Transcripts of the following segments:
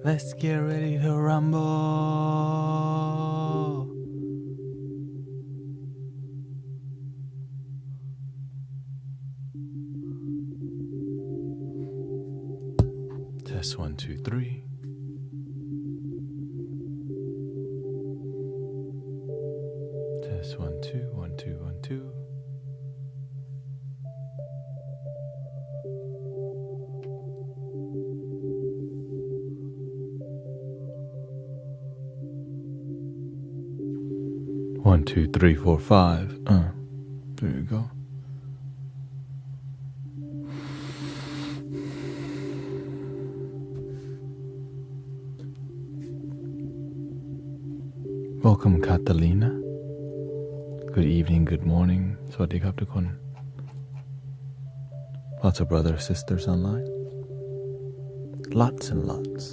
Let's get ready to rumble. Test 1, 2, 3. Test 1, 2, 1, 2, 1, 2. One, two, three, four, five. There you go. Welcome, Catalina. Good evening, good morning. Sawasdee krabทุกคน Lots of brothers, sisters online. Lots and lots.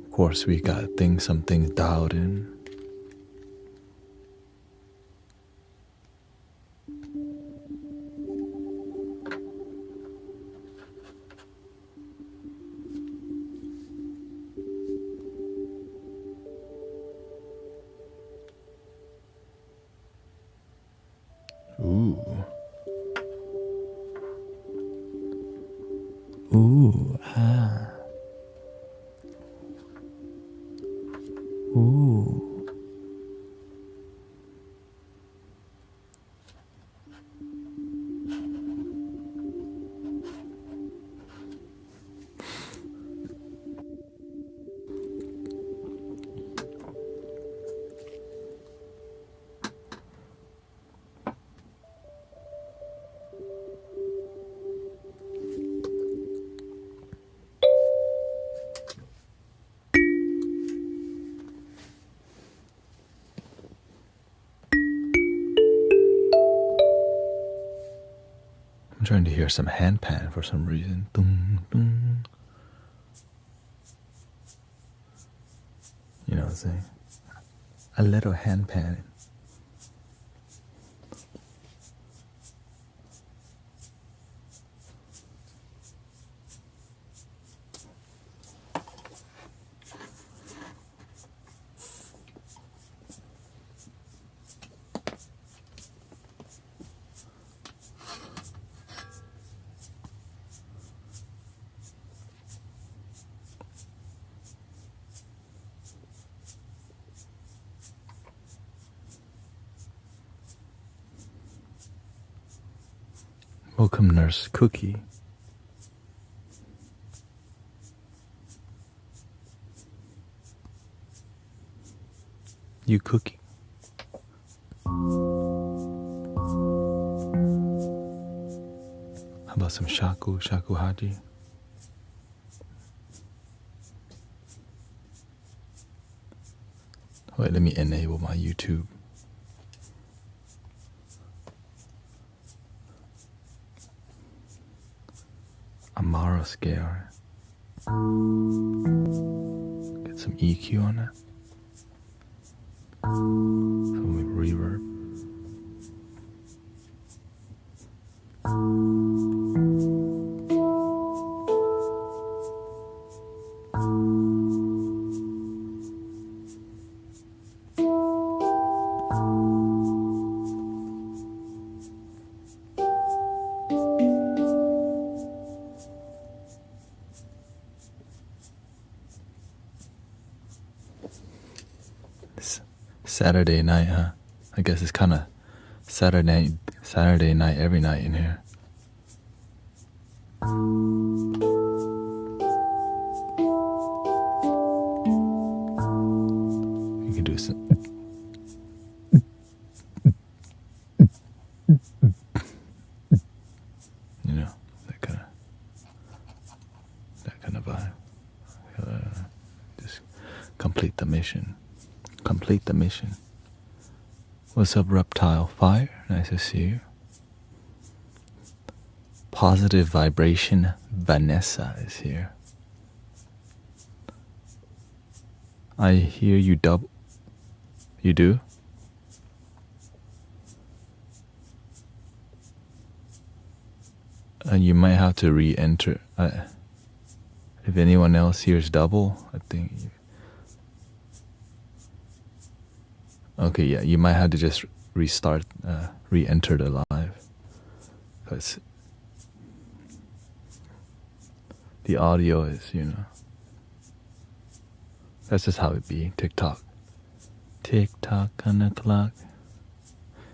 Of course, we got some things dialed in. Ooh. Ooh, ah. Ooh. I'm trying to hear some handpan for some reason. Dum, dum. You know what I'm saying? A little handpan. Welcome, Nurse Cookie. You cooking? How about some shaku haji? Wait, let me enable my YouTube. Amara scare. Get some EQ on it. Some reverb. Saturday night, huh? I guess it's kind of Saturday night every night in here. You can do some. You know, that kind of vibe. Just complete the mission. Complete the mission. What's up, Reptile Fire? Nice to see you. Positive Vibration Vanessa is here. I hear you double. You do? You might have to re-enter. If anyone else hears double, I think. Okay, yeah, you might have to just restart, re-enter the live, because the audio is, that's just how it be. TikTok. TikTok on the clock.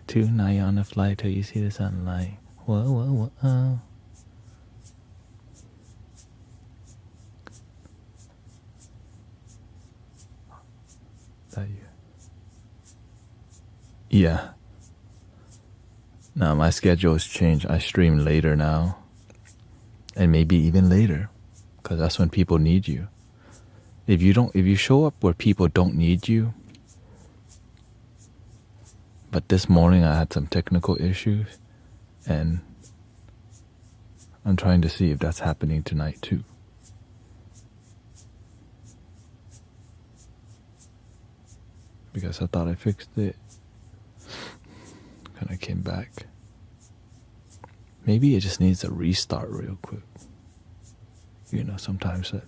Tonight on the flight till you see the sunlight. Whoa, whoa, whoa. That you? Yeah. Now my schedule has changed. I stream later now. And maybe even later. Because that's when people need you. If you show up where people don't need you. But this morning I had some technical issues. And I'm trying to see if that's happening tonight too. Because I thought I fixed it. And I came back. Maybe it just needs a restart real quick. Sometimes that.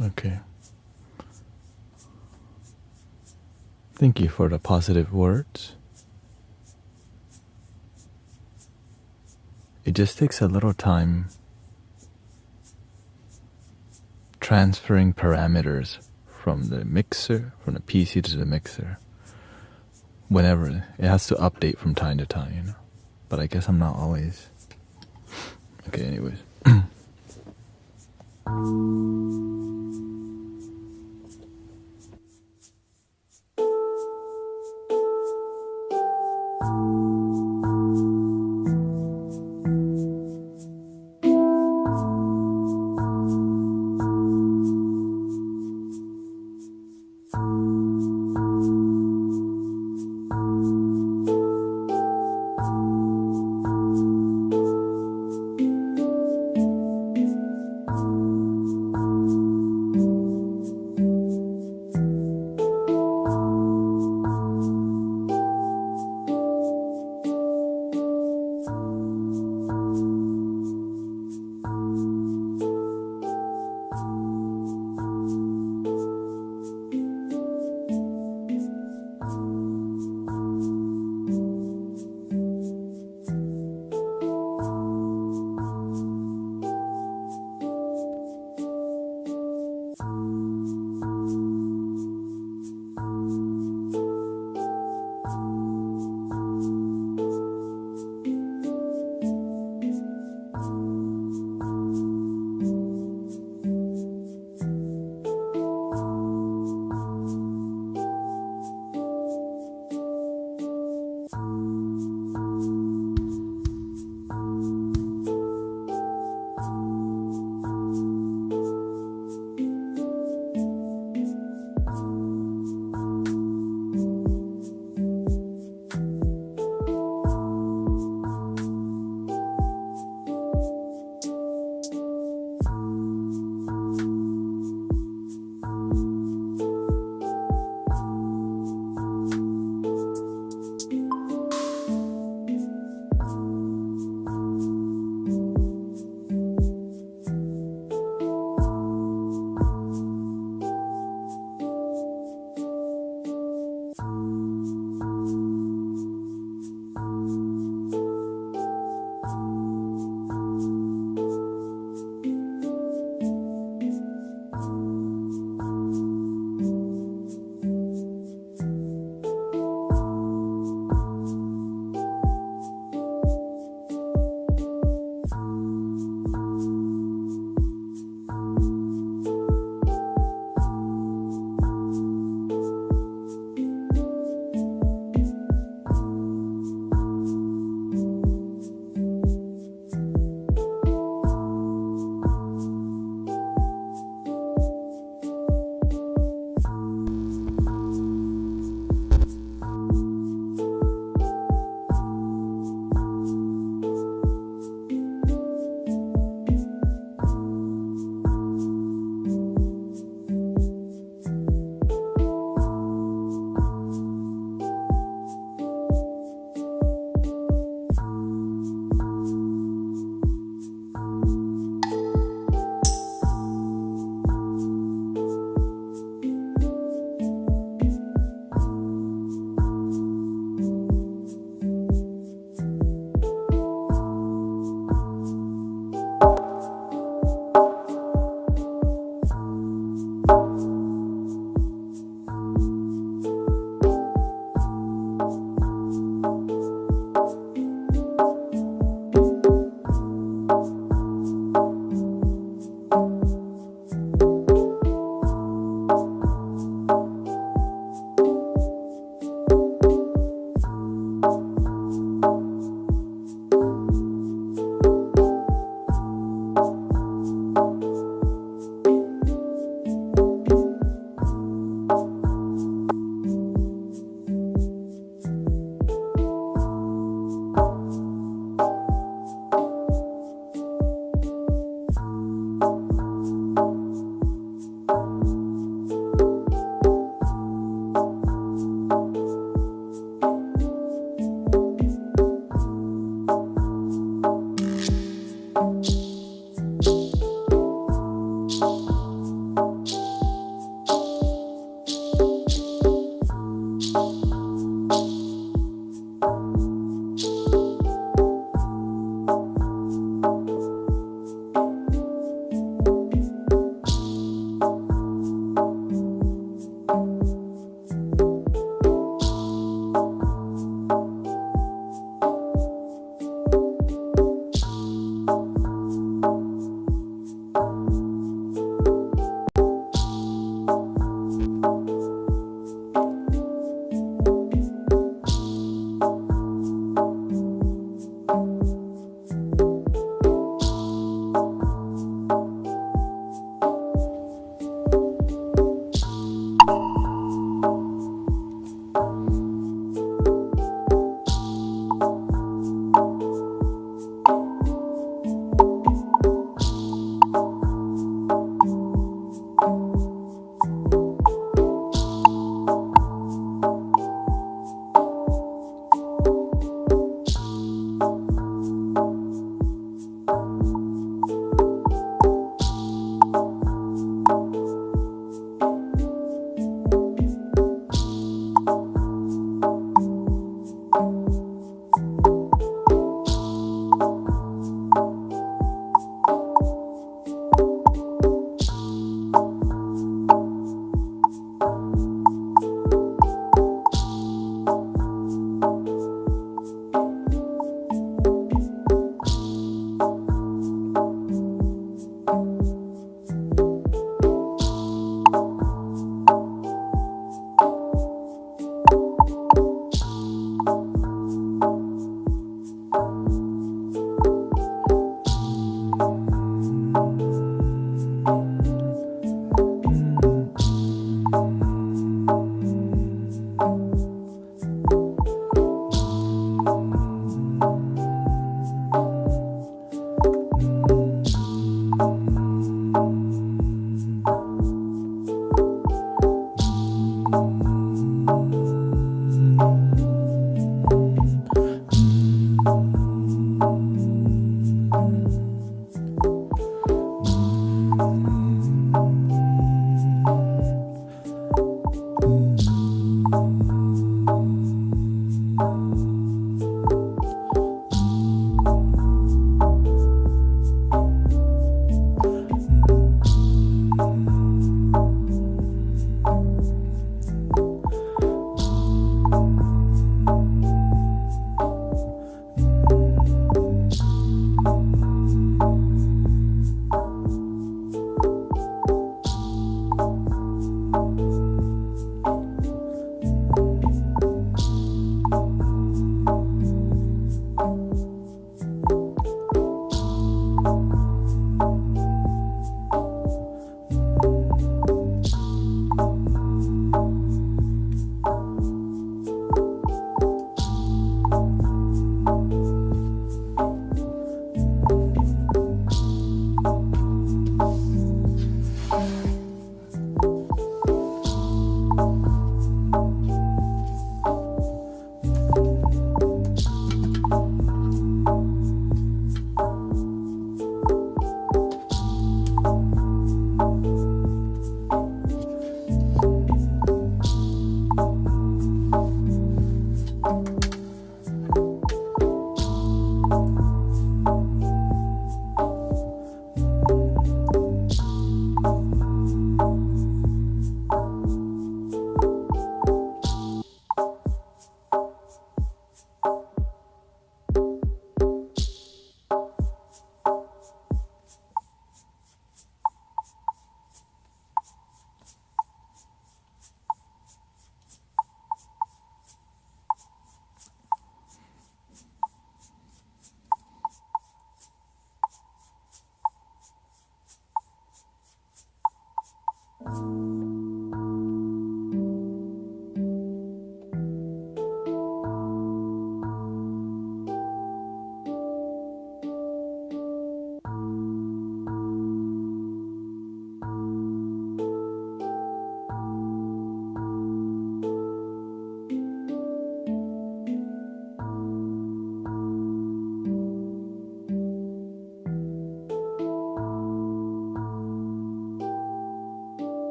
Okay. Thank you for the positive words. It just takes a little time transferring parameters from the PC to the mixer. Whenever it has to update from time to time, But I guess I'm not always. Okay, anyways.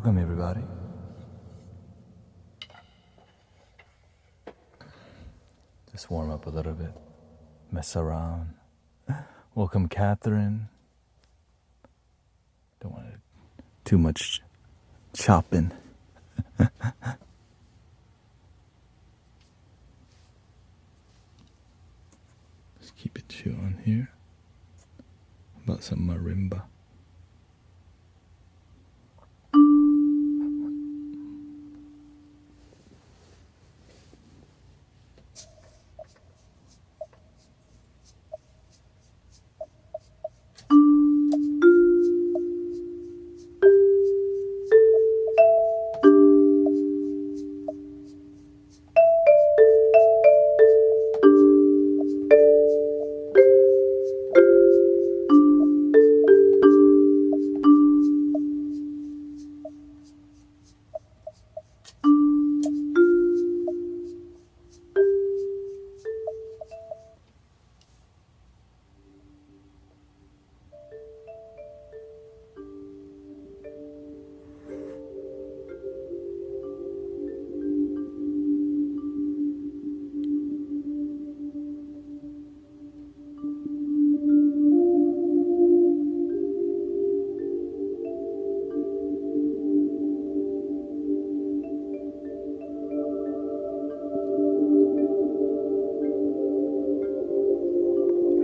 Welcome, everybody. Just warm up a little bit. Mess around. Welcome, Catherine. Don't want too much chopping. Just keep it chill on here. How about some marimba?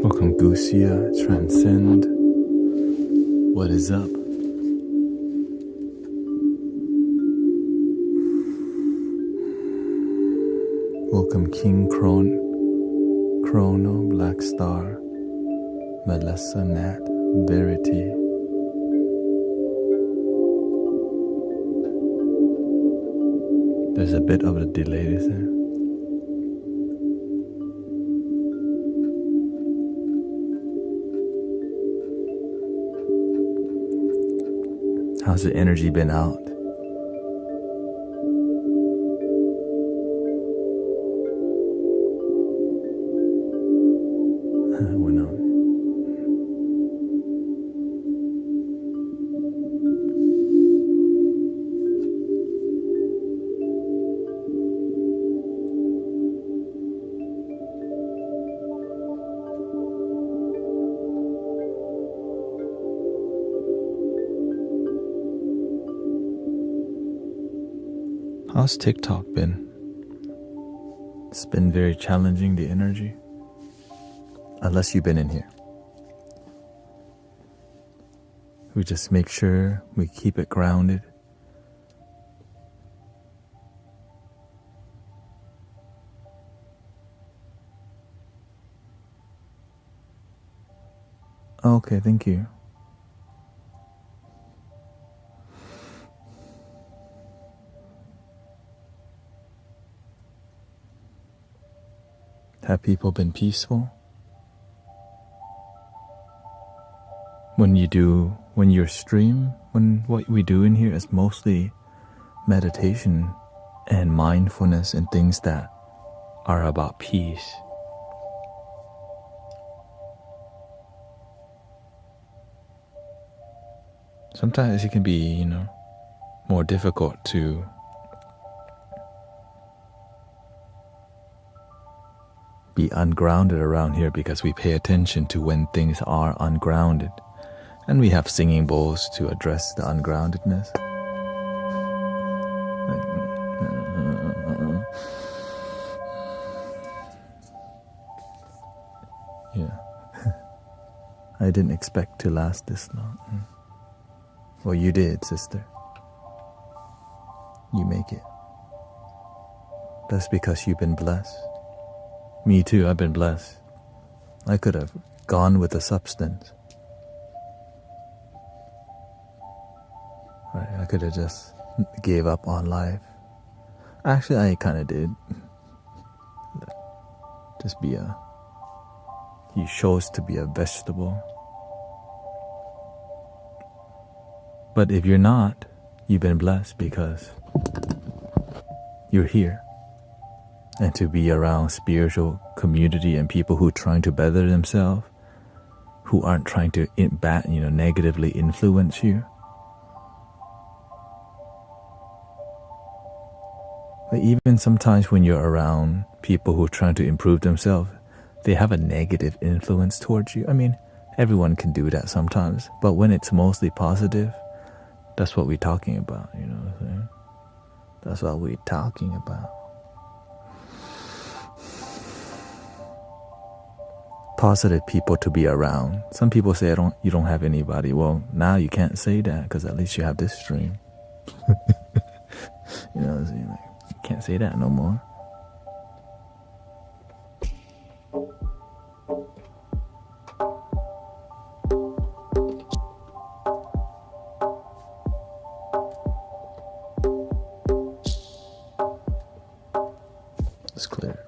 Welcome, Gusia, Transcend. What is up? Welcome, King Chrono, Black Star, Melissa, Nat, Verity. There's a bit of a delay, is there? How's the energy been out? Went on. How's TikTok been? It's been very challenging, the energy. Unless you've been in here. We just make sure we keep it grounded. Okay, thank you. Have people been peaceful? When you stream, what we do in here is mostly meditation and mindfulness and things that are about peace. Sometimes it can be, more difficult to be ungrounded around here because we pay attention to when things are ungrounded. And we have singing bowls to address the ungroundedness. Yeah. I didn't expect to last this long. Well, you did, sister. You make it. That's because you've been blessed. Me too, I've been blessed. I could have gone with the substance. Right, I could have just gave up on life. Actually, I kind of did. Just he chose to be a vegetable. But if you're not, you've been blessed because you're here. And to be around spiritual community and people who are trying to better themselves, who aren't trying to negatively influence you. Like even sometimes when you're around people who are trying to improve themselves, they have a negative influence towards you. I mean, everyone can do that sometimes, but when it's mostly positive, that's what we're talking about, you know what I'm saying? That's what we're talking about. Positive people to be around. Some people say you don't have anybody. Well, now you can't say that because at least you have this stream. You know what I'm saying? Like, you can't say that no more. It's clear.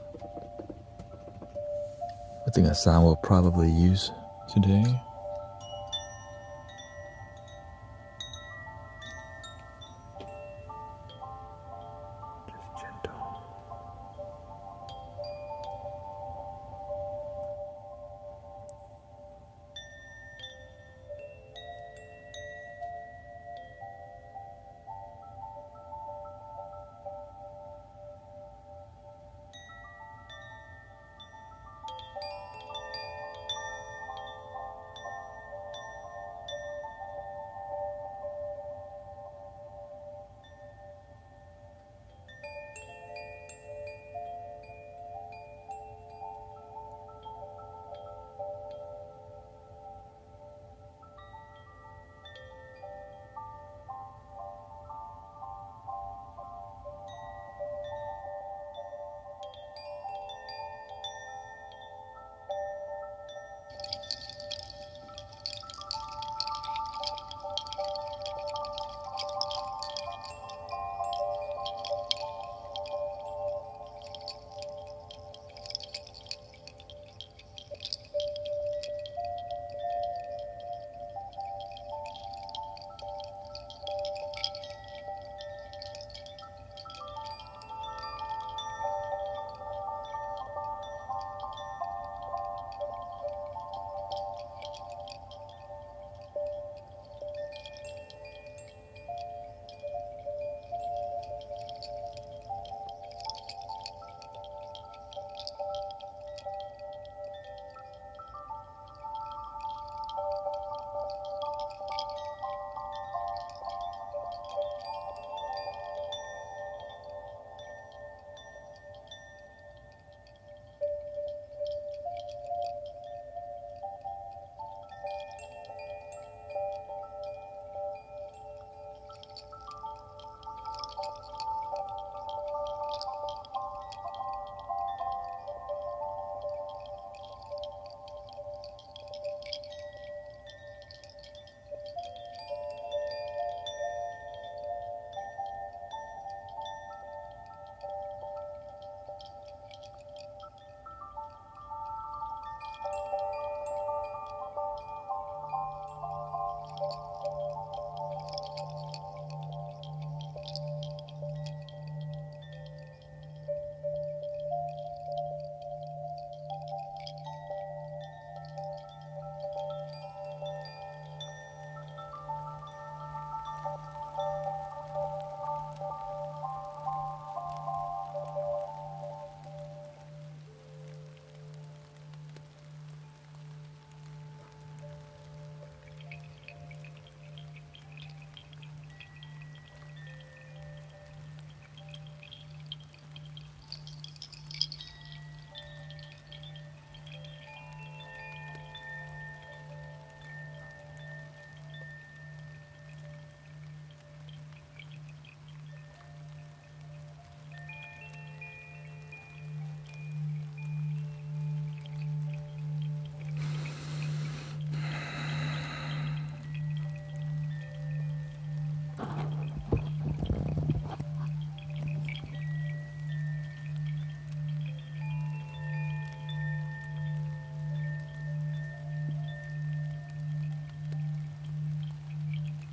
I think a sound we'll probably use today. Just gentle.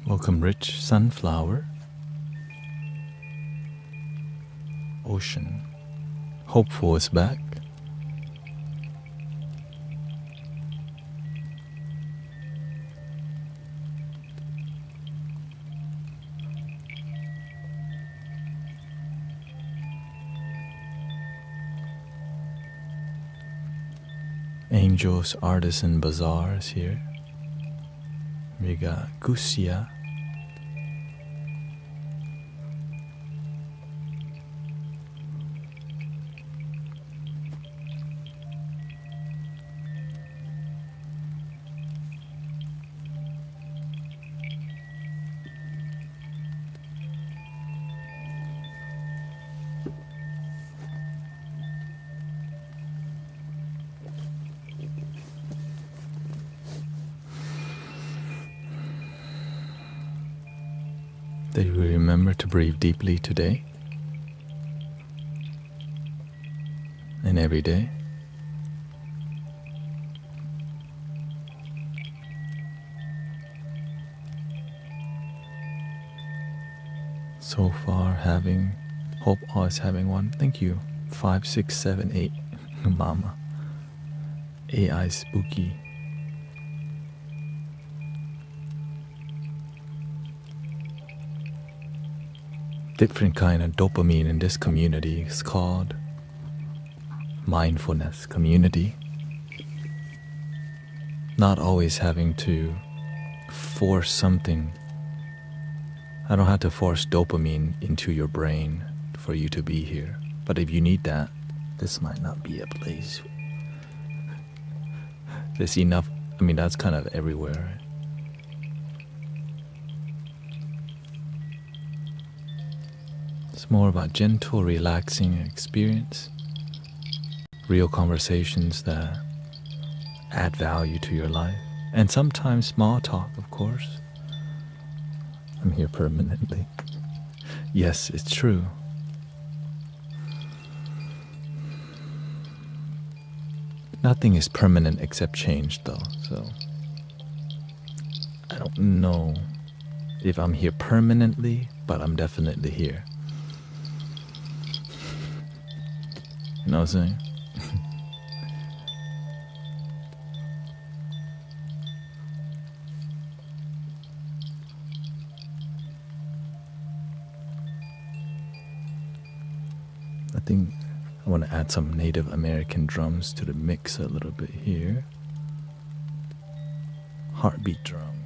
Welcome, Rich Sunflower. Ocean. Hopeful is back. Angels Artisan Bazaar is here. We got Gusia. Did you remember to breathe deeply today? And every day? So far hope always having one. Thank you. 5678 Mama. AI Spooky. Different kind of dopamine in this community is called Mindfulness community. Not always having to force something. I don't have to force dopamine into your brain for you to be here. But if you need that, this might not be a place. There's enough, that's kind of everywhere. It's more about gentle, relaxing experience. Real conversations that add value to your life. And sometimes small talk, of course. I'm here permanently. Yes, it's true. Nothing is permanent except change, though, so I don't know if I'm here permanently, but I'm definitely here. You know what I'm saying? I think I want to add some Native American drums to the mix a little bit here. Heartbeat drum.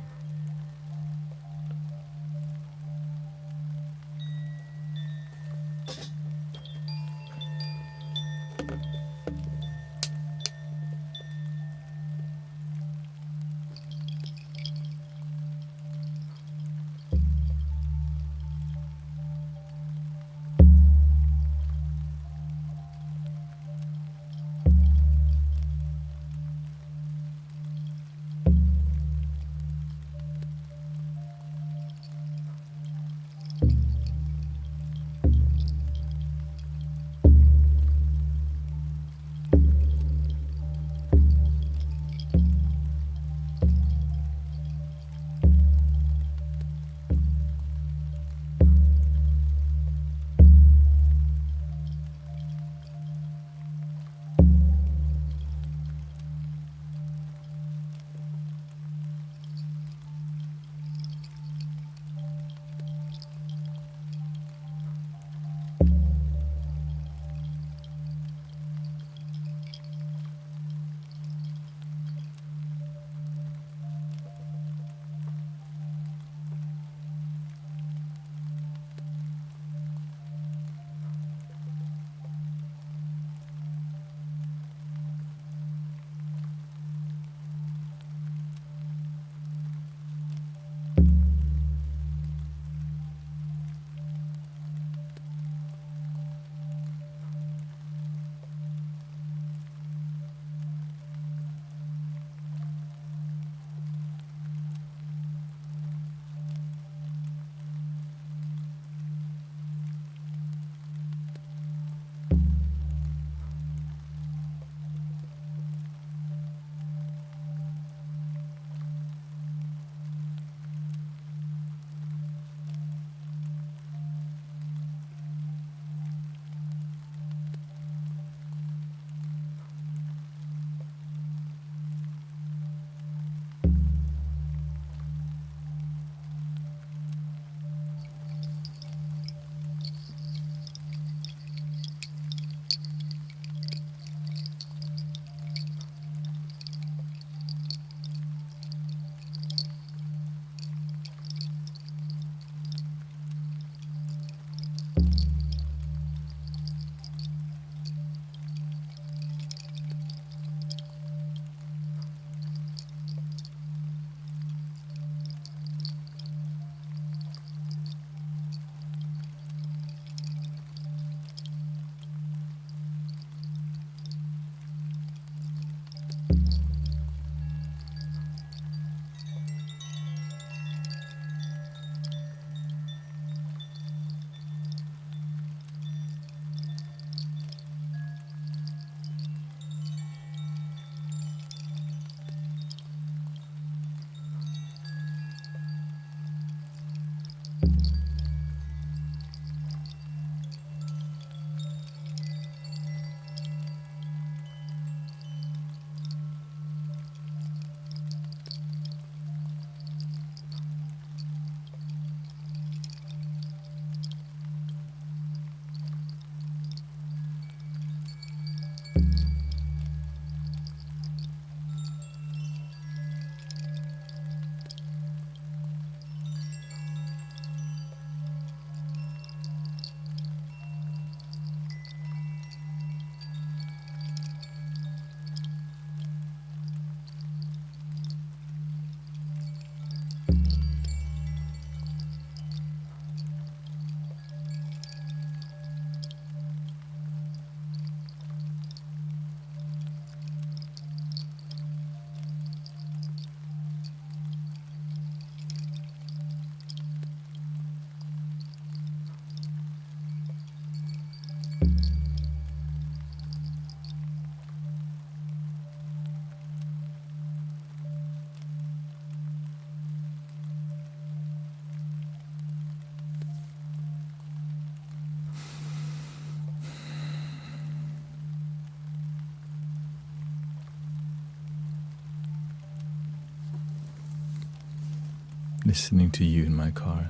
Listening to you in my car.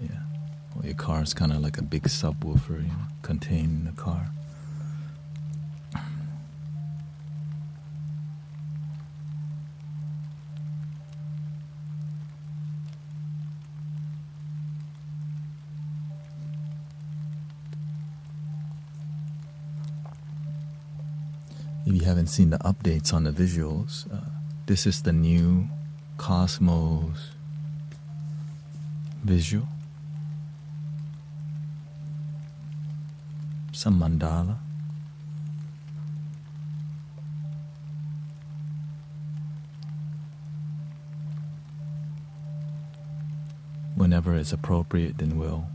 Yeah. Well, your car is kind of like a big subwoofer, you know, contained in the car. If you haven't seen the updates on the visuals, this is the new Cosmos visual. Some mandala. Whenever it's appropriate, then we'll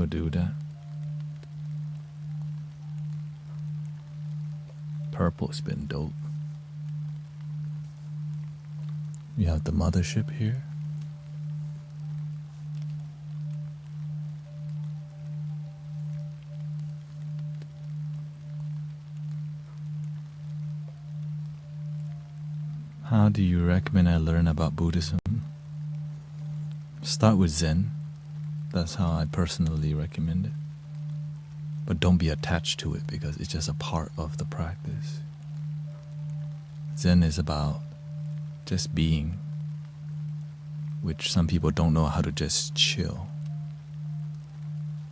do that. Purple's been dope. We have the mothership here. How do you recommend I learn about Buddhism? Start with Zen. That's how I personally recommend it. But don't be attached to it because it's just a part of the practice. Zen is about just being, which some people don't know how to just chill,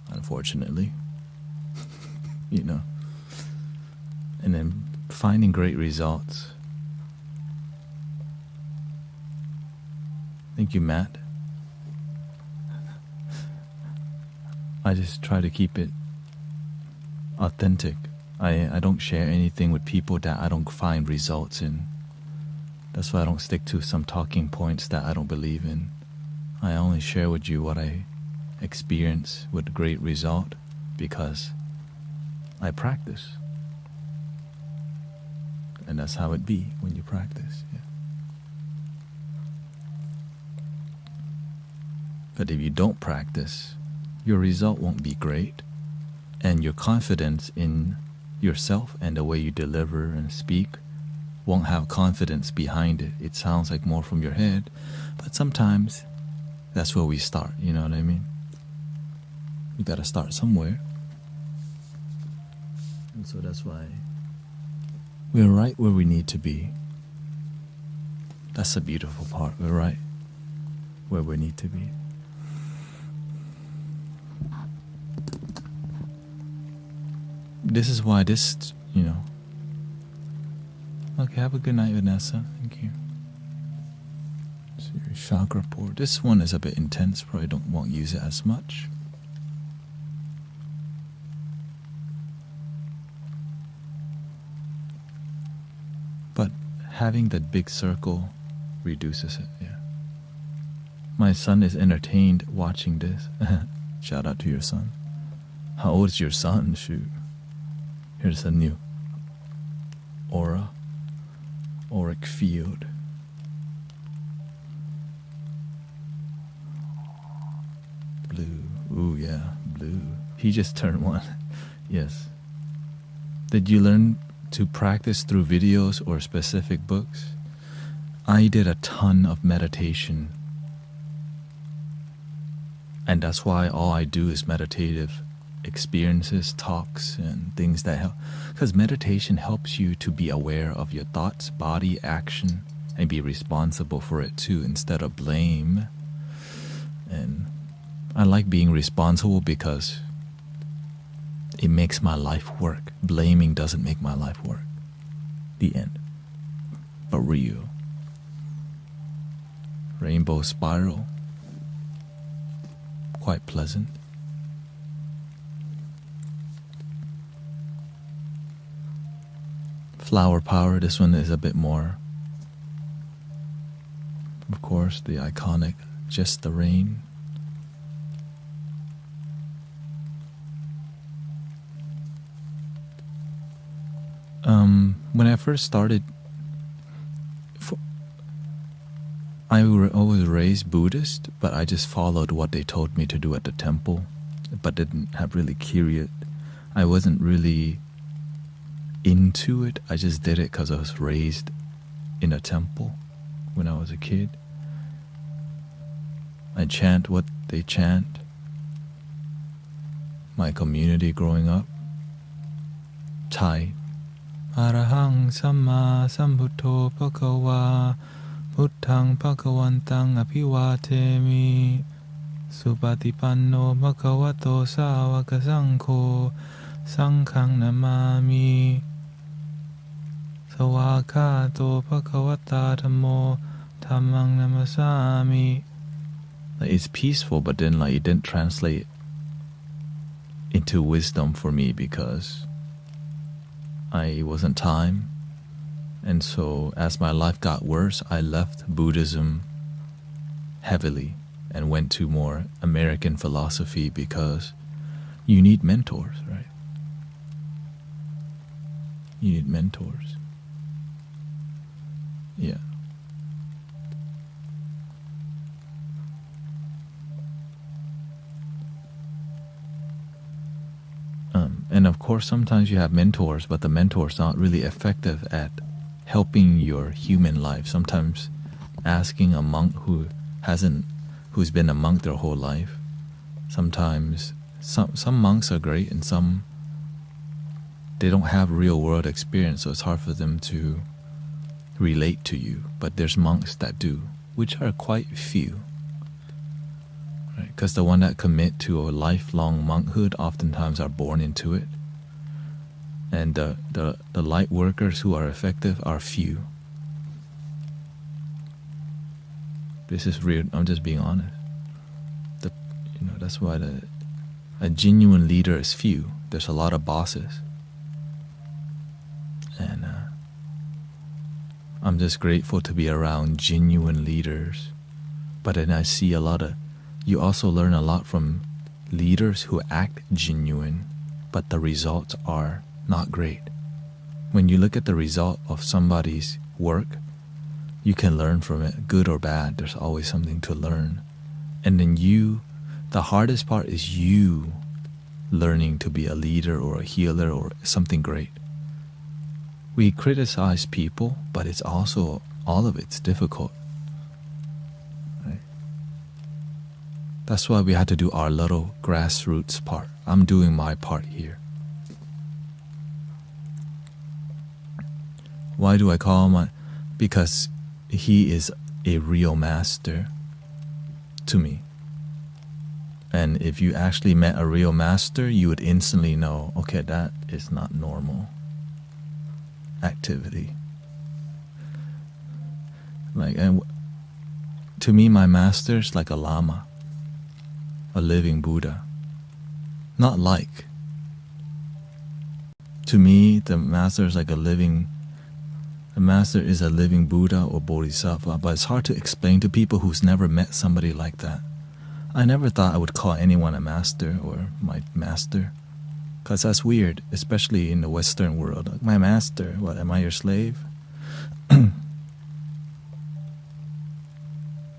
unfortunately. And then finding great results. Thank you, Matt. I just try to keep it authentic. I don't share anything with people that I don't find results in. That's why I don't stick to some talking points that I don't believe in. I only share with you what I experience with great result because I practice. And that's how it be when you practice. Yeah. But if you don't practice, your result won't be great. And your confidence in yourself and the way you deliver and speak won't have confidence behind it. It sounds like more from your head, but sometimes that's where we start, you know what I mean? We gotta start somewhere. And so that's why we're right where we need to be. That's the beautiful part. We're right where we need to be. This is why this, Okay, have a good night, Vanessa. Thank you. So your chakra pour. This one is a bit intense. Probably won't use it as much. But having that big circle reduces it, yeah. My son is entertained watching this. Shout out to your son. How old is your son? Shoot. Here's a new auric field. Ooh, yeah, blue. He just turned 1. Yes. Did you learn to practice through videos or specific books? I did a ton of meditation. And that's why all I do is meditative experiences, talks, and things that help. Because meditation helps you to be aware of your thoughts, body, action, and be responsible for it too, instead of blame. And I like being responsible because it makes my life work. Blaming doesn't make my life work. The end. But real. Rainbow spiral. Quite pleasant. Flower power, this one is a bit more. Of course, the iconic Just the Rain. When I first started, I was raised Buddhist, but I just followed what they told me to do at the temple, but didn't have really curious. I wasn't really into it. I just did it because I was raised in a temple when I was a kid. I chant what they chant. My community growing up. Thai. Arahang Samma Sambuddho Bhagava Buddhang Bhagavantang Abhivatemi Supatipanno Bhagavato Sāvaka Saṅkho Saṅkhang Namami Sawakato Bhagavata Dhammo Dhammang Namasami. It's peaceful, but then it didn't translate into wisdom for me because I wasn't time. And so as my life got worse, I left Buddhism heavily and went to more American philosophy because you need mentors, right? You need mentors. Yeah. And of course, sometimes you have mentors, but the mentor's not really effective at helping your human life. Sometimes asking a monk who's been a monk their whole life. Sometimes some monks are great, and some they don't have real world experience, so it's hard for them to relate to you. But there's monks that do, which are quite few. Because the one that commit to a lifelong monkhood oftentimes are born into it. And the light workers who are effective are few. This is real. I'm just being honest. That's why a genuine leader is few. There's a lot of bosses. And I'm just grateful to be around genuine leaders. But then I see you also learn a lot from leaders who act genuine, but the results are not great. When you look at the result of somebody's work, you can learn from it, good or bad. There's always something to learn. And then the hardest part is you learning to be a leader or a healer or something great. We criticize people, but it's also, all of it's difficult. That's why we had to do our little grassroots part. I'm doing my part here. Why do I call him? Because he is a real master to me. And if you actually met a real master, you would instantly know, okay, that is not normal activity. And to me, my master is like a lama. A living Buddha. Not like. To me, the master is like a living Buddha or Bodhisattva, but it's hard to explain to people who's never met somebody like that. I never thought I would call anyone a master or my master, because that's weird, especially in the Western world. Like, my master, what, am I your slave?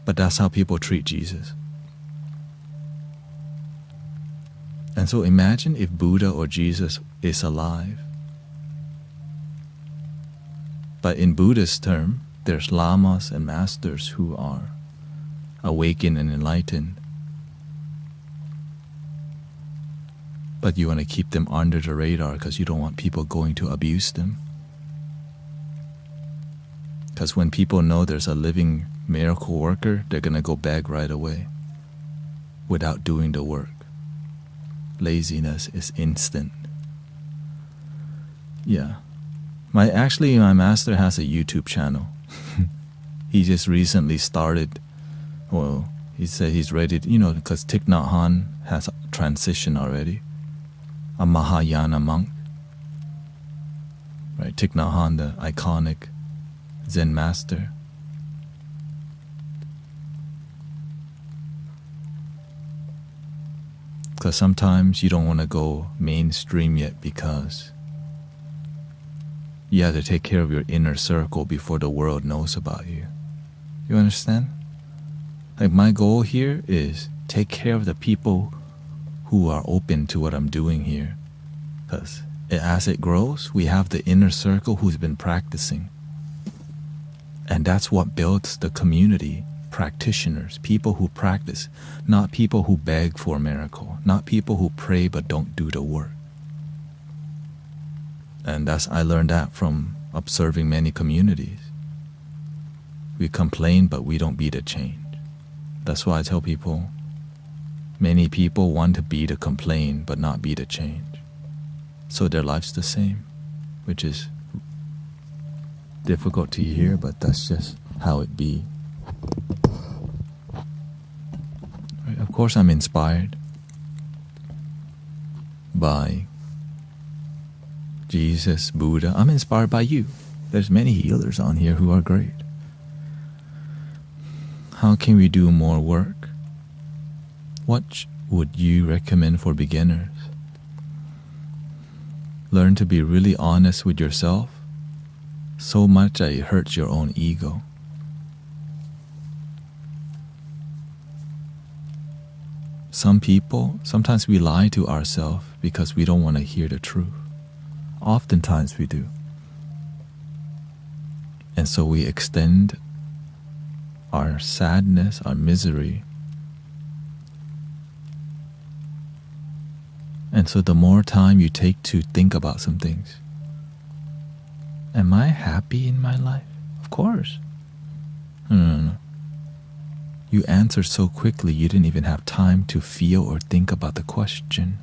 But that's how people treat Jesus. And so imagine if Buddha or Jesus is alive. But in Buddhist term, there's lamas and masters who are awakened and enlightened. But you want to keep them under the radar because you don't want people going to abuse them. Because when people know there's a living miracle worker, they're going to go beg right away without doing the work. Laziness is instant. Yeah. My master has a YouTube channel. He just recently started. Well, he said he's ready to, because Thich Nhat Hanh has transitioned already. A Mahayana monk. Right, Thich Nhat Hanh, the iconic Zen master. Because sometimes you don't want to go mainstream yet because you have to take care of your inner circle before the world knows about you. You understand? Like my goal here is take care of the people who are open to what I'm doing here. Because as it grows, we have the inner circle who's been practicing. And that's what builds the community. Practitioners, people who practice, not people who beg for a miracle, not people who pray but don't do the work. And I learned that from observing many communities. We complain but we don't be the change. That's why I tell people, many people want to be the complain but not be the change. So their life's the same, which is difficult to hear, but that's just how it be. Right? Of course I'm inspired by Jesus, Buddha. I'm inspired by you. There's many healers on here who are great. How can we do more work? What would you recommend for beginners? Learn to be really honest with yourself, so much that it hurts your own ego. Sometimes we lie to ourselves because we don't want to hear the truth. Oftentimes we do. And so we extend our sadness, our misery. And so the more time you take to think about some things. Am I happy in my life? Of course. No. You answered so quickly you didn't even have time to feel or think about the question.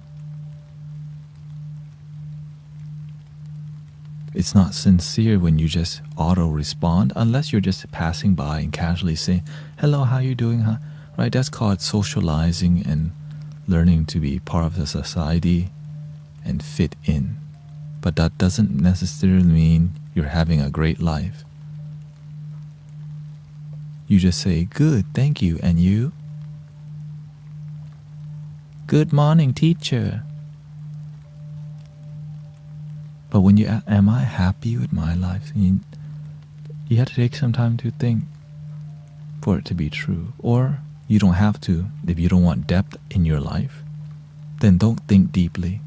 It's not sincere when you just auto-respond, unless you're just passing by and casually saying, hello, how you doing, huh? Right, that's called socializing and learning to be part of the society and fit in. But that doesn't necessarily mean you're having a great life. You just say, good, thank you, and you? Good morning, teacher. But when you am I happy with my life? You have to take some time to think for it to be true. Or you don't have to. If you don't want depth in your life, then don't think deeply.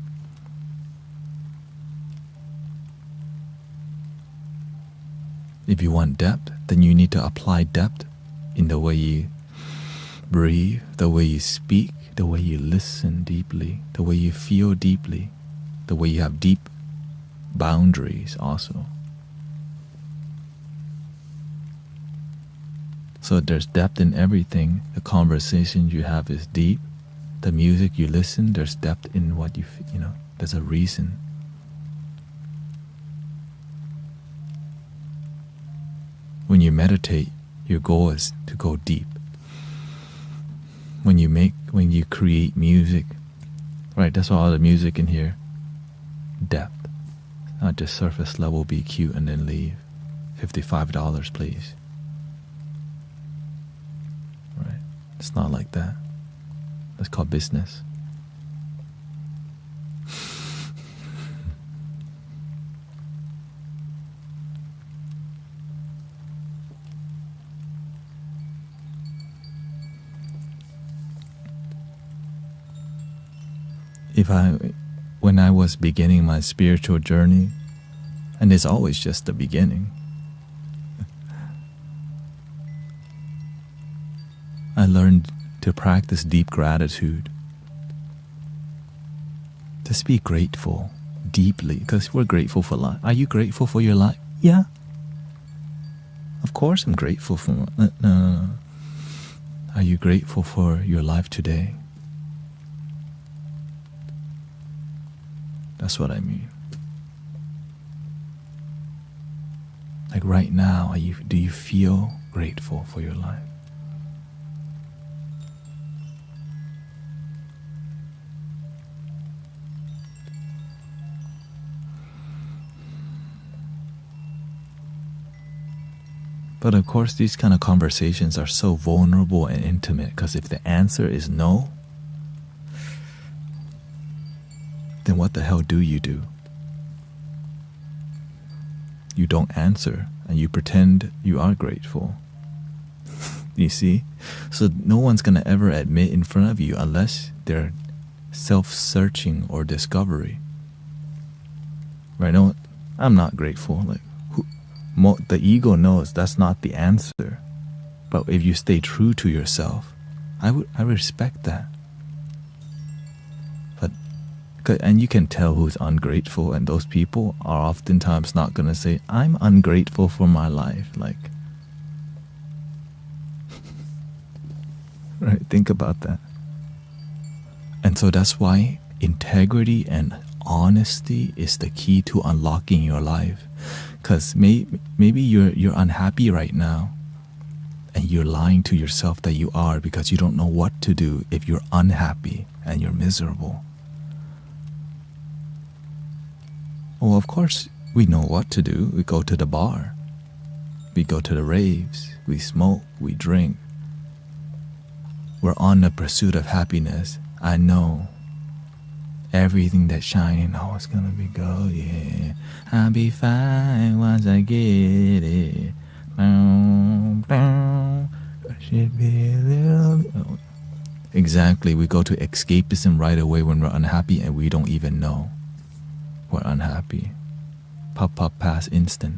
If you want depth, then you need to apply depth in the way you breathe, the way you speak, the way you listen deeply, the way you feel deeply, the way you have deep boundaries also. So there's depth in everything. The conversation you have is deep. The music you listen, there's depth in what you there's a reason. When you meditate, your goal is to go deep. When you create music, right, that's all the music in here. Depth. Not just surface level, be cute and then leave. $55, please. Right? It's not like that. That's called business. when I was beginning my spiritual journey, and it's always just the beginning, I learned to practice deep gratitude. Just be grateful deeply, because we're grateful for life. Are you grateful for your life? Yeah. Of course I'm grateful for... No. Are you grateful for your life today? That's what I mean. Like right now, do you feel grateful for your life? But of course, these kind of conversations are so vulnerable and intimate, because if the answer is no, then what the hell do? You don't answer, and you pretend you are grateful. You see? So no one's going to ever admit in front of you unless they're self-searching or discovery. Right? No, I'm not grateful. Like, the ego knows that's not the answer. But if you stay true to yourself, I respect that. And you can tell who's ungrateful, and those people are oftentimes not going to say, I'm ungrateful for my life. Like, right? Think about that. And so that's why integrity and honesty is the key to unlocking your life. Because maybe you're unhappy right now, and you're lying to yourself that you are, because you don't know what to do if you're unhappy and you're miserable. Well, of course, we know what to do. We go to the bar. We go to the raves. We smoke. We drink. We're on the pursuit of happiness. I know. Everything that's shining, oh, it's gonna be gold, yeah. I'll be fine once I get it. Should be a little... Exactly, we go to escapism right away when we're unhappy, and we don't even know we're unhappy. Pop, pass, instant.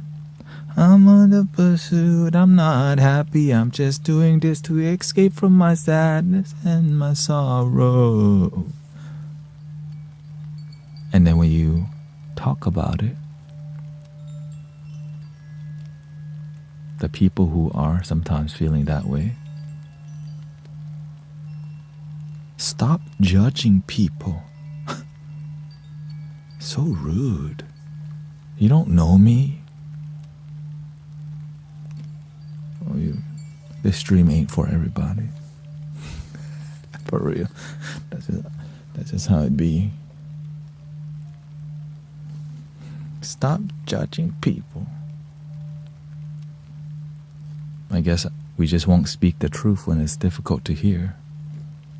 I'm on the pursuit, I'm not happy, I'm just doing this to escape from my sadness and my sorrow. And then when you talk about it, the people who are sometimes feeling that way, stop judging people. So rude. You don't know me. Oh, this stream ain't for everybody. For real. That's just how it be. Stop judging people. I guess we just won't speak the truth when it's difficult to hear.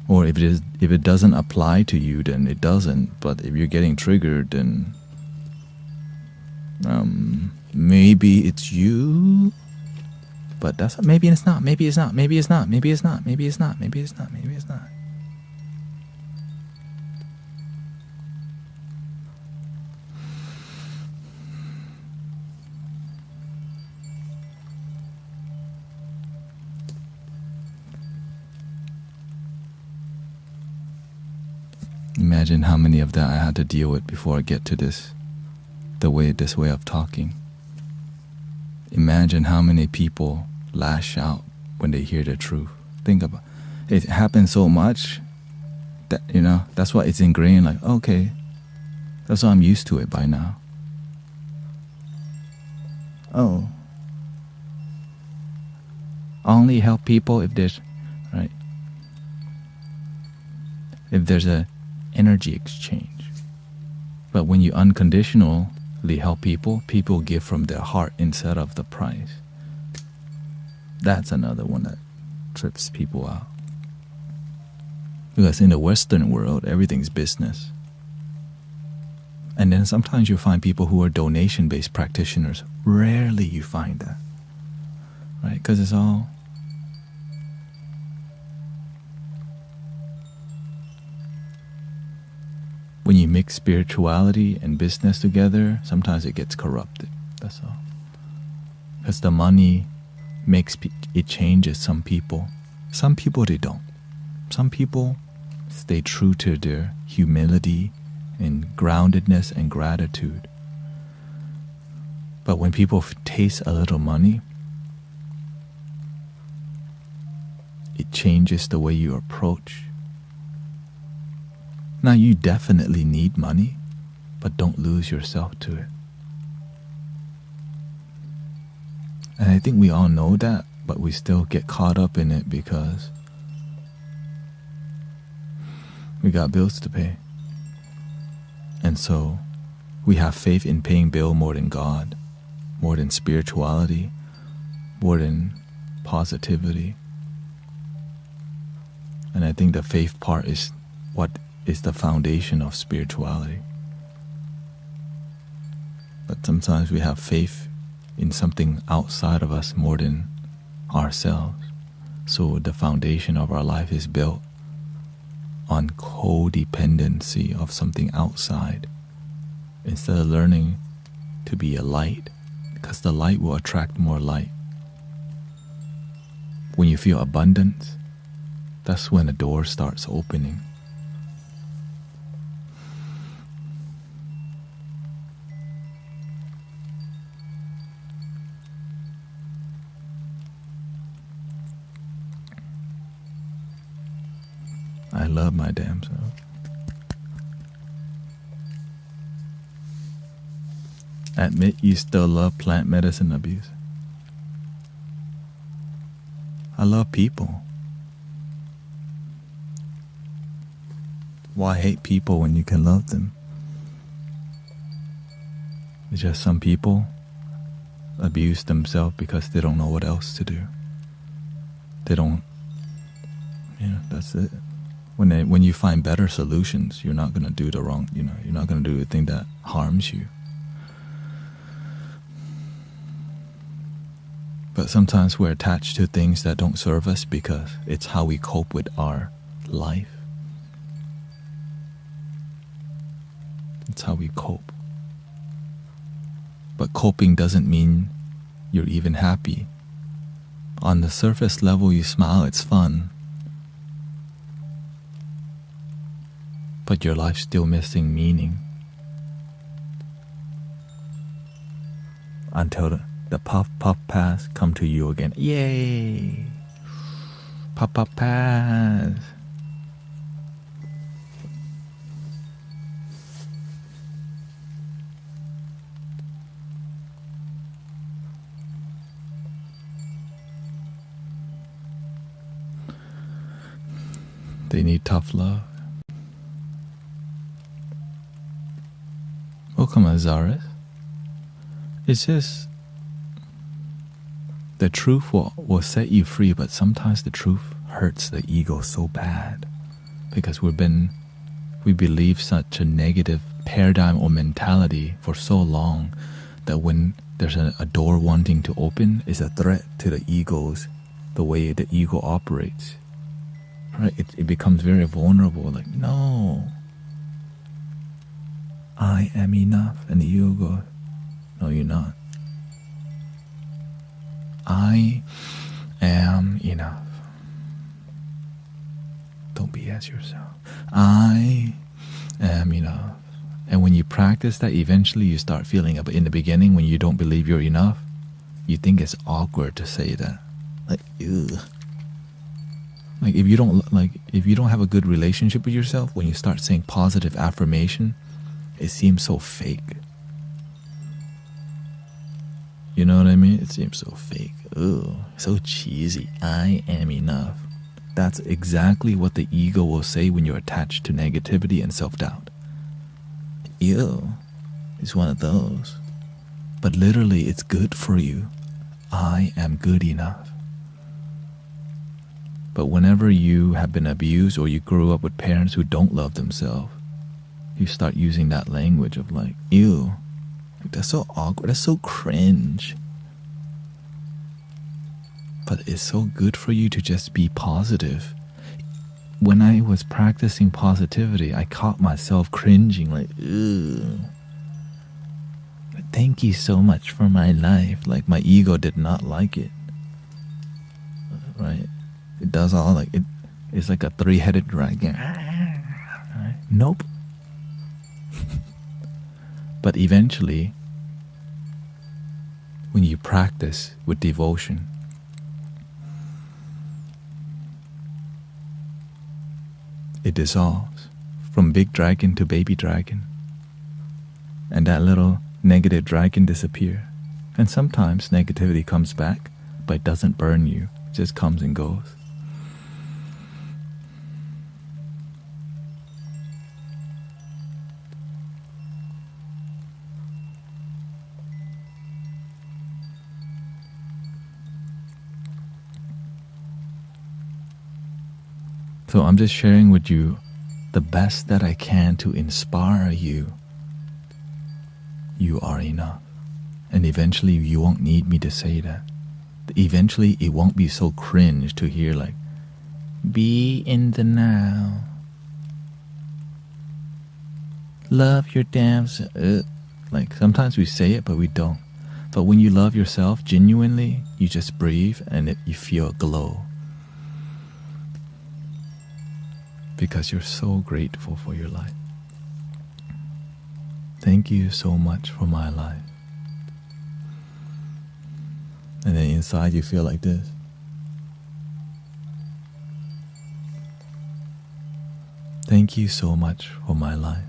Or if it doesn't apply to you, then it doesn't. But if you're getting triggered, then maybe it's you. But maybe it's not. Maybe it's not. Maybe it's not. Maybe it's not. Maybe it's not. Maybe it's not. Maybe it's not. Imagine how many of that I had to deal with before I get to this way of talking. Imagine how many people lash out when they hear the truth. Think about it. It happens so much that, that's why it's ingrained. Like, okay, that's why I'm used to it by now. Oh, I only help people if there's a energy exchange. But when you unconditionally help people, people give from their heart instead of the price. That's another one that trips people out. Because in the Western world, everything's business. And then sometimes you find people who are donation-based practitioners. Rarely you find that. Right? Because it's all... mix spirituality and business together, sometimes it gets corrupted. That's all. Because the money it changes some people. Some people, they don't. Some people stay true to their humility and groundedness and gratitude. But when people taste a little money, it changes the way you approach. Now, you definitely need money, but don't lose yourself to it. And I think we all know that, but we still get caught up in it because we got bills to pay. And so we have faith in paying bill more than God, more than spirituality, more than positivity. And I think the faith part is what is the foundation of spirituality. But sometimes we have faith in something outside of us more than ourselves. So the foundation of our life is built on codependency of something outside, instead of learning to be a light, because the light will attract more light. When you feel abundance, that's when the door starts opening. I love my damn self. Admit you still love plant medicine abuse. I love people. Why hate people when you can love them? It's just some people abuse themselves because they don't know what else to do. They don't, that's it. When you find better solutions, you're not going to do the wrong, you're not going to do the thing that harms you. But sometimes we're attached to things that don't serve us because it's how we cope with our life. It's how we cope. But coping doesn't mean you're even happy. On the surface level, you smile, it's fun. But your life's still missing meaning. Until the puff pass come to you again. Yay! Puff pass. They need tough love. Welcome, Azaris. It's just the truth will set you free, but sometimes the truth hurts the ego so bad because we believe such a negative paradigm or mentality for so long that when there's a door wanting to open, is a threat to the way the ego operates. Right? It becomes very vulnerable. Like, no, I am enough. And the ego goes, no, you're not. I am enough. Don't BS yourself. I am enough. And when you practice that, eventually you start feeling it. But in the beginning, when you don't believe you're enough, you think it's awkward to say that. Like, ugh. Like if you don't have a good relationship with yourself, when you start saying positive affirmation, it seems so fake. You know what I mean? It seems so fake. Ugh, so cheesy. I am enough. That's exactly what the ego will say when you're attached to negativity and self-doubt. Ew, it's one of those. But literally, it's good for you. I am good enough. But whenever you have been abused or you grew up with parents who don't love themselves, you start using that language of like, ew, that's so awkward, that's so cringe. But it's so good for you to just be positive. when I was practicing positivity, I caught myself cringing like, ugh. Thank you so much for my life. Like my ego did not like it. Right? It does all like it. It's like a three-headed dragon. Right? Nope. But eventually, when you practice with devotion, it dissolves from big dragon to baby dragon, and that little negative dragon disappears. And sometimes negativity comes back, but it doesn't burn you. It just comes and goes. So I'm just sharing with you the best that I can to inspire you. You are enough. And eventually you won't need me to say that. Eventually it won't be so cringe to hear like, be in the now. Love your damn self. Like sometimes we say it, but we don't. But when you love yourself genuinely, you just breathe and you feel a glow. Because you're so grateful for your life. Thank you so much for my life. And then inside you feel like this. Thank you so much for my life.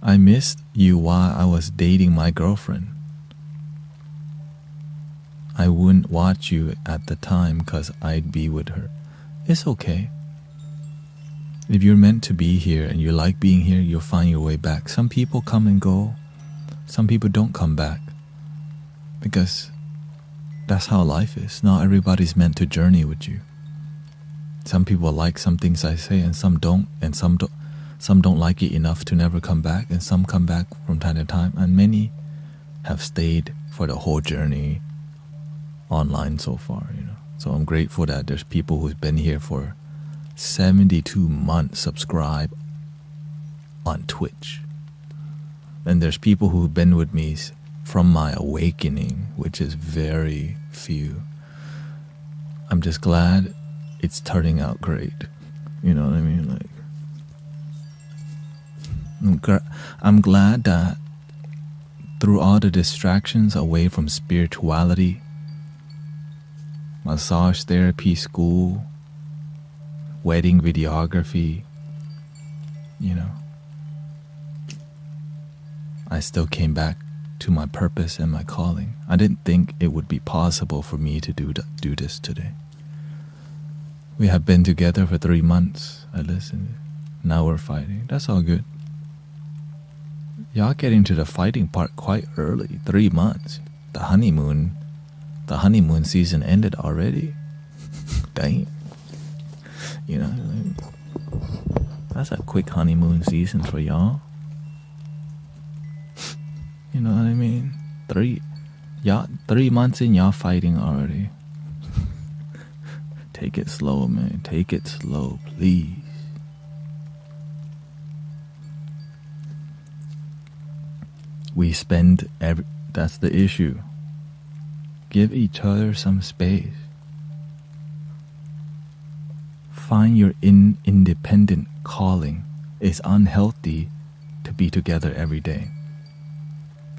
I missed you while I was dating my girlfriend. I wouldn't watch you at the time because I'd be with her. It's okay. If you're meant to be here and you like being here, you'll find your way back. Some people come and go. Some people don't come back. Because that's how life is. Not everybody's meant to journey with you. Some people like some things I say and some don't. And some don't like it enough to never come back. And some come back from time to time. And many have stayed for the whole journey online so far, you know. So I'm grateful that there's people who've been here for 72 months subscribe on Twitch. And there's people who've been with me from my awakening, which is very few. I'm just glad it's turning out great. You know what I mean? Like, I'm glad that through all the distractions away from spirituality, massage therapy school, wedding videography, you know, I still came back to my purpose and my calling. I didn't think it would be possible for me to do this today. We have been together for 3 months. I listened. Now we're fighting. That's all good. Y'all get into the fighting part quite early. 3 months. The honeymoon season ended already. Dang. You know, that's a quick honeymoon season for y'all. You know what I mean? 3 months in, y'all fighting already. Take it slow, man. Take it slow, please. We spend that's the issue. Give each other some space. Find your independent calling. It's unhealthy to be together every day.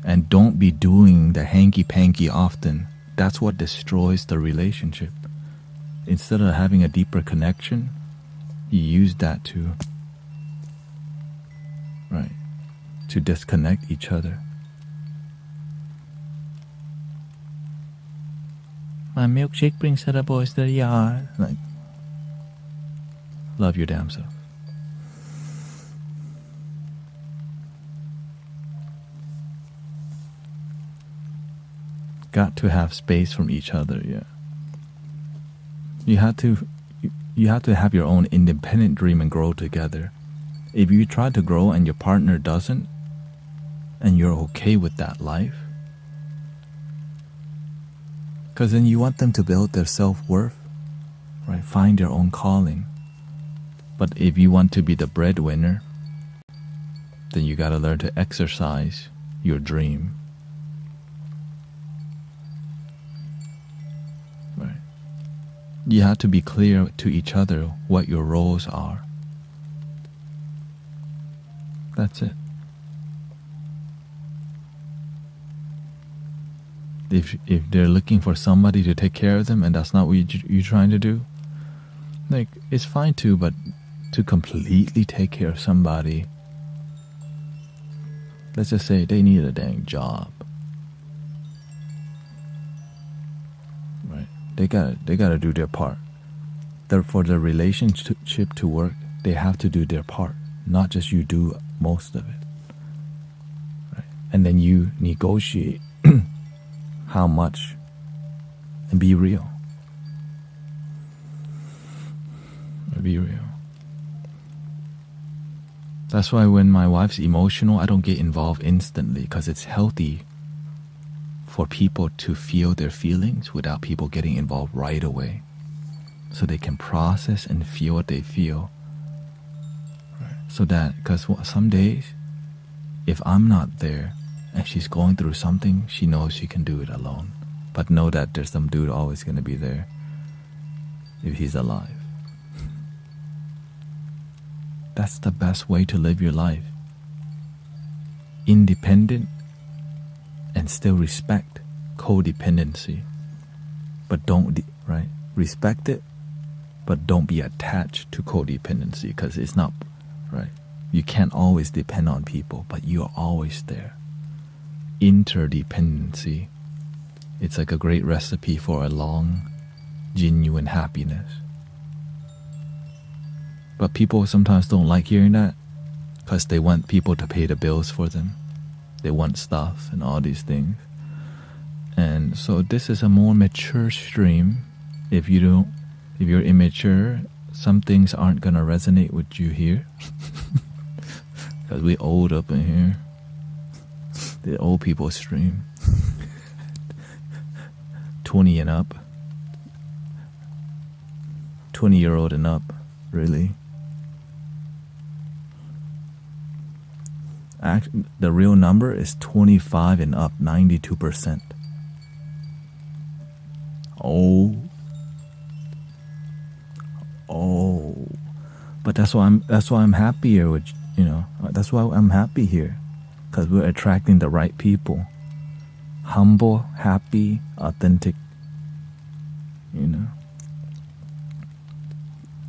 And don't be doing the hanky-panky often. That's what destroys the relationship. Instead of having a deeper connection, you use that to disconnect each other. My milkshake brings the boys to the yard. Like, love your damn self. Got to have space from each other, yeah. You have to have your own independent dream and grow together. If you try to grow and your partner doesn't, and you're okay with that life, Because then you want them to build their self-worth, right? Find their own calling. But if you want to be the breadwinner, then you got to learn to exercise your dream. Right? You have to be clear to each other what your roles are. That's it. If they're looking for somebody to take care of them and that's not what you're trying to do, like, it's fine too, but to completely take care of somebody, let's just say they need a dang job, right? They gotta do their part. For the relationship to work, they have to do their part, not just you do most of it, right? And then you negotiate how much, and be real. Be real. That's why when my wife's emotional, I don't get involved instantly, because it's healthy for people to feel their feelings without people getting involved right away, so they can process and feel what they feel. Right. So that, because some days, if I'm not there and she's going through something, she knows she can do it alone. But know that there's some dude always going to be there if he's alive. That's the best way to live your life. Independent and still respect codependency. But don't, right? Respect it, but don't be attached to codependency, because it's not, right? You can't always depend on people, but you're always there. Interdependency. It's like a great recipe for a long, genuine happiness. But people sometimes don't like hearing that, because they want people to pay the bills for them. They want stuff and all these things. And so this is a more mature stream. If you're immature, some things aren't gonna resonate with you here. Because we old up in here. The old people stream. 20 and up. 20-year-old and up, really. The real number is 25 and up, 92%. Oh, but that's why I'm happier with, that's why I'm happy here, because we're attracting the right people. Humble, happy, authentic,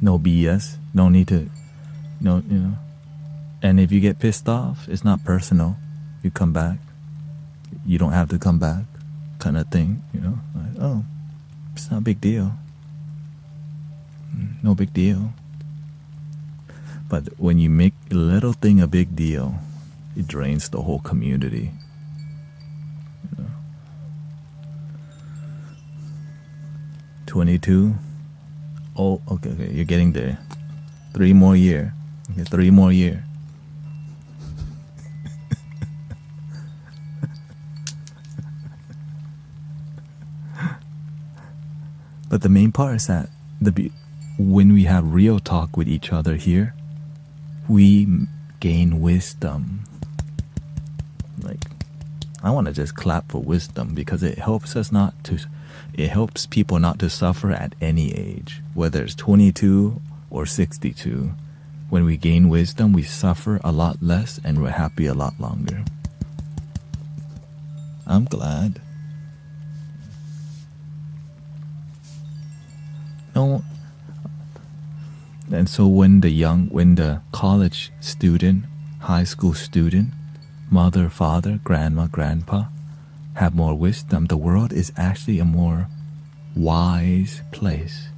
no BS, no need to, and if you get pissed off, it's not personal. You come back. You don't have to come back, kind of thing, like, oh, it's not a big deal. No big deal. But when you make a little thing a big deal, it drains the whole community. 22. Oh, okay, you're getting there. 3 more years. Okay, 3 more years. But the main part is that when we have real talk with each other here, we gain wisdom. Like, I want to just clap for wisdom, because it helps people not to suffer at any age, whether it's 22 or 62. When we gain wisdom, we suffer a lot less and we're happy a lot longer. I'm glad. No. And so when the college student, high school student, mother, father, grandma, grandpa have more wisdom, the world is actually a more wise place.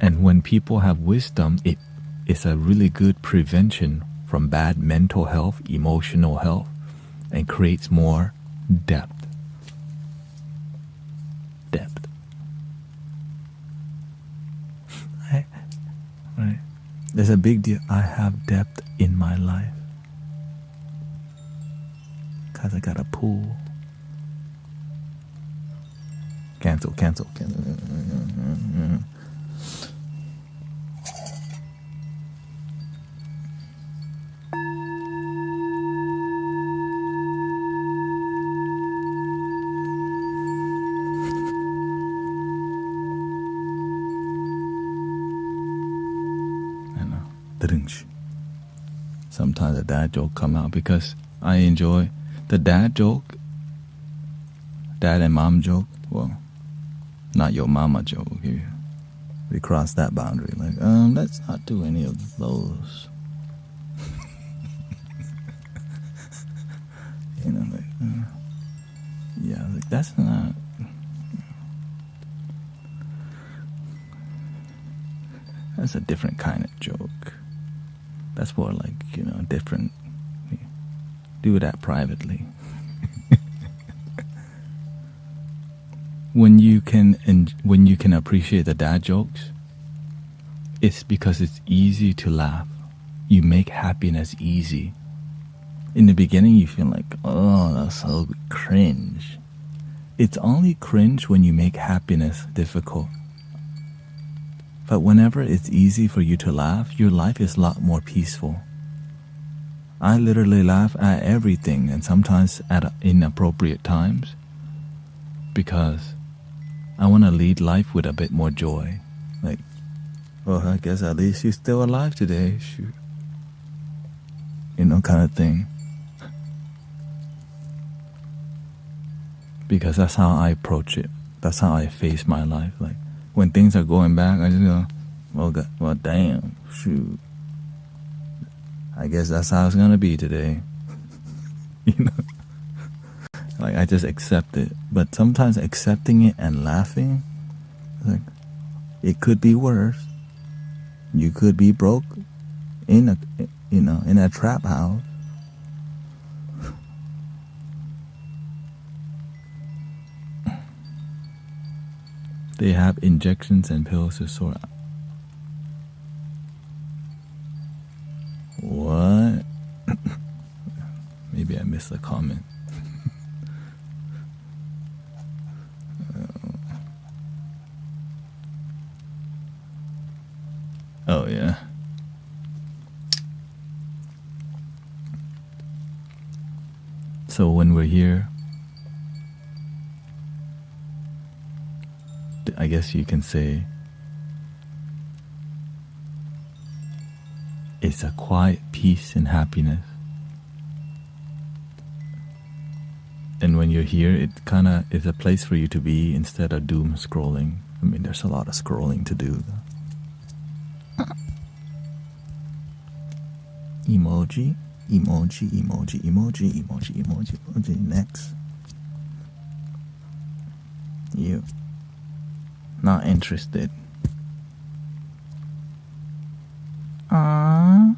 And when people have wisdom, it is a really good prevention from bad mental health, emotional health, and creates more depth. Right? There's a big deal. I have depth in my life, because I got a pool. Cancel. I know. Sometimes the dad joke come out because I enjoy the dad joke, dad and mom joke. Well, not your mama joke. We cross that boundary. Like, let's not do any of those. Like that's not. That's a different kind of joke. That's more like, different. Do that privately. When you can appreciate the dad jokes, it's because it's easy to laugh. You make happiness easy. In the beginning, you feel like, oh, that's so cringe. It's only cringe when you make happiness difficult. But whenever it's easy for you to laugh, your life is a lot more peaceful. I literally laugh at everything, and sometimes at inappropriate times, because I want to lead life with a bit more joy. Like, well, I guess at least you're still alive today, shoot. Kind of thing. Because that's how I approach it. That's how I face my life. Like, when things are going back, I just go, well, damn, shoot. I guess that's how it's gonna be today. Like, I just accept it. But sometimes accepting it and laughing, like, it could be worse. You could be broke in a trap house. They have injections and pills to sort out. What? Maybe I missed a comment. Oh, yeah. So when we're here, I guess you can say it's a quiet peace and happiness. And when you're here, it kind of is a place for you to be instead of doom scrolling. I mean, there's a lot of scrolling to do, though. Emoji. Next. You. Not interested. I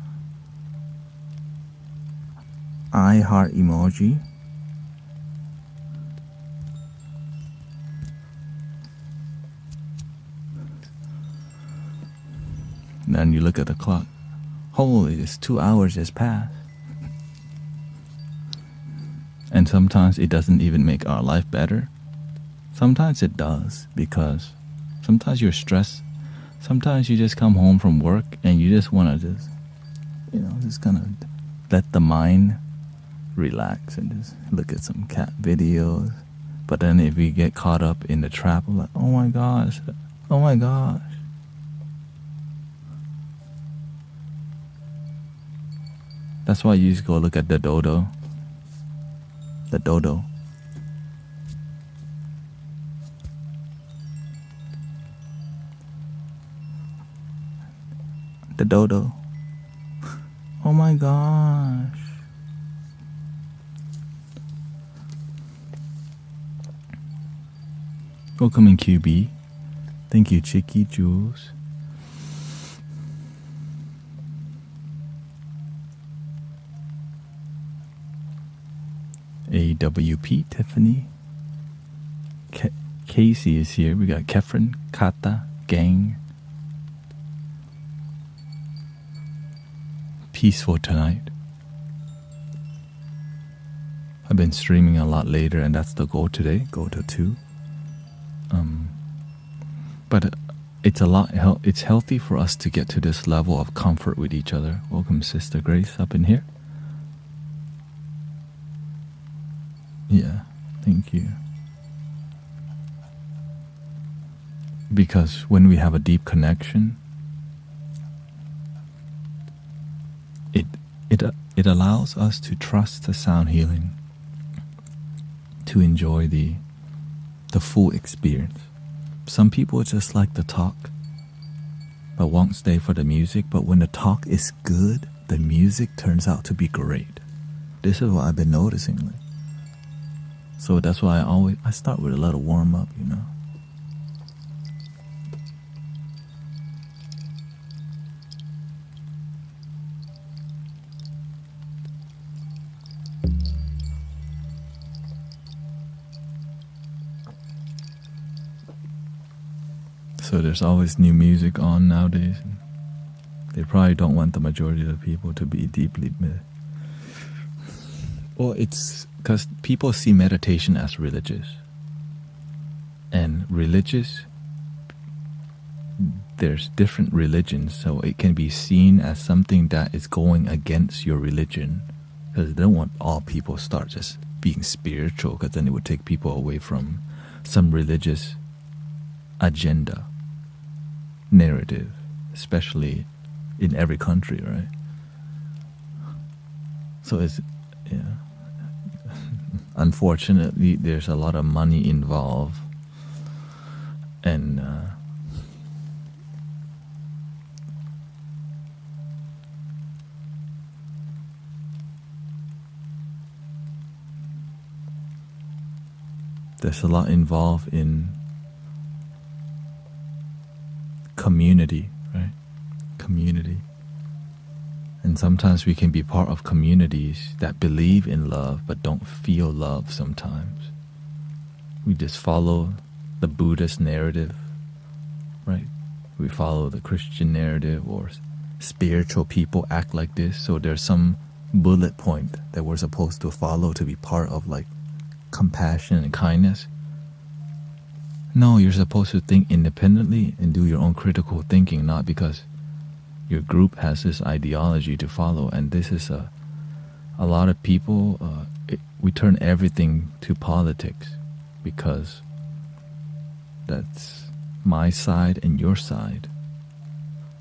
heart emoji. Then you look at the clock. Holy, it's 2 hours just passed. And sometimes it doesn't even make our life better. Sometimes it does, because sometimes you're stressed. Sometimes you just come home from work and you just want to just kind of let the mind relax and just look at some cat videos. But then if we get caught up in the trap of like, oh my gosh. That's why you just go look at the dodo. The dodo. The dodo. Oh my gosh. Welcome in QB. Thank you, Chicky Jules. AWP Tiffany. Casey is here. We got Kefren, Kata, Gang. Peaceful tonight. I've been streaming a lot later, and that's the goal today. Go to 2. But it's healthy for us to get to this level of comfort with each other. Welcome, Sister Grace, up in here. Yeah, thank you. Because when we have a deep connection, it allows us to trust the sound healing, to enjoy the full experience. Some people just like to talk, but won't stay for the music. But when the talk is good, the music turns out to be great. This is what I've been noticing. So that's why I start with a little warm up, you know. So there's always new music on nowadays. They probably don't want the majority of the people to be deeply Well, it's because people see meditation as religious. And religious, there's different religions, so it can be seen as something that is going against your religion. Because they don't want all people start just being spiritual, because then it would take people away from some religious agenda, narrative, especially in every country, right? So it's, yeah. Unfortunately, there's a lot of money involved, and there's a lot involved in community, right? Community. And sometimes we can be part of communities that believe in love but don't feel love sometimes. We just follow the Buddhist narrative, right? We follow the Christian narrative, or spiritual people act like this, so there's some bullet point that we're supposed to follow to be part of, like, compassion and kindness. No, you're supposed to think independently and do your own critical thinking, not because your group has this ideology to follow. And this is a lot of people, we turn everything to politics, because that's my side and your side.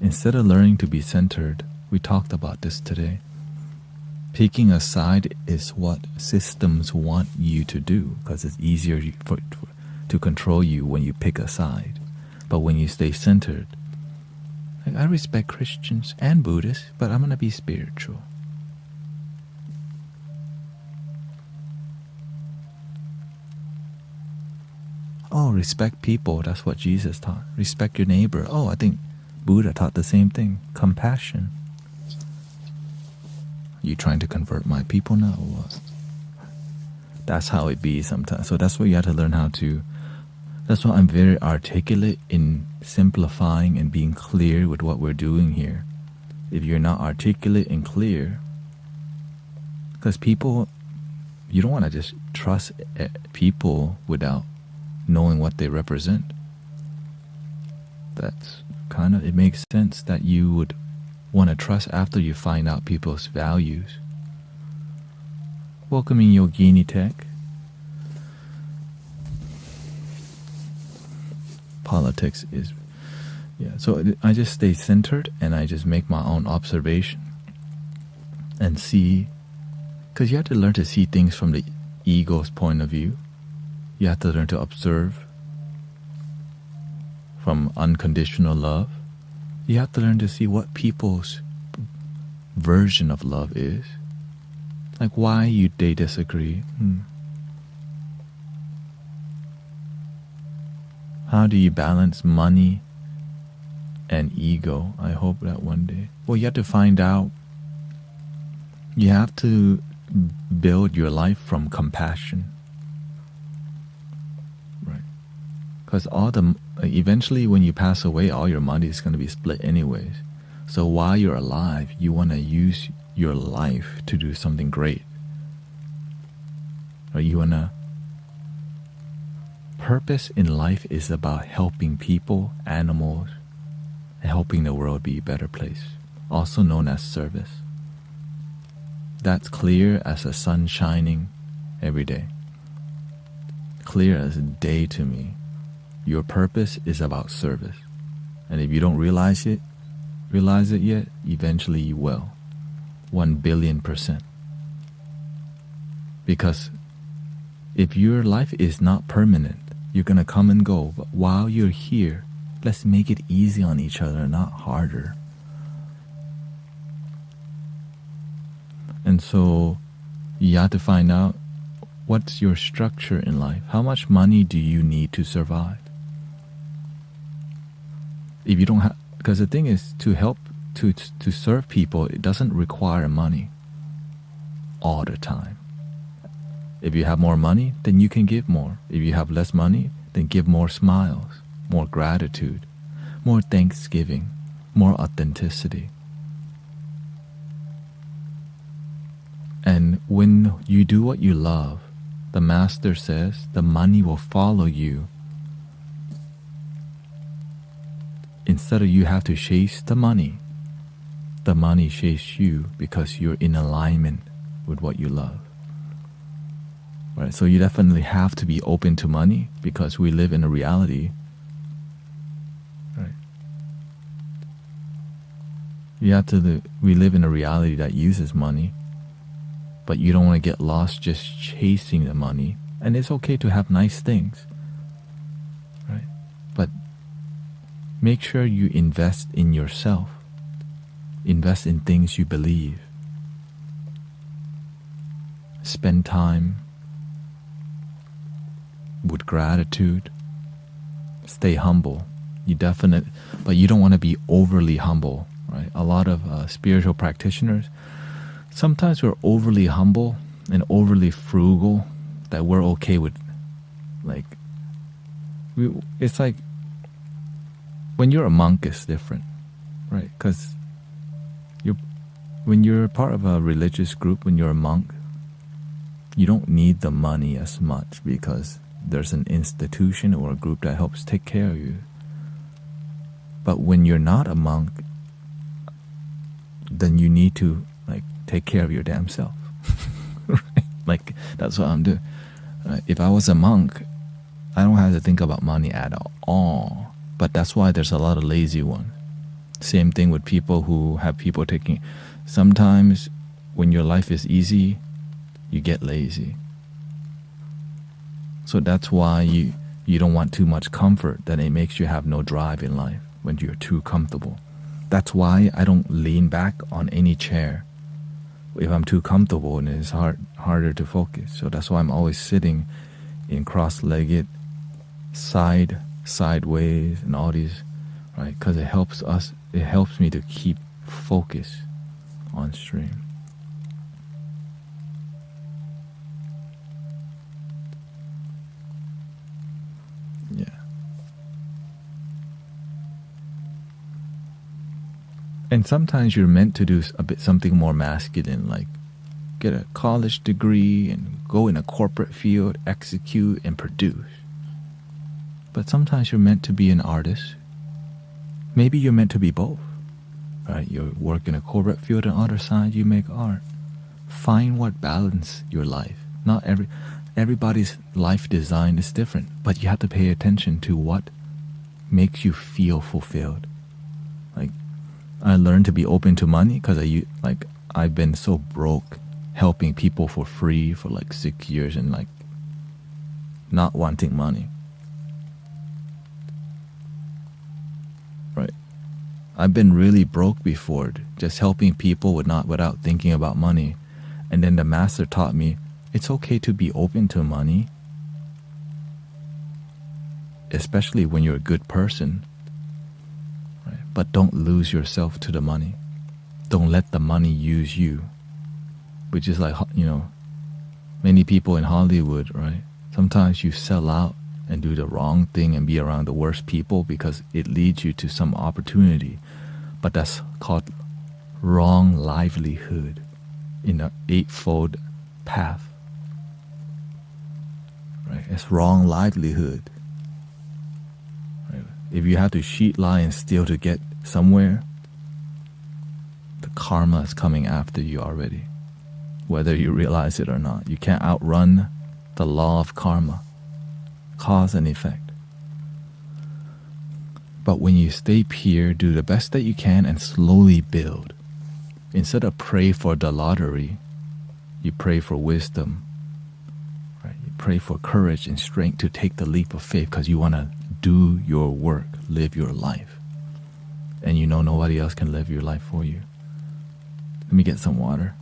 Instead of learning to be centered, we talked about this today. Picking a side is what systems want you to do, because it's easier to control you when you pick a side. But when you stay centered, like, I respect Christians and Buddhists, but I'm going to be spiritual. Oh, respect people. That's what Jesus taught. Respect your neighbor. Oh, I think Buddha taught the same thing. Compassion. You trying to convert my people now or what? That's how it be sometimes. So that's what you have to learn how to. That's why I'm very articulate in simplifying and being clear with what we're doing here. If you're not articulate and clear, because people, you don't want to just trust people without knowing what they represent. That's kind of, it makes sense that you would want to trust after you find out people's values. Welcoming Yogini Tech. Politics is, yeah, so I just stay centered and I just make my own observation and see, because you have to learn to see things from the ego's point of view. You have to learn to observe from unconditional love. You have to learn to see what people's version of love is. Like, why they disagree. How do you balance money and ego? I hope that one day. Well, you have to find out. You have to build your life from compassion. Right. Because eventually when you pass away, all your money is going to be split anyways. So while you're alive, you want to use your life to do something great. Or you want to purpose in life is about helping people, animals, and helping the world be a better place, also known as service. That's clear as the sun shining every day. Clear as day to me. Your purpose is about service. And if you don't realize it yet, eventually you will. 1,000,000,000%. Because if your life is not permanent, you're going to come and go. But while you're here, let's make it easy on each other, not harder. And so you have to find out what's your structure in life. How much money do you need to survive? If you don't have, because the thing is, to help, to serve people, it doesn't require money all the time. If you have more money, then you can give more. If you have less money, then give more smiles, more gratitude, more thanksgiving, more authenticity. And when you do what you love, the Master says the money will follow you. Instead of you have to chase the money chase you because you're in alignment with what you love. Right? So you definitely have to be open to money because we live in a reality. Right? We live in a reality that uses money, but you don't want to get lost just chasing the money. And it's okay to have nice things, right? But make sure you invest in yourself. Invest in things you believe. Spend time with gratitude. Stay humble. But you don't want to be overly humble, right? A lot of spiritual practitioners, sometimes we're overly humble and overly frugal that we're okay with. It's like when you're a monk, it's different, right? Because when you're part of a religious group, when you're a monk, you don't need the money as much because there's an institution or a group that helps take care of you. But when you're not a monk, then you need to take care of your damn self. Right? That's what I'm doing. If I was a monk, I don't have to think about money at all. But that's why there's a lot of lazy ones. Same thing with people who have people taking. Sometimes when your life is easy, you get lazy. So that's why you don't want too much comfort, that it makes you have no drive in life when you're too comfortable. That's why I don't lean back on any chair if I'm too comfortable, and it's harder to focus. So that's why I'm always sitting in cross-legged, sideways, and all these, right? Because it helps me to keep focus on stream. Yeah. And sometimes you're meant to do something more masculine, like get a college degree and go in a corporate field, execute and produce. But sometimes you're meant to be an artist. Maybe you're meant to be both, right? You work in a corporate field, and on the other side you make art. Find what balance your life. Not everybody's life design is different, but you have to pay attention to what makes you feel fulfilled. I learned to be open to money because I've been so broke, helping people for free for 6 years and not wanting money. Right? I've been really broke before, just helping people without thinking about money. And then the Master taught me it's okay to be open to money, especially when you're a good person. Right? But don't lose yourself to the money. Don't let the money use you. Which is many people in Hollywood, right? Sometimes you sell out and do the wrong thing and be around the worst people because it leads you to some opportunity. But that's called wrong livelihood in an eightfold path. Right? It's wrong livelihood. If you have to cheat, lie, and steal to get somewhere, the karma is coming after you already, whether you realize it or not. You can't outrun the law of karma, cause and effect. But when you stay pure, do the best that you can and slowly build. Instead of pray for the lottery, you pray for wisdom. Right? You pray for courage and strength to take the leap of faith because you want to do your work, live your life. And you know nobody else can live your life for you. Let me get some water.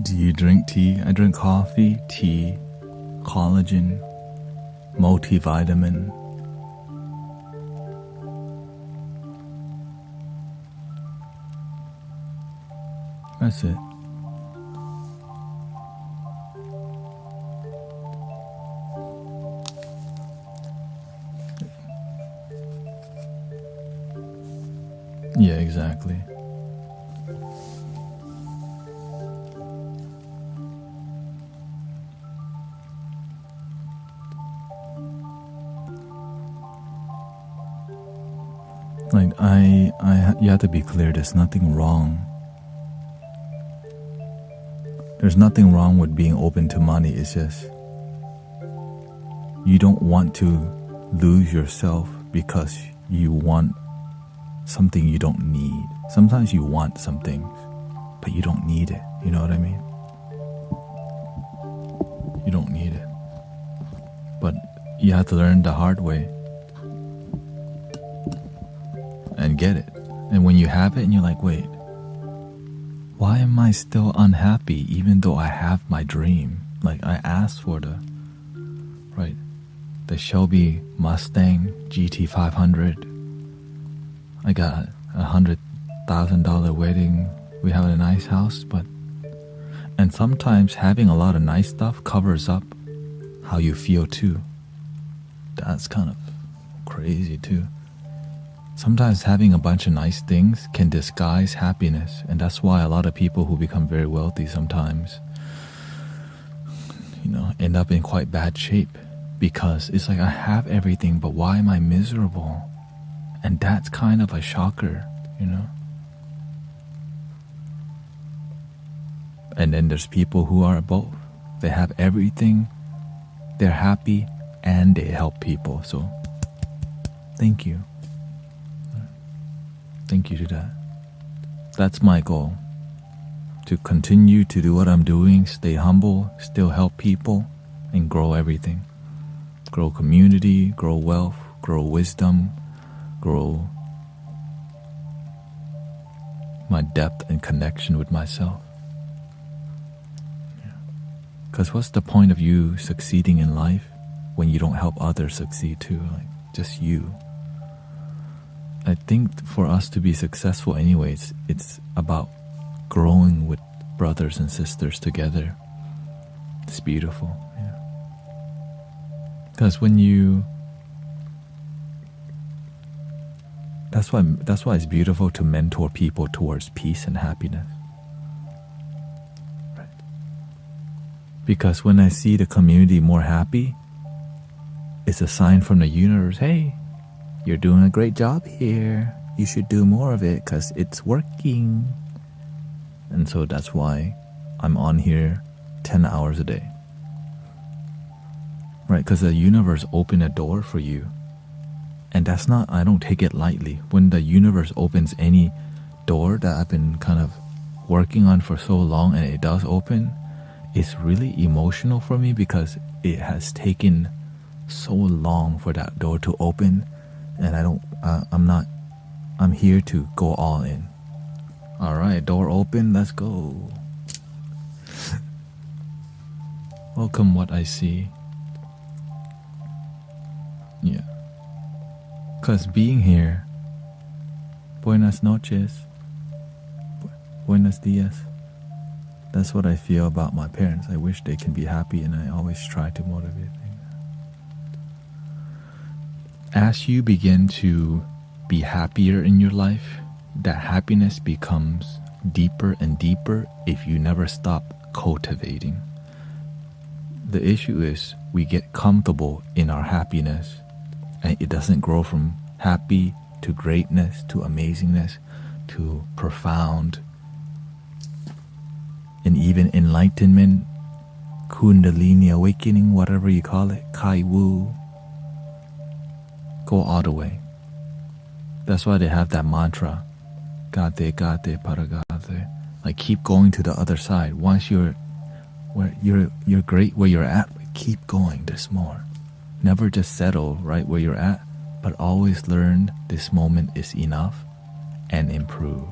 Do you drink tea? I drink coffee, tea, collagen, multivitamin. That's it. Yeah, exactly. Like you have to be clear. There's nothing wrong. There's nothing wrong with being open to money. It's just you don't want to lose yourself because you want something you don't need. Sometimes you want some things, but you don't need it. You know what I mean? You don't need it. But you have to learn the hard way and get it. And when you have it and you're like, wait, why am I still unhappy even though I have my dream? Like I asked for the Shelby Mustang GT 500. I got $100,000 wedding. We have a nice house, and sometimes having a lot of nice stuff covers up how you feel too. That's kind of crazy too. Sometimes having a bunch of nice things can disguise happiness, and that's why a lot of people who become very wealthy sometimes, end up in quite bad shape, because it's like I have everything, but why am I miserable? And that's kind of a shocker, And then there's people who are both. They have everything, they're happy, and they help people. So, thank you. Thank you to that. That's my goal. to continue to do what I'm doing, stay humble, still help people, and grow everything. Grow community, grow wealth, grow wisdom, grow my depth and connection with myself. Because what's the point of you succeeding in life when you don't help others succeed too? Like, just you. I think for us to be successful anyways, it's about growing with brothers and sisters together. It's beautiful. Yeah. Because when you... That's why it's beautiful to mentor people towards peace and happiness. Right. Because when I see the community more happy, it's a sign from the universe, hey, you're doing a great job here. You should do more of it because it's working. And so that's why I'm on here 10 hours a day. Right? Because the universe opened a door for you. And that's not, I don't take it lightly. When the universe opens any door that I've been kind of working on for so long and it does open, it's really emotional for me because it has taken so long for that door to open. And I'm here to go all in. All right, door open, let's go. Welcome what I see. Yeah. Because being here, buenas noches, buenos dias, that's what I feel about my parents. I wish they can be happy and I always try to motivate them. As you begin to be happier in your life, that happiness becomes deeper and deeper if you never stop cultivating. The issue is we get comfortable in our happiness and it doesn't grow from happy to greatness to amazingness to profound and even enlightenment, kundalini awakening, whatever you call it, kai wu. Go all the way. That's why they have that mantra, gate gate paragate. Like keep going to the other side. Once you're great where you're at, keep going. There's more. Never just settle right where you're at, but always learn this moment is enough and improve.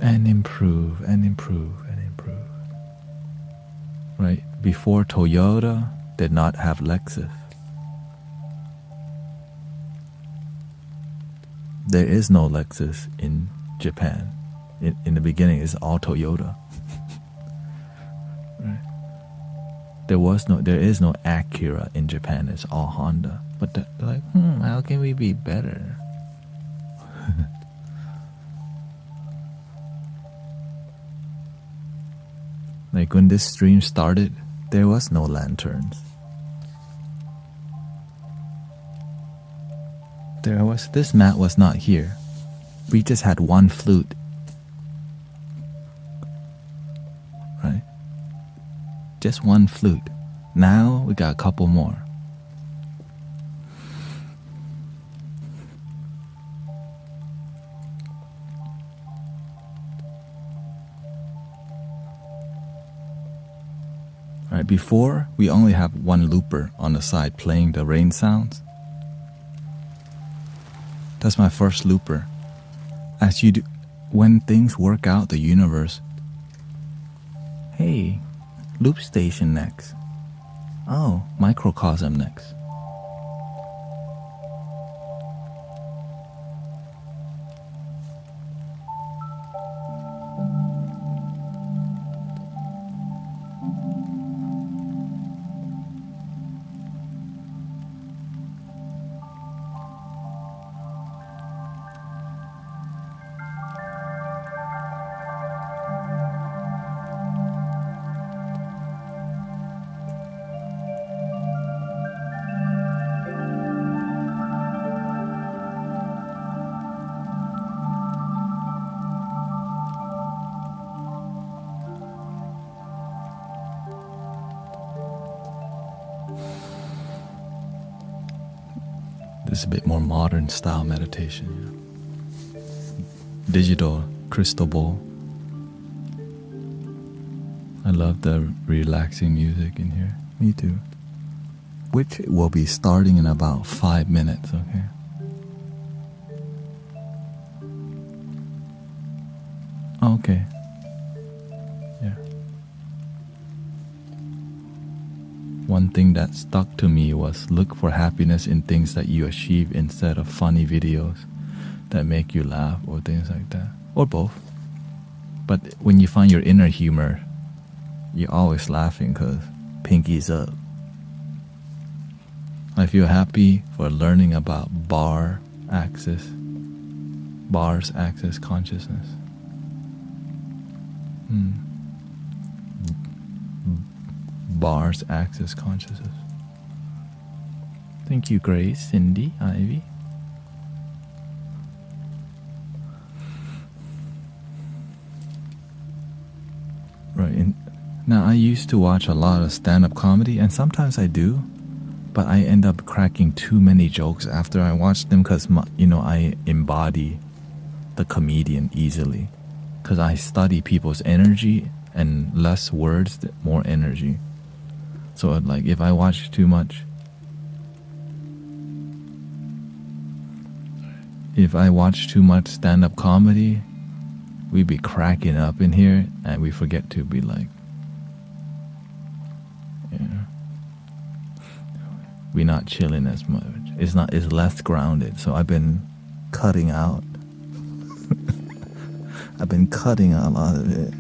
And improve and improve and improve. Right? Before Toyota did not have Lexus. There is no Lexus in Japan. In the beginning, it's all Toyota. Right? There is no Acura in Japan. It's all Honda. But they're like, how can we be better? Like when this stream started, there was no lanterns. This mat was not here. We just had one flute. Right? Just one flute. Now we got a couple more. Right, before we only have one looper on the side playing the rain sounds. That's my first looper. When things work out, the universe, hey, loop station next. Oh, microcosm next. This is a bit more modern style meditation. Digital crystal ball, love the relaxing music in here. Me too. Which will be starting in about 5 minutes, okay? Okay. Yeah. One thing that stuck to me was look for happiness in things that you achieve instead of funny videos that make you laugh or things like that. Or both. But when you find your inner humor, you're always laughing because pinky's up. I feel happy for learning about bars access consciousness. Bars access consciousness. Thank you, Grace, Cindy, Ivy. Right. Now, I used to watch a lot of stand-up comedy, and sometimes I do, but I end up cracking too many jokes after I watch them because, I embody the comedian easily because I study people's energy and less words, more energy. So, like, if I watch too much stand-up comedy, we be cracking up in here and we forget to be like, we're not chilling as much. It's less grounded. So I've been cutting out. I've been cutting out a lot of it.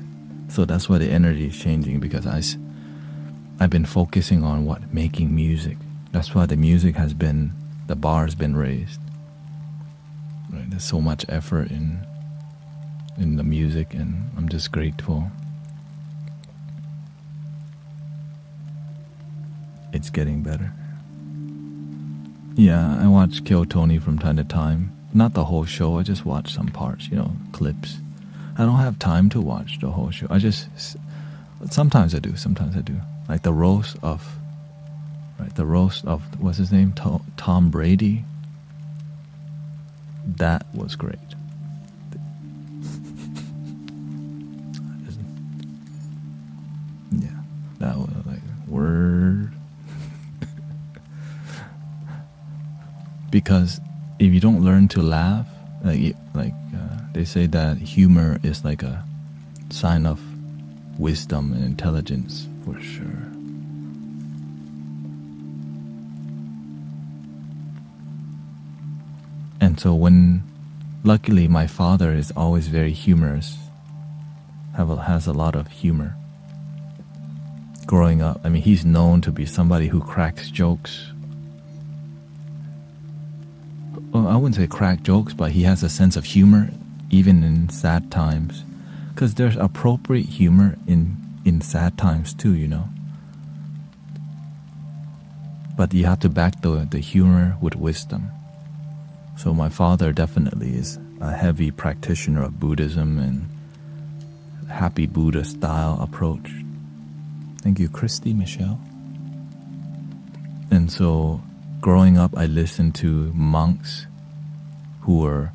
So that's why the energy is changing, because I've been focusing on making music. That's why the bar has been raised. Right? There's so much effort in the music, and I'm just grateful. It's getting better. Yeah, I watch Kill Tony from time to time. Not the whole show, I just watch some parts, clips. I don't have time to watch the whole show. Sometimes I do. Like the roast of, what's his name? Tom Brady. That was great. Yeah, that was like word. Because if you don't learn to laugh, they say that humor is like a sign of wisdom and intelligence, for sure. And so luckily my father is always very humorous, has a lot of humor. Growing up, he's known to be somebody who cracks jokes. Well, I wouldn't say crack jokes, but he has a sense of humor even in sad times, because there's appropriate humor in sad times too, but you have to back the humor with wisdom. So my father definitely is a heavy practitioner of Buddhism and happy Buddha style approach. Thank you, Christy Michelle. And so growing up, I listened to monks who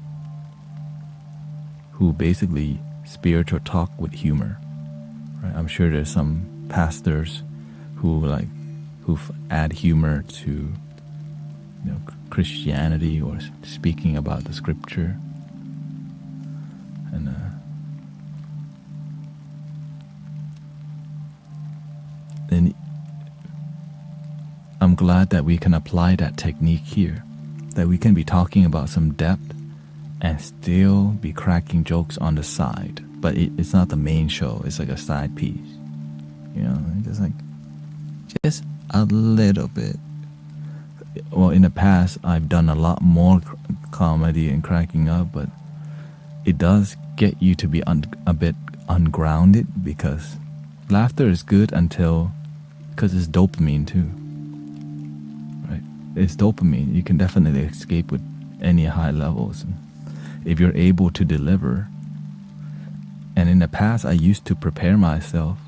basically spiritual talk with humor. Right? I'm sure there's some pastors who add humor to Christianity or speaking about the scripture. And I'm glad that we can apply that technique here, that we can be talking about some depth and still be cracking jokes on the side, but it's not the main show. It's like a side piece, just a little bit. Well, in the past I've done a lot more comedy and cracking up, but it does get you to be a bit ungrounded, because laughter is good because it's dopamine too. Right? It's dopamine. You can definitely escape with any high levels if you're able to deliver. And in the past, I used to prepare myself.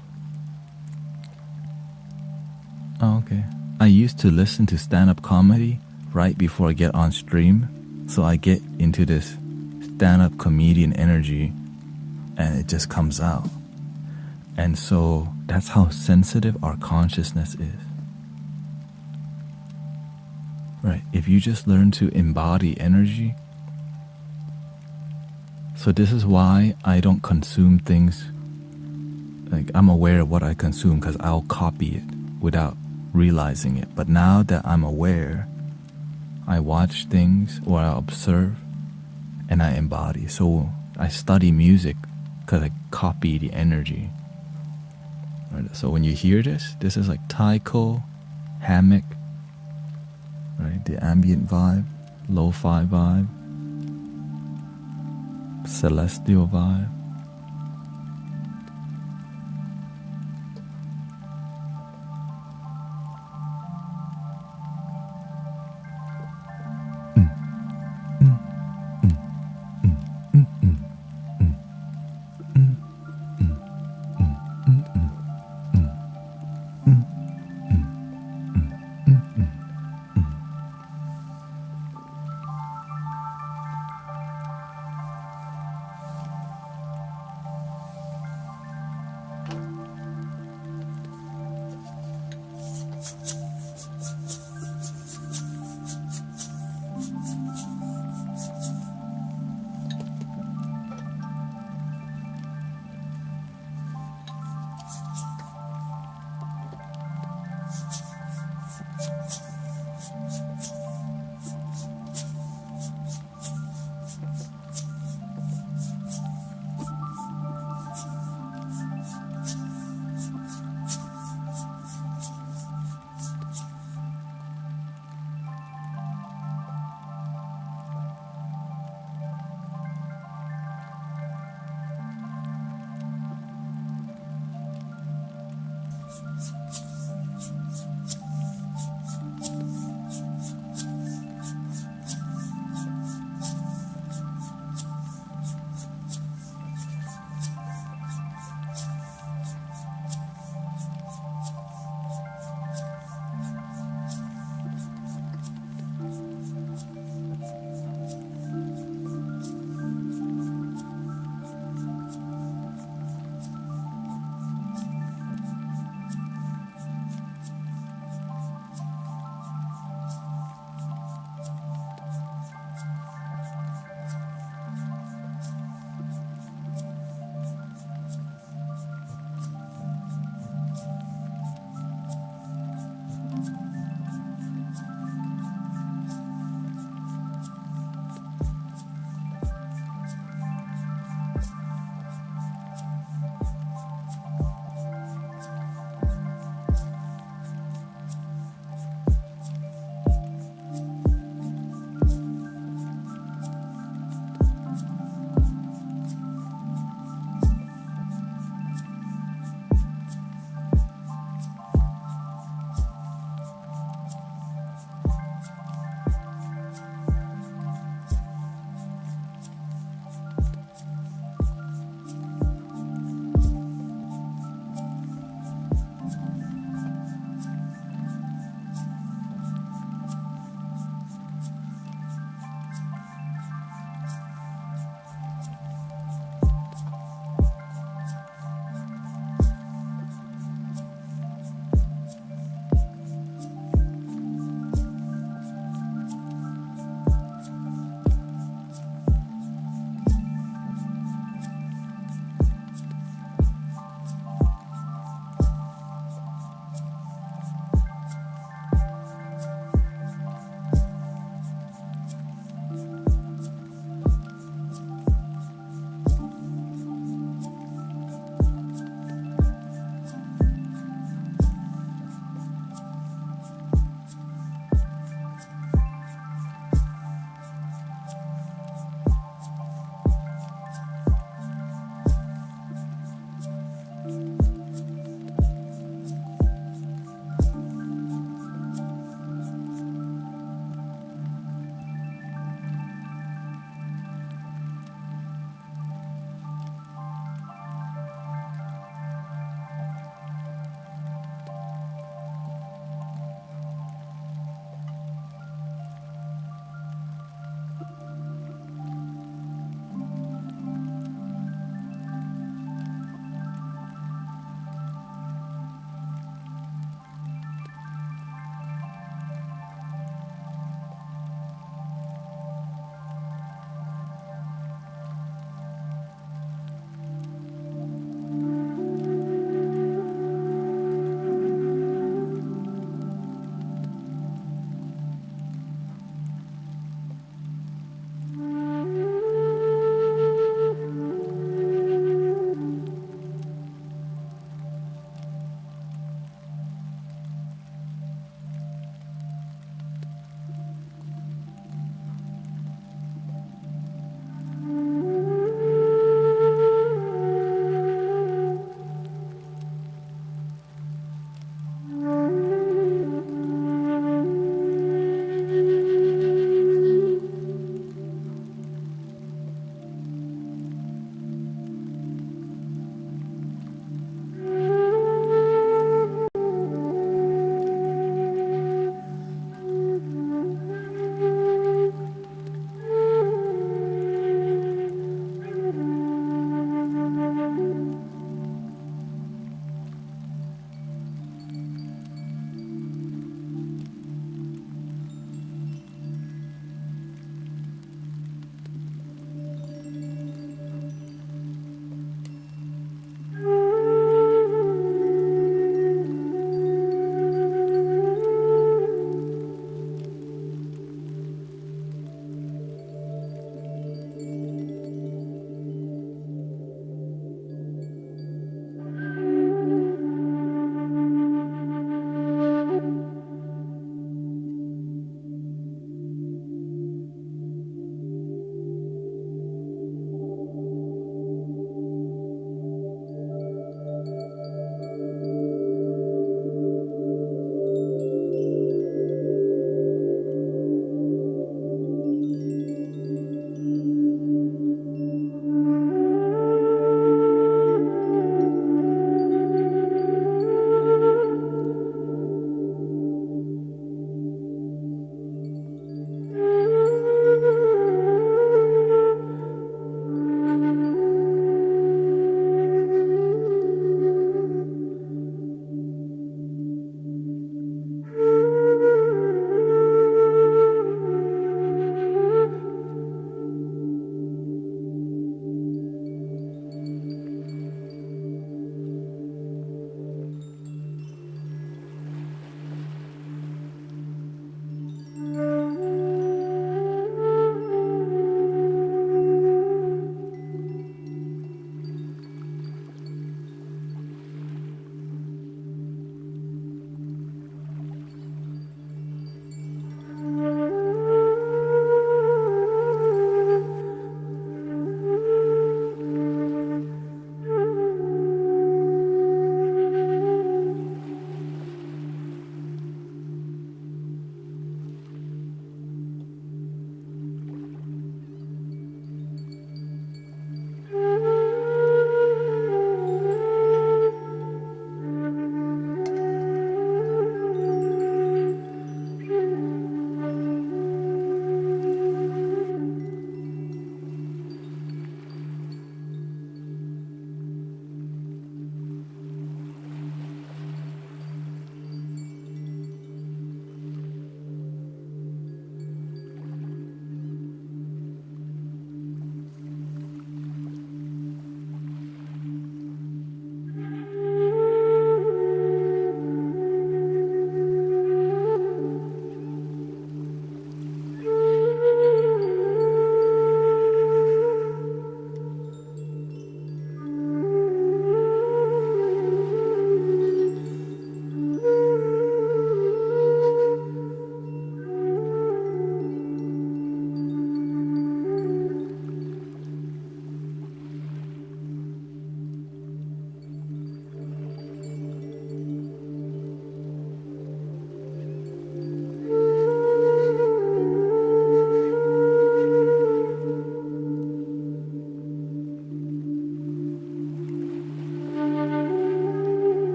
Oh, okay. I used to listen to stand-up comedy right before I get on stream, so I get into this stand-up comedian energy, and it just comes out. And so that's how sensitive our consciousness is. Right? If you just learn to embody energy, so this is why I don't consume things. Like, I'm aware of what I consume because I'll copy it without realizing it. But now that I'm aware, I watch things or I observe and I embody. So I study music because I copy the energy. Right? So when you hear this is like taiko, hammock, right? The ambient vibe, lo-fi vibe, celestial vibe.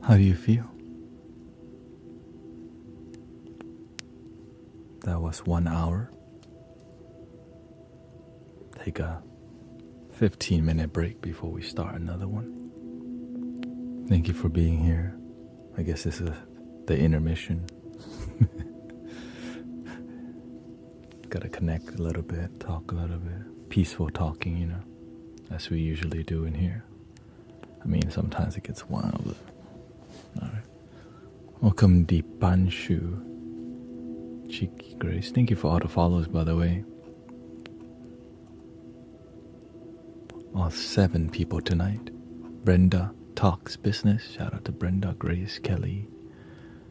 How do you feel? That was 1 hour. Take a 15-minute break before we start another one. Thank you for being here. I guess this is the intermission. Gotta connect a little bit, talk a little bit. Peaceful talking, you know, as we usually do in here. I mean, sometimes it gets wild, but alright. Welcome, Deepanshu. Cheeky Grace. Thank you for all the follows, by the way. All 7 people tonight. Brenda Talks Business. Shout out to Brenda, Grace, Kelly.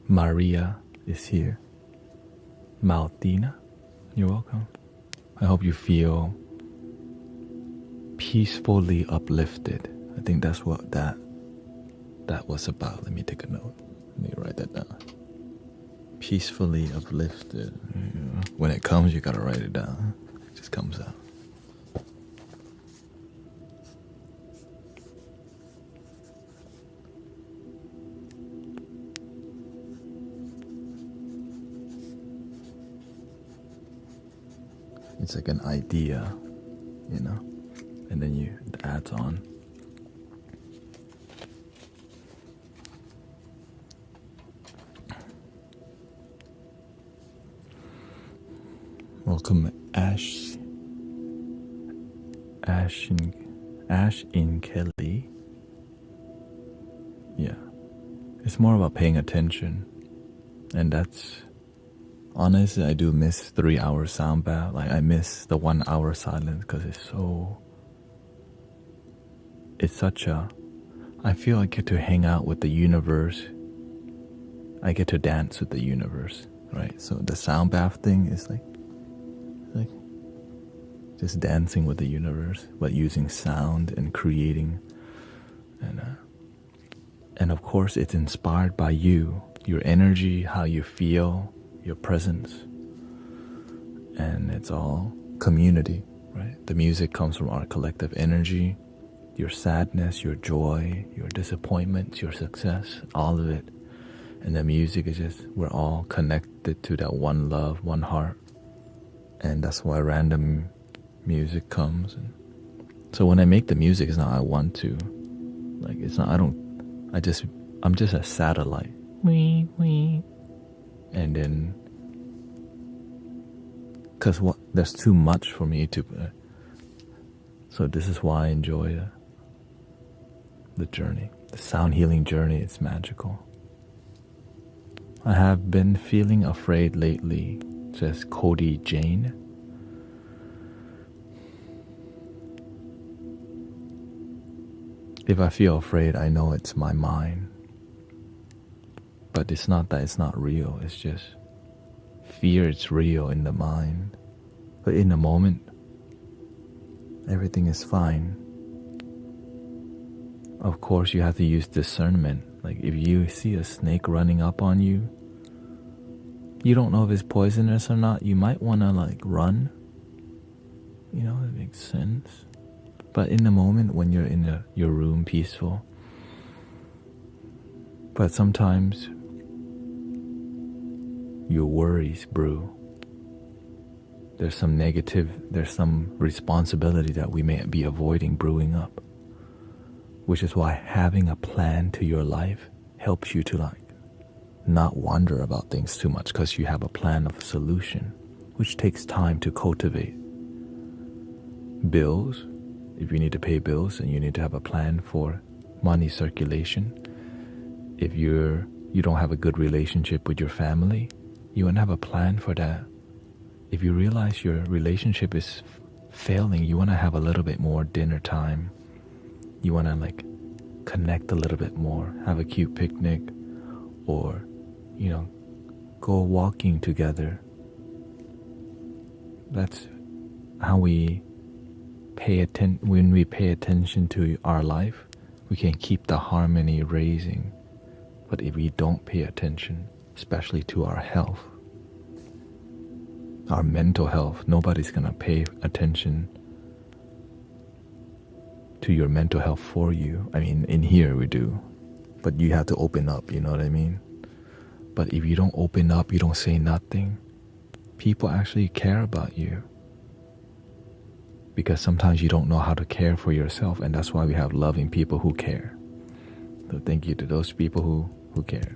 Maria is here. Maltina, you're welcome. I hope you feel peacefully uplifted. I think that's what that was about. Let me take a note. Let me write that down. Peacefully uplifted. When it comes, you gotta write it down. It just comes out. It's like an idea, you know, and then it adds on. Welcome, Ash in Kelly. Yeah, it's more about paying attention, and that's. Honestly, I do miss 3 hour Soundbath. Like, I miss the 1 hour silence because it's such a, I feel I get to hang out with the universe. I get to dance with the universe, right? So the Soundbath thing is like just dancing with the universe, but using sound and creating. And of course, it's inspired by you, your energy, how you feel, your presence, and it's all community, right? The music comes from our collective energy, your sadness, your joy, your disappointments, your success, all of it. And the music is just, we're all connected to that one love, one heart. And that's why random music comes. And so when I make the music, it's not I want to, like, it's not, I'm just a satellite. Wee. And then, because there's too much for me to, so this is why I enjoy the journey, the sound healing journey. It's magical. I have been feeling afraid lately, says Cody Jane. If I feel afraid, I know it's my mind. But it's not that it's not real, it's just fear. It's real in the mind. But in the moment, everything is fine. Of course, you have to use discernment. Like, if you see a snake running up on you, you don't know if it's poisonous or not. You might want to, like, run. You know, it makes sense. But in the moment, when you're in your room peaceful, but sometimes your worries brew. There's some responsibility that we may be avoiding brewing up, which is why having a plan to your life helps you to, like, not wonder about things too much, because you have a plan of solution, which takes time to cultivate. Bills, if you need to pay bills, and you need to have a plan for money circulation. If you don't have a good relationship with your family, you want to have a plan for that. If you realize your relationship is failing, you want to have a little bit more dinner time. You want to, like, connect a little bit more, have a cute picnic, or, you know, go walking together. That's how we pay attention. When we pay attention to our life, we can keep the harmony raising. But if we don't pay attention, especially to our health, our mental health, nobody's gonna pay attention to your mental health for you. I mean, in here we do. but you have to open up, you know what I mean? But if you don't open up, you don't say nothing, people actually care about you. Because sometimes you don't know how to care for yourself, and that's why we have loving people who care. So thank you to those people who care.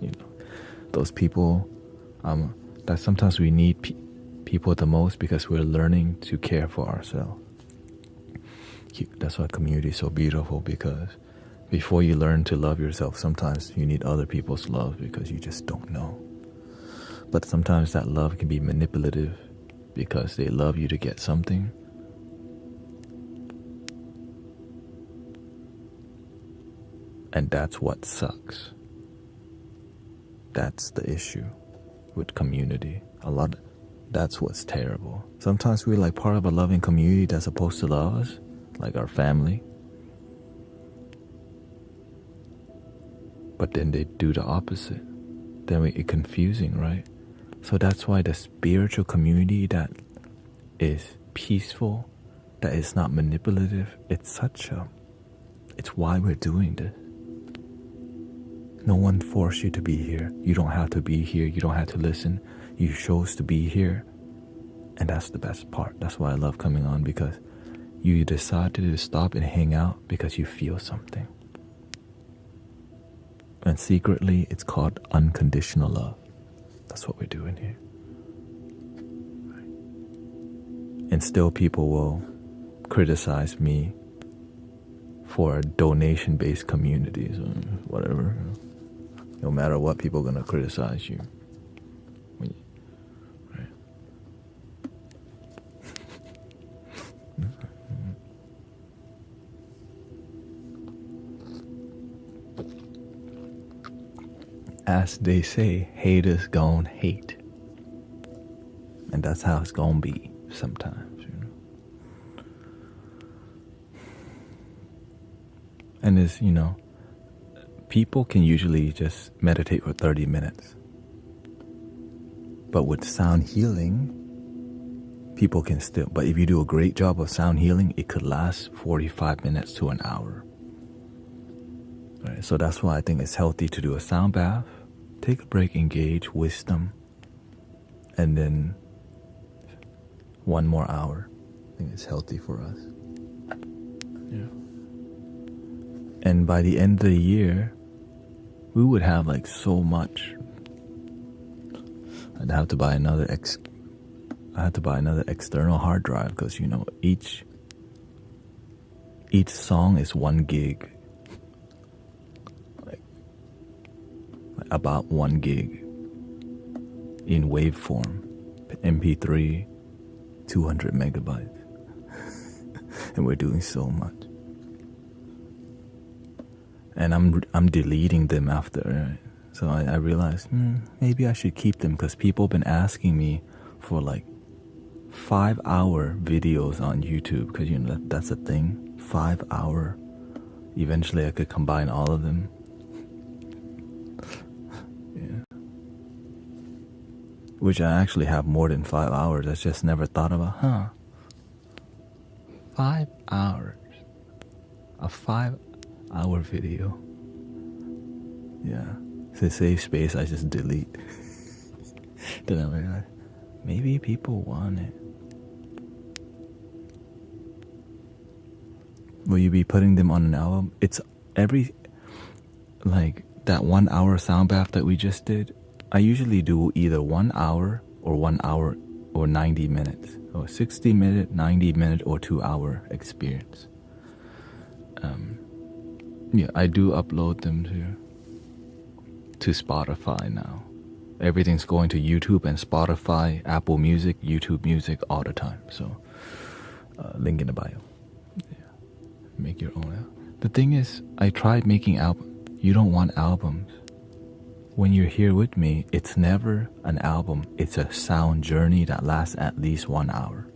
You know, those people that sometimes we need people the most because we're learning to care for ourselves. That's why community is so beautiful, because before you learn to love yourself, sometimes you need other people's love because you just don't know. But sometimes that love can be manipulative because they love you to get something. And that's what sucks. That's the issue with community. That's what's terrible. Sometimes we're like part of a loving community that's supposed to love us, like our family. But then they do the opposite. Then it's confusing, right? So that's why the spiritual community that is peaceful, that is not manipulative, it's why we're doing this. No one forced you to be here. You don't have to be here. You don't have to listen. You chose to be here. And that's the best part. That's why I love coming on, because you decided to stop and hang out because you feel something. And secretly, it's called unconditional love. That's what we're doing here. And still people will criticize me for a donation-based communities or whatever. No matter what, people are going to criticize you. Right? As they say, haters gon' hate. And that's how it's gonna be sometimes, you know. And it's, you know, people can usually just meditate for 30 minutes. But with sound healing, people can still, but if you do a great job of sound healing, it could last 45 minutes to an hour. Right, so that's why I think it's healthy to do a sound bath, take a break, engage wisdom, and then 1 more hour. I think it's healthy for us. Yeah. And by the end of the year, we would have like so much. I'd have to buy another external hard drive, because you know each song is 1 gig. About 1 gig in waveform, MP3, 200 megabytes. And we're doing so much. And I'm deleting them after, right? So I realized maybe I should keep them, because people have been asking me for like 5-hour videos on YouTube, because you know that's a thing. 5-hour. Eventually I could combine all of them. Which I actually have more than 5 hours. I just never thought about, 5 hours. A 5-hour video. Yeah. To save space, I just delete. Then I realized, maybe people want it. Will you be putting them on an album? It's like that 1 hour sound bath that we just did. I usually do either 1 hour or 1 hour or 90 minutes, or 60 minute, 90 minute, or 2 hour experience. Yeah, I do upload them to Spotify now. Everything's going to YouTube and Spotify, Apple Music, YouTube Music all the time. So, link in the bio. Yeah, make your own. The thing is, I tried making albums. You don't want albums. When you're here with me, it's never an album. It's a sound journey that lasts at least 1 hour.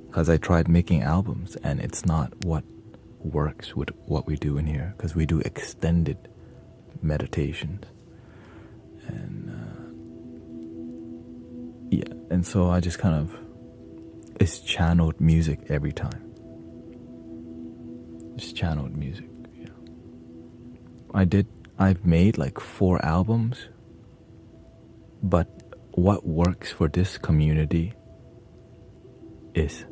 Because I tried making albums, and it's not what works with what we do in here. Because we do extended meditations. And yeah, and so I just kind of, it's channeled music every time. It's channeled music, yeah. I've made like 4 albums, but what works for this community is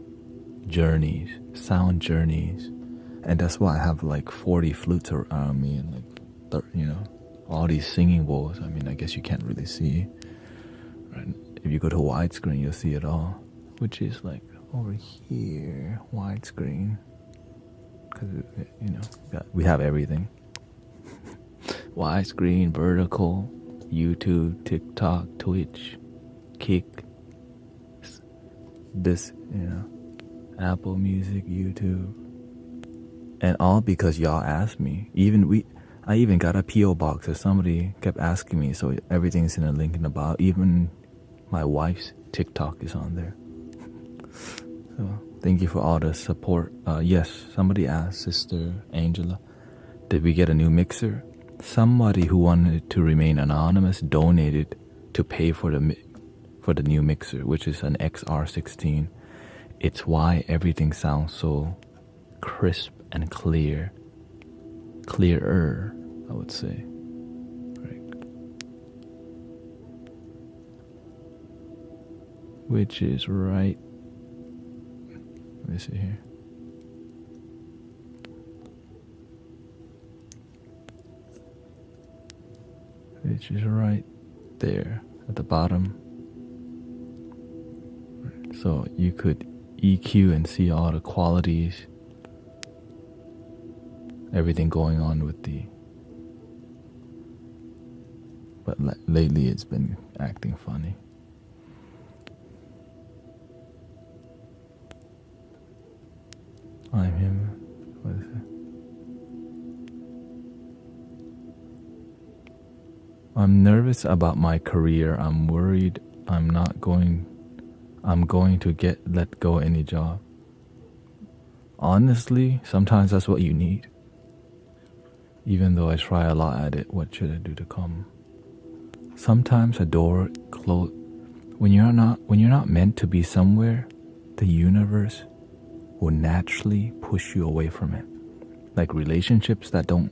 journeys, sound journeys. And that's why I have like 40 flutes around me and like, all these singing bowls. I mean, I guess you can't really see. Right? If you go to widescreen, you'll see it all, which is like over here, widescreen. Because, we have everything. Widescreen, vertical, YouTube, TikTok, Twitch, Kick, this, Apple Music, YouTube. And all because y'all asked me. I even got a P.O. box that somebody kept asking me, so everything's in a link in the bio. Even my wife's TikTok is on there. So thank you for all the support. Yes, somebody asked, Sister Angela, did we get a new mixer? Somebody who wanted to remain anonymous donated to pay for the new mixer, which is an XR16. It's why everything sounds so crisp and clearer, I would say. Right. Which is right. Let me see here. Which is right there at the bottom. Right. So you could EQ and see all the qualities, everything going on with but lately it's been acting funny. I'm him. What is it? I'm nervous about my career. I'm worried I'm going to let go any job. Honestly, sometimes that's what you need. Even though I try a lot at it, what should I do to come? Sometimes a door close. When you're not meant to be somewhere, the universe will naturally push you away from it. Like relationships that don't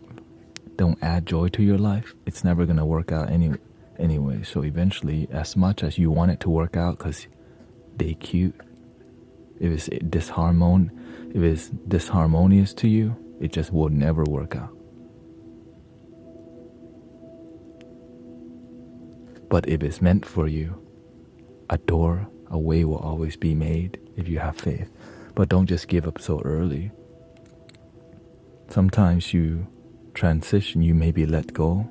add joy to your life, it's never gonna work out anyway. So eventually, as much as you want it to work out because they cute, if it's disharmonious to you, it just will never work out. But if it's meant for you, a way will always be made if you have faith. But don't just give up so early. Sometimes you transition, you maybe let go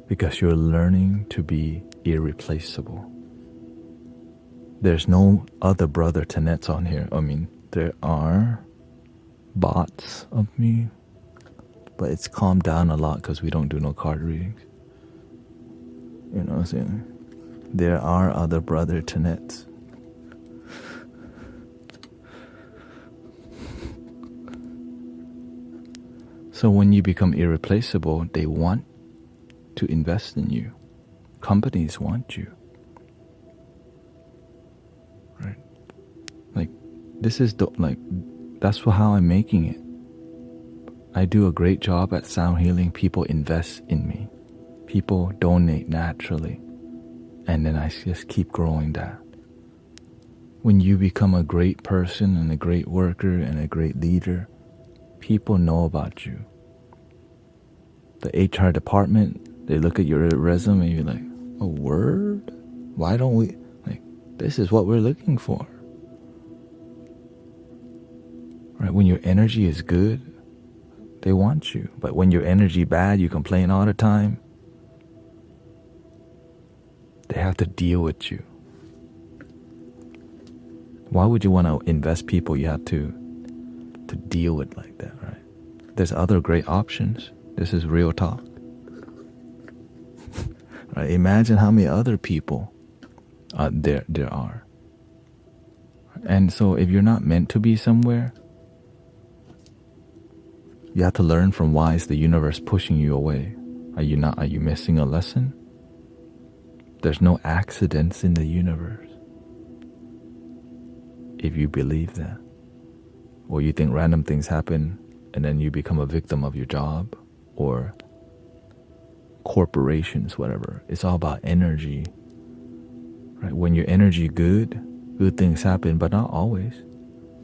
because you're learning to be irreplaceable. There's no other brother Tanets on here. I mean, there are bots of me, but it's calmed down a lot because we don't do no card readings. You know what I'm saying? There are other brother Tanets. So when you become irreplaceable, they want to invest in you. Companies want you. Right? Like, that's how I'm making it. I do a great job at sound healing. People invest in me. People donate naturally. And then I just keep growing that. When you become a great person and a great worker and a great leader, people know about you. The HR department, they look at your resume and you're like, a word? Why don't we? This is what we're looking for. Right? When your energy is good, they want you. But when your energy bad, you complain all the time, they have to deal with you. Why would you want to invest people you have to deal with like that, right? There's other great options. This is real talk. Right? Imagine how many other people there are. And so if you're not meant to be somewhere, you have to learn from why is the universe pushing you away. Are you missing a lesson? There's no accidents in the universe. If you believe that. or you think random things happen and then you become a victim of your job or corporations, whatever. It's all about energy, right? When your energy good things happen, but not always.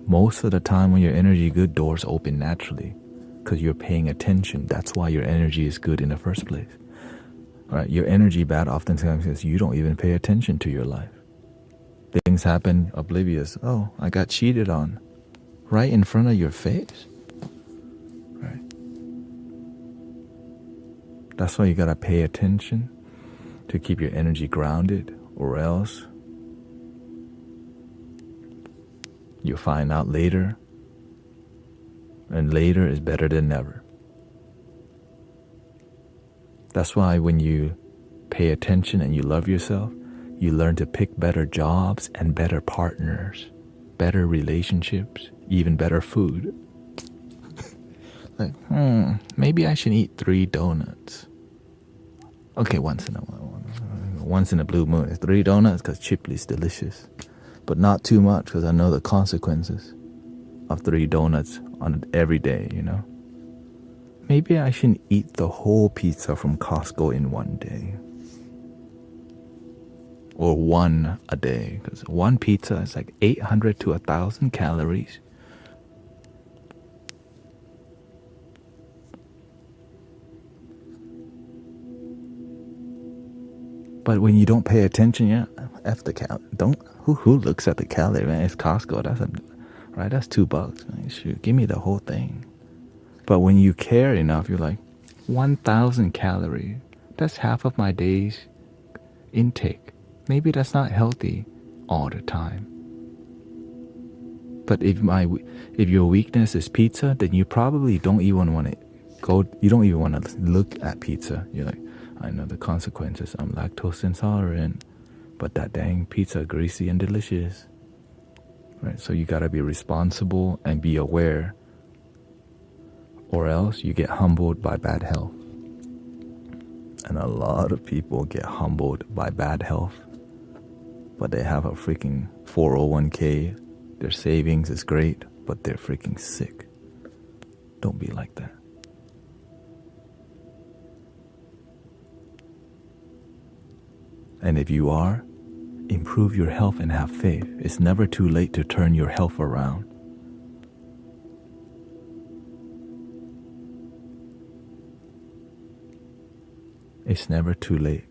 Most of the time when your energy good, doors open naturally because you're paying attention. That's why your energy is good in the first place. Right? Your energy bad oftentimes because you don't even pay attention to your life. Things happen oblivious. Oh, I got cheated on right in front of your face. Right? That's why you gotta pay attention to keep your energy grounded, or else you'll find out later, and later is better than never. That's why when you pay attention and you love yourself, you learn to pick better jobs and better partners, better relationships, even better food. Like, maybe I should eat 3 donuts. Okay, once in a blue moon. 3 donuts because Chipley's delicious. But not too much because I know the consequences of 3 donuts on every day, you know. Maybe I shouldn't eat the whole pizza from Costco in one day. Or 1 a day, because 1 pizza is like 800 to 1,000 calories. But when you don't pay attention, F the cal. Who looks at the calorie, man? It's Costco. That's $2. Man. Shoot, give me the whole thing. But when you care enough, you're like, 1,000 calories. That's half of my day's intake. Maybe that's not healthy all the time. But if your weakness is pizza, then you probably don't even want to go. You don't even want to look at pizza. You're like, I know the consequences. I'm lactose intolerant, but that dang pizza, greasy and delicious. Right? So you gotta be responsible and be aware, or else you get humbled by bad health. And a lot of people get humbled by bad health, but they have a freaking 401k. Their savings is great, but they're freaking sick. Don't be like that. And if you are, improve your health and have faith. It's never too late to turn your health around. It's never too late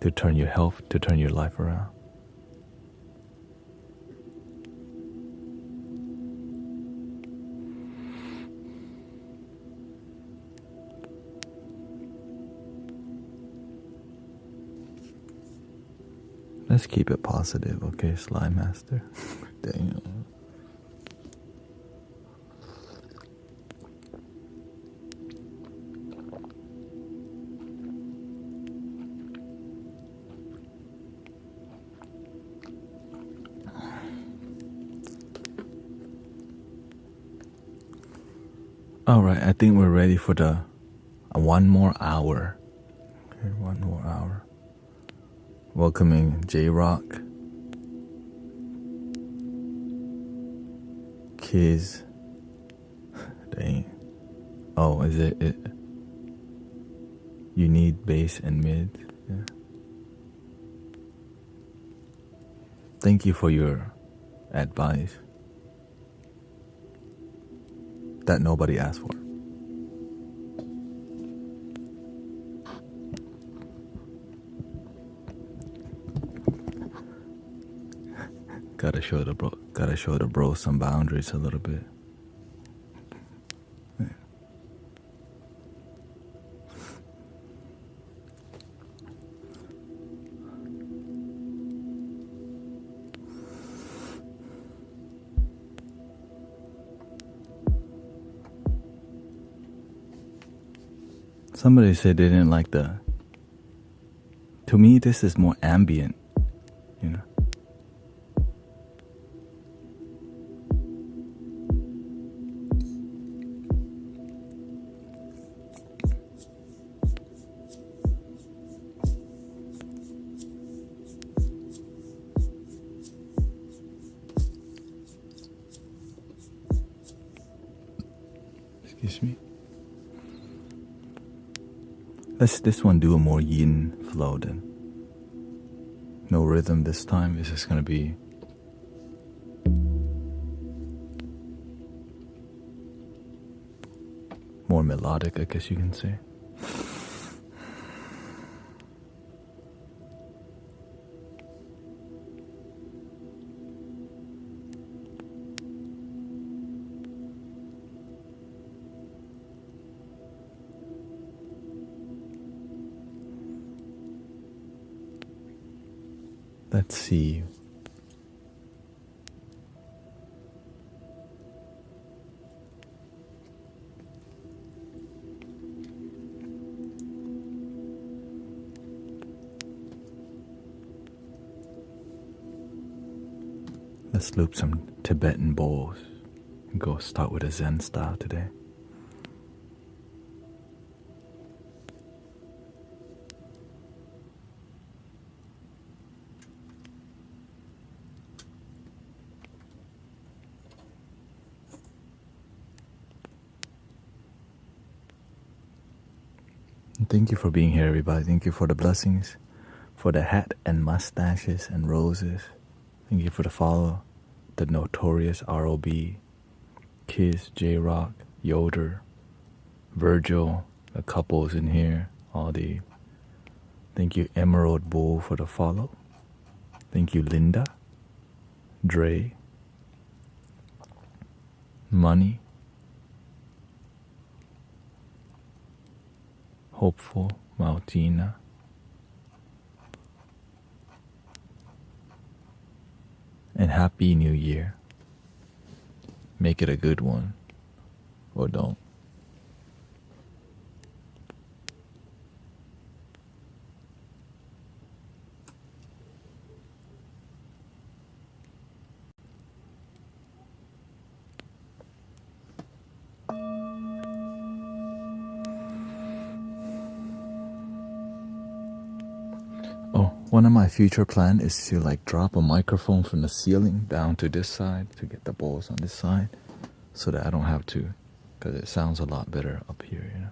to turn your health, to turn your life around. Let's keep it positive, okay, Slime Master? Damn. Alright, I think we're ready for the 1 more hour. Okay, 1 more hour. Welcoming J-Rock, Kiz. Dang. Oh, is it? You need bass and mid. Yeah. Thank you for your advice that nobody asked for. Gotta show the bro some boundaries a little bit. Yeah. Somebody said they didn't like to me, this is more ambient, you know. Excuse me. Let's this one do a more yin flow then. No rhythm this time. It's just gonna be more melodic, I guess you can say. Let's see. Let's loop some Tibetan bowls and go start with a Zen style today. And thank you for being here, everybody. Thank you for the blessings, for the hat and mustaches and roses. Thank you for the follow, the notorious ROB, Kiss, J-Rock, Yoder, Virgil, the couples in here, all the. Thank you, Emerald Bull, for the follow. Thank you, Linda, Dre, Money, Hopeful, Maltina, and Happy New Year. Make it a good one, or don't. One of my future plans is to like drop a microphone from the ceiling down to this side to get the bowls on this side, so that I don't have to, because it sounds a lot better up here, you know.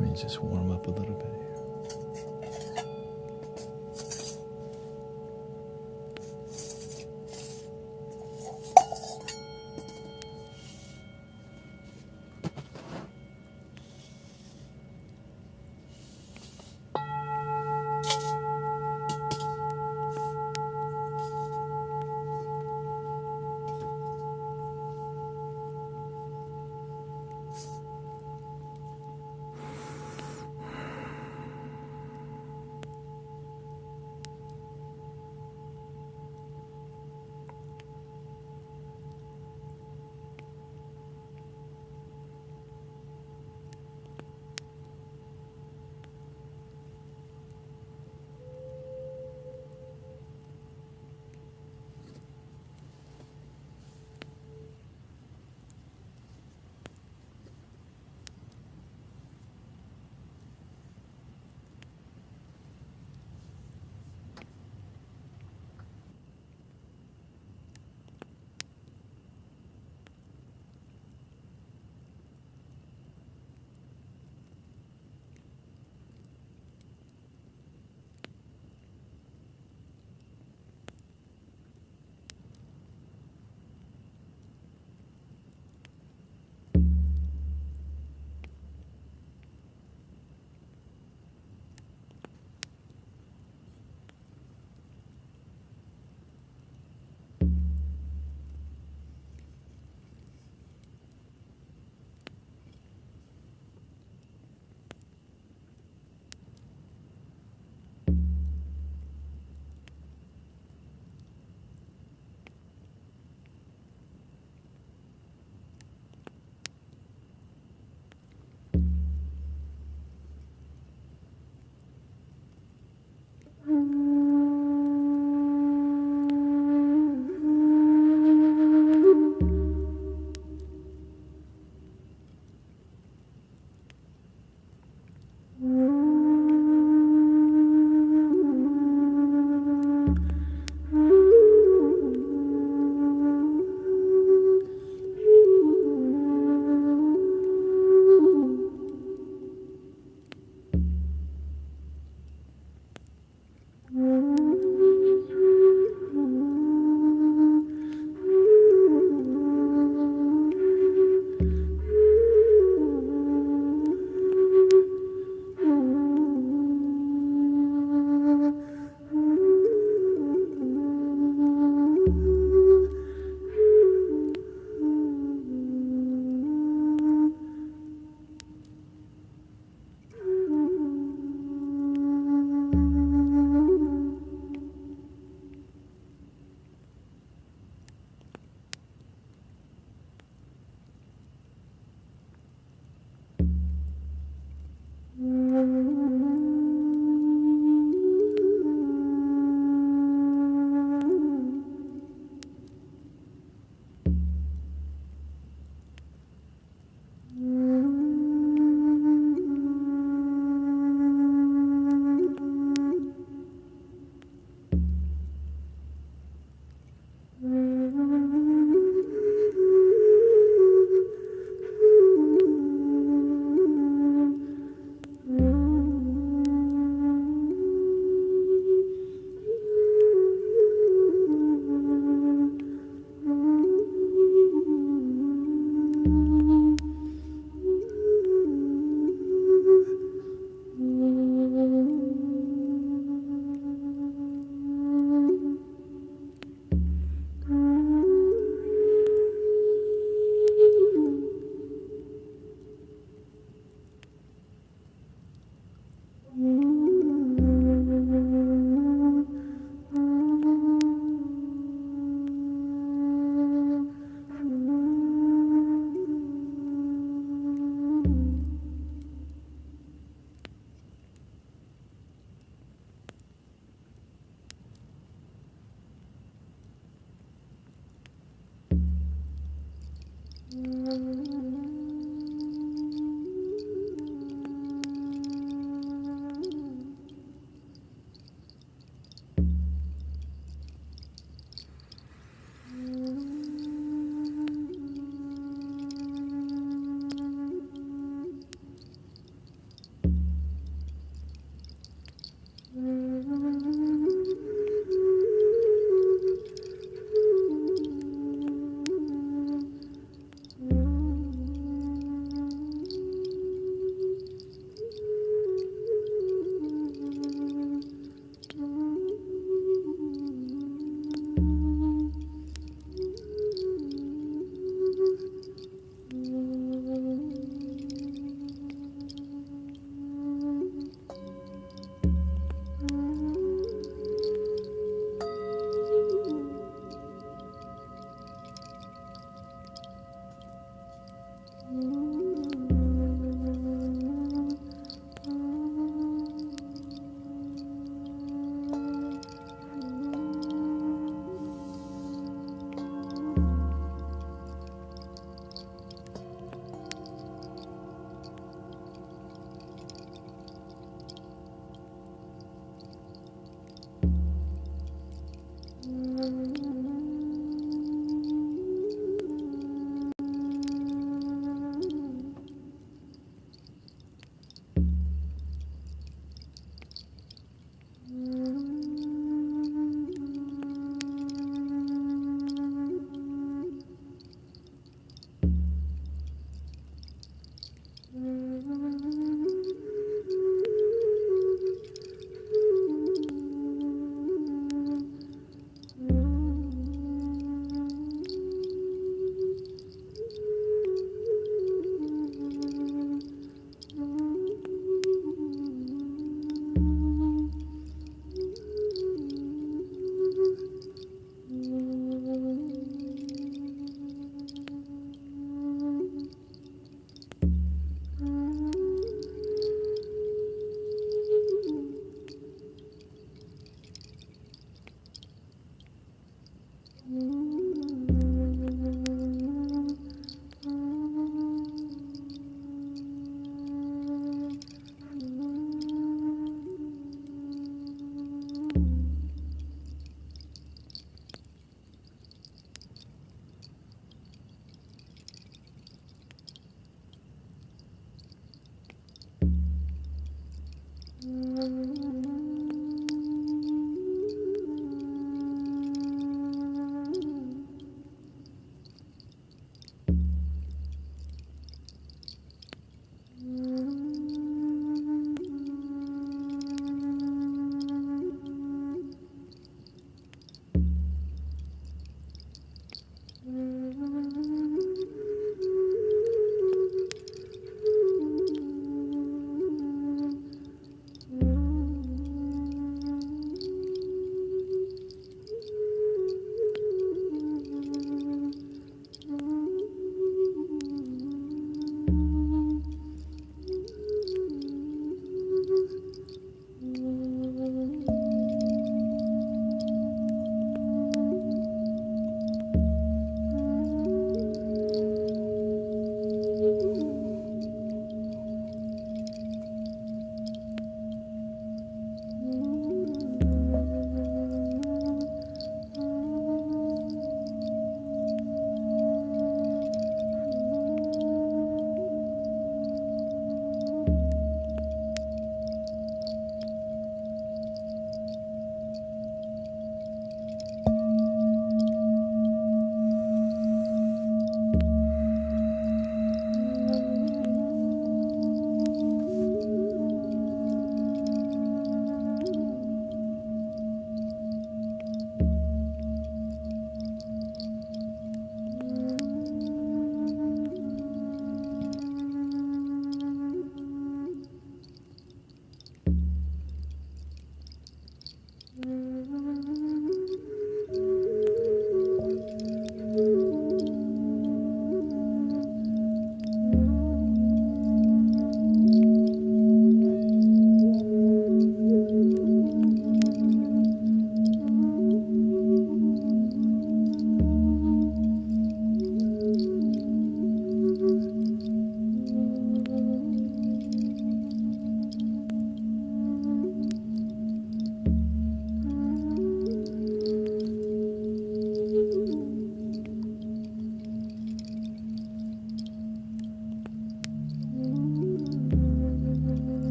Let me just warm up a little bit here.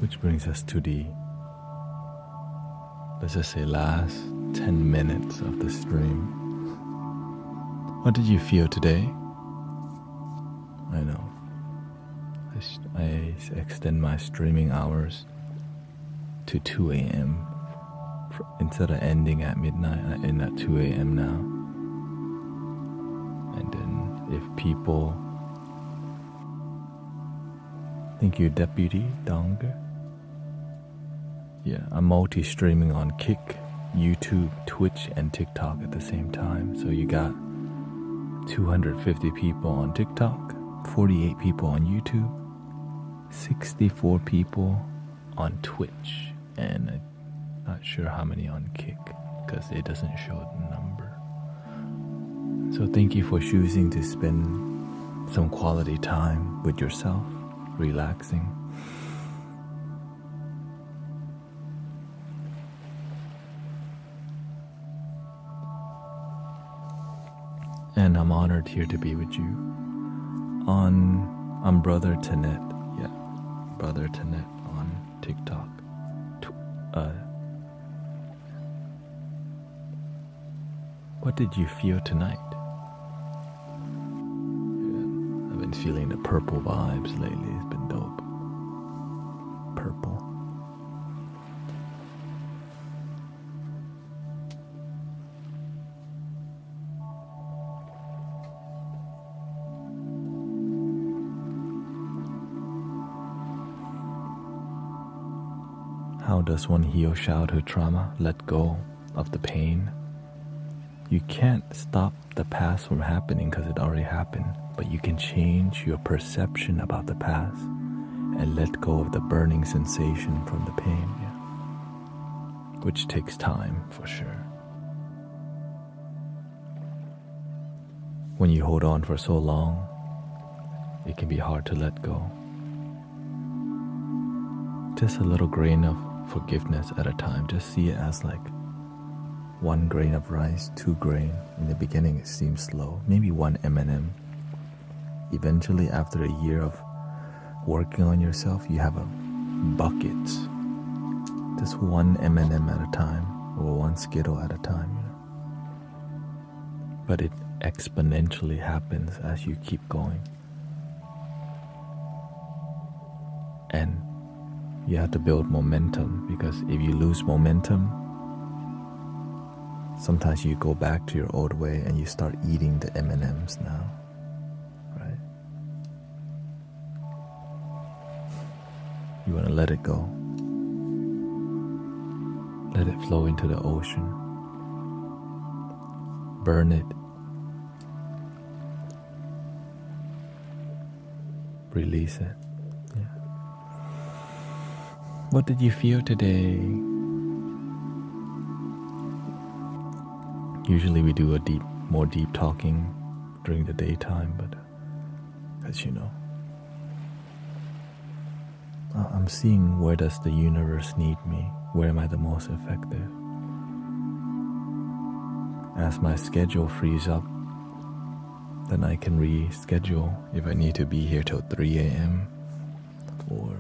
Which brings us to the, let's just say, last 10 minutes of the stream. What did you feel today? I know. I extend my streaming hours to 2 a.m. Instead of ending at midnight, I end at 2 a.m. now. And then if people... Thank you, Deputy Donger. Yeah, I'm multi-streaming on Kick, YouTube, Twitch, and TikTok at the same time. So you got 250 people on TikTok, 48 people on YouTube, 64 people on Twitch, and I'm not sure how many on Kick because it doesn't show the number. So thank you for choosing to spend some quality time with yourself, relaxing. And I'm honored here to be with you on Brother Tanet. Yeah, Brother Tanet on TikTok. What did you feel tonight? Yeah, I've been feeling the purple vibes lately. It's been dope. Purple. How does one heal childhood trauma? Let go of the pain. You can't stop the past from happening because it already happened, but you can change your perception about the past and let go of the burning sensation from the pain, which takes time for sure. When you hold on for so long, it can be hard to let go. Just a little grain of forgiveness at a time. Just see it as like 1 grain of rice, 2 grain. In the beginning it seems slow, maybe 1 M&M. Eventually, after a year of working on yourself, you have a bucket. Just 1 M&M at a time, or 1 Skittle at a time, But it exponentially happens as you keep going. And you have to build momentum, because if you lose momentum, sometimes you go back to your old way and you start eating the M&Ms now, right? You want to let it go. Let it flow into the ocean. Burn it. Release it. Yeah. What did you feel today? Usually we do more deep talking during the daytime, but as you know, I'm seeing where does the universe need me? Where am I the most effective? As my schedule frees up, then I can reschedule if I need to be here till 3 a.m. or,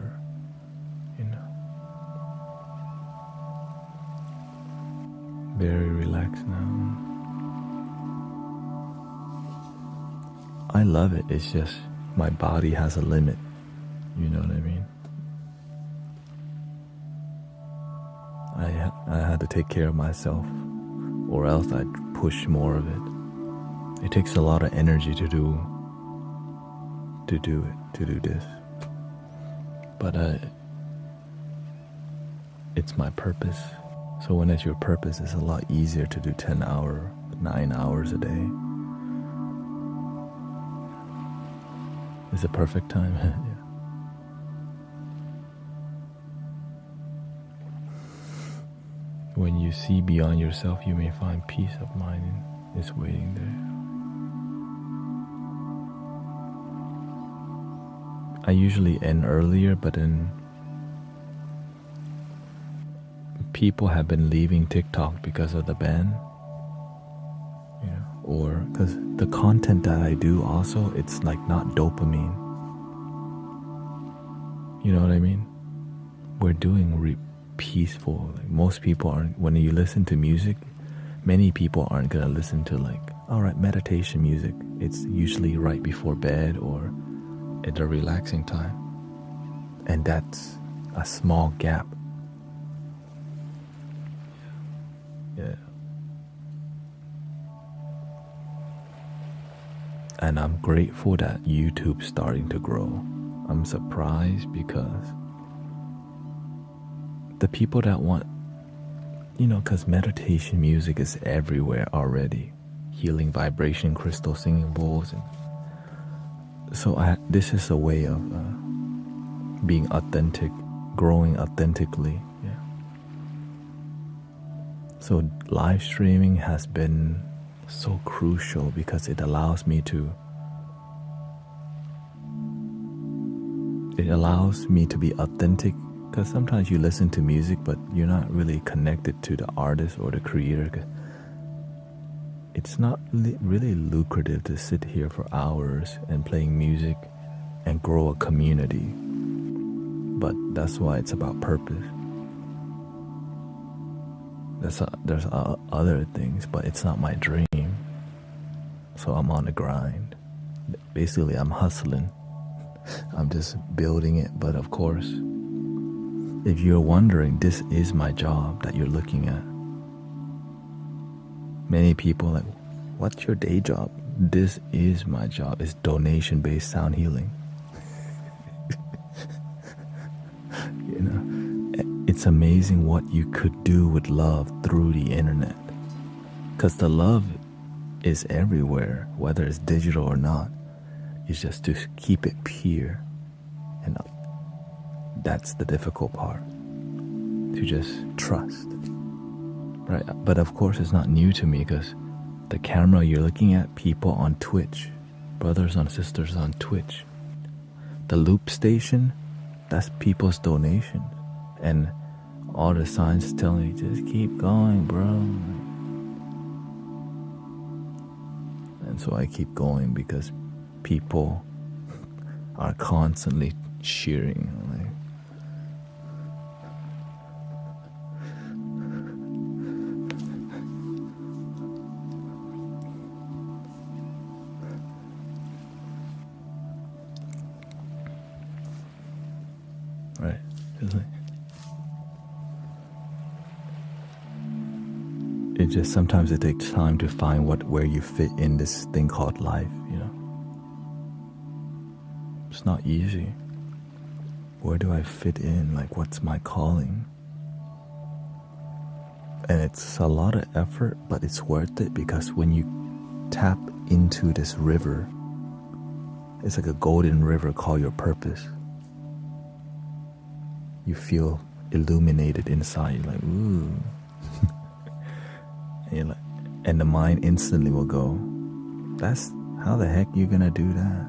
very relaxed now. I love it. It's just my body has a limit. You know what I mean? I had to take care of myself, or else I'd push more of it. It takes a lot of energy to do this. But it's my purpose. So when it's your purpose, it's a lot easier to do 9 hours a day. It's a perfect time. Yeah. When you see beyond yourself, you may find peace of mind is waiting there. I usually end earlier, but then people have been leaving TikTok because of the ban, or because the content that I do also, it's like not dopamine. You know what I mean? We're doing peaceful. Like most people aren't. When you listen to music, many people aren't gonna listen to like, all right, meditation music. It's usually right before bed or at a relaxing time, and that's a small gap. Yeah. And I'm grateful that YouTube's starting to grow. I'm surprised because the people that want, because meditation music is everywhere already. Healing vibration, crystal singing bowls. And so this is a way of being authentic, growing authentically. Yeah. So live streaming has been so crucial because it allows me to be authentic, because sometimes you listen to music but you're not really connected to the artist or the creator. It's not really lucrative to sit here for hours and playing music and grow a community, but that's why it's about purpose. There's other things, but it's not my dream. So I'm on the grind. Basically, I'm hustling. I'm just building it. But of course, if you're wondering, this is my job that you're looking at. Many people are like, what's your day job? This is my job. It's donation-based sound healing. It's amazing what you could do with love through the internet. Because the love is everywhere, whether it's digital or not. It's just to keep it pure. And that's the difficult part. To just trust. Right? But of course it's not new to me, because the camera you're looking at, people on Twitch, brothers and sisters on Twitch. The loop station, that's people's donations. And all the signs telling you, just keep going, bro. And so I keep going because people are constantly cheering. Right? It just sometimes it takes time to find where you fit in this thing called life, It's not easy. Where do I fit in? Like, what's my calling? And it's a lot of effort, but it's worth it, because when you tap into this river, it's like a golden river called your purpose. You feel illuminated inside. You're like, ooh. And the mind instantly will go, that's how the heck you gonna do that?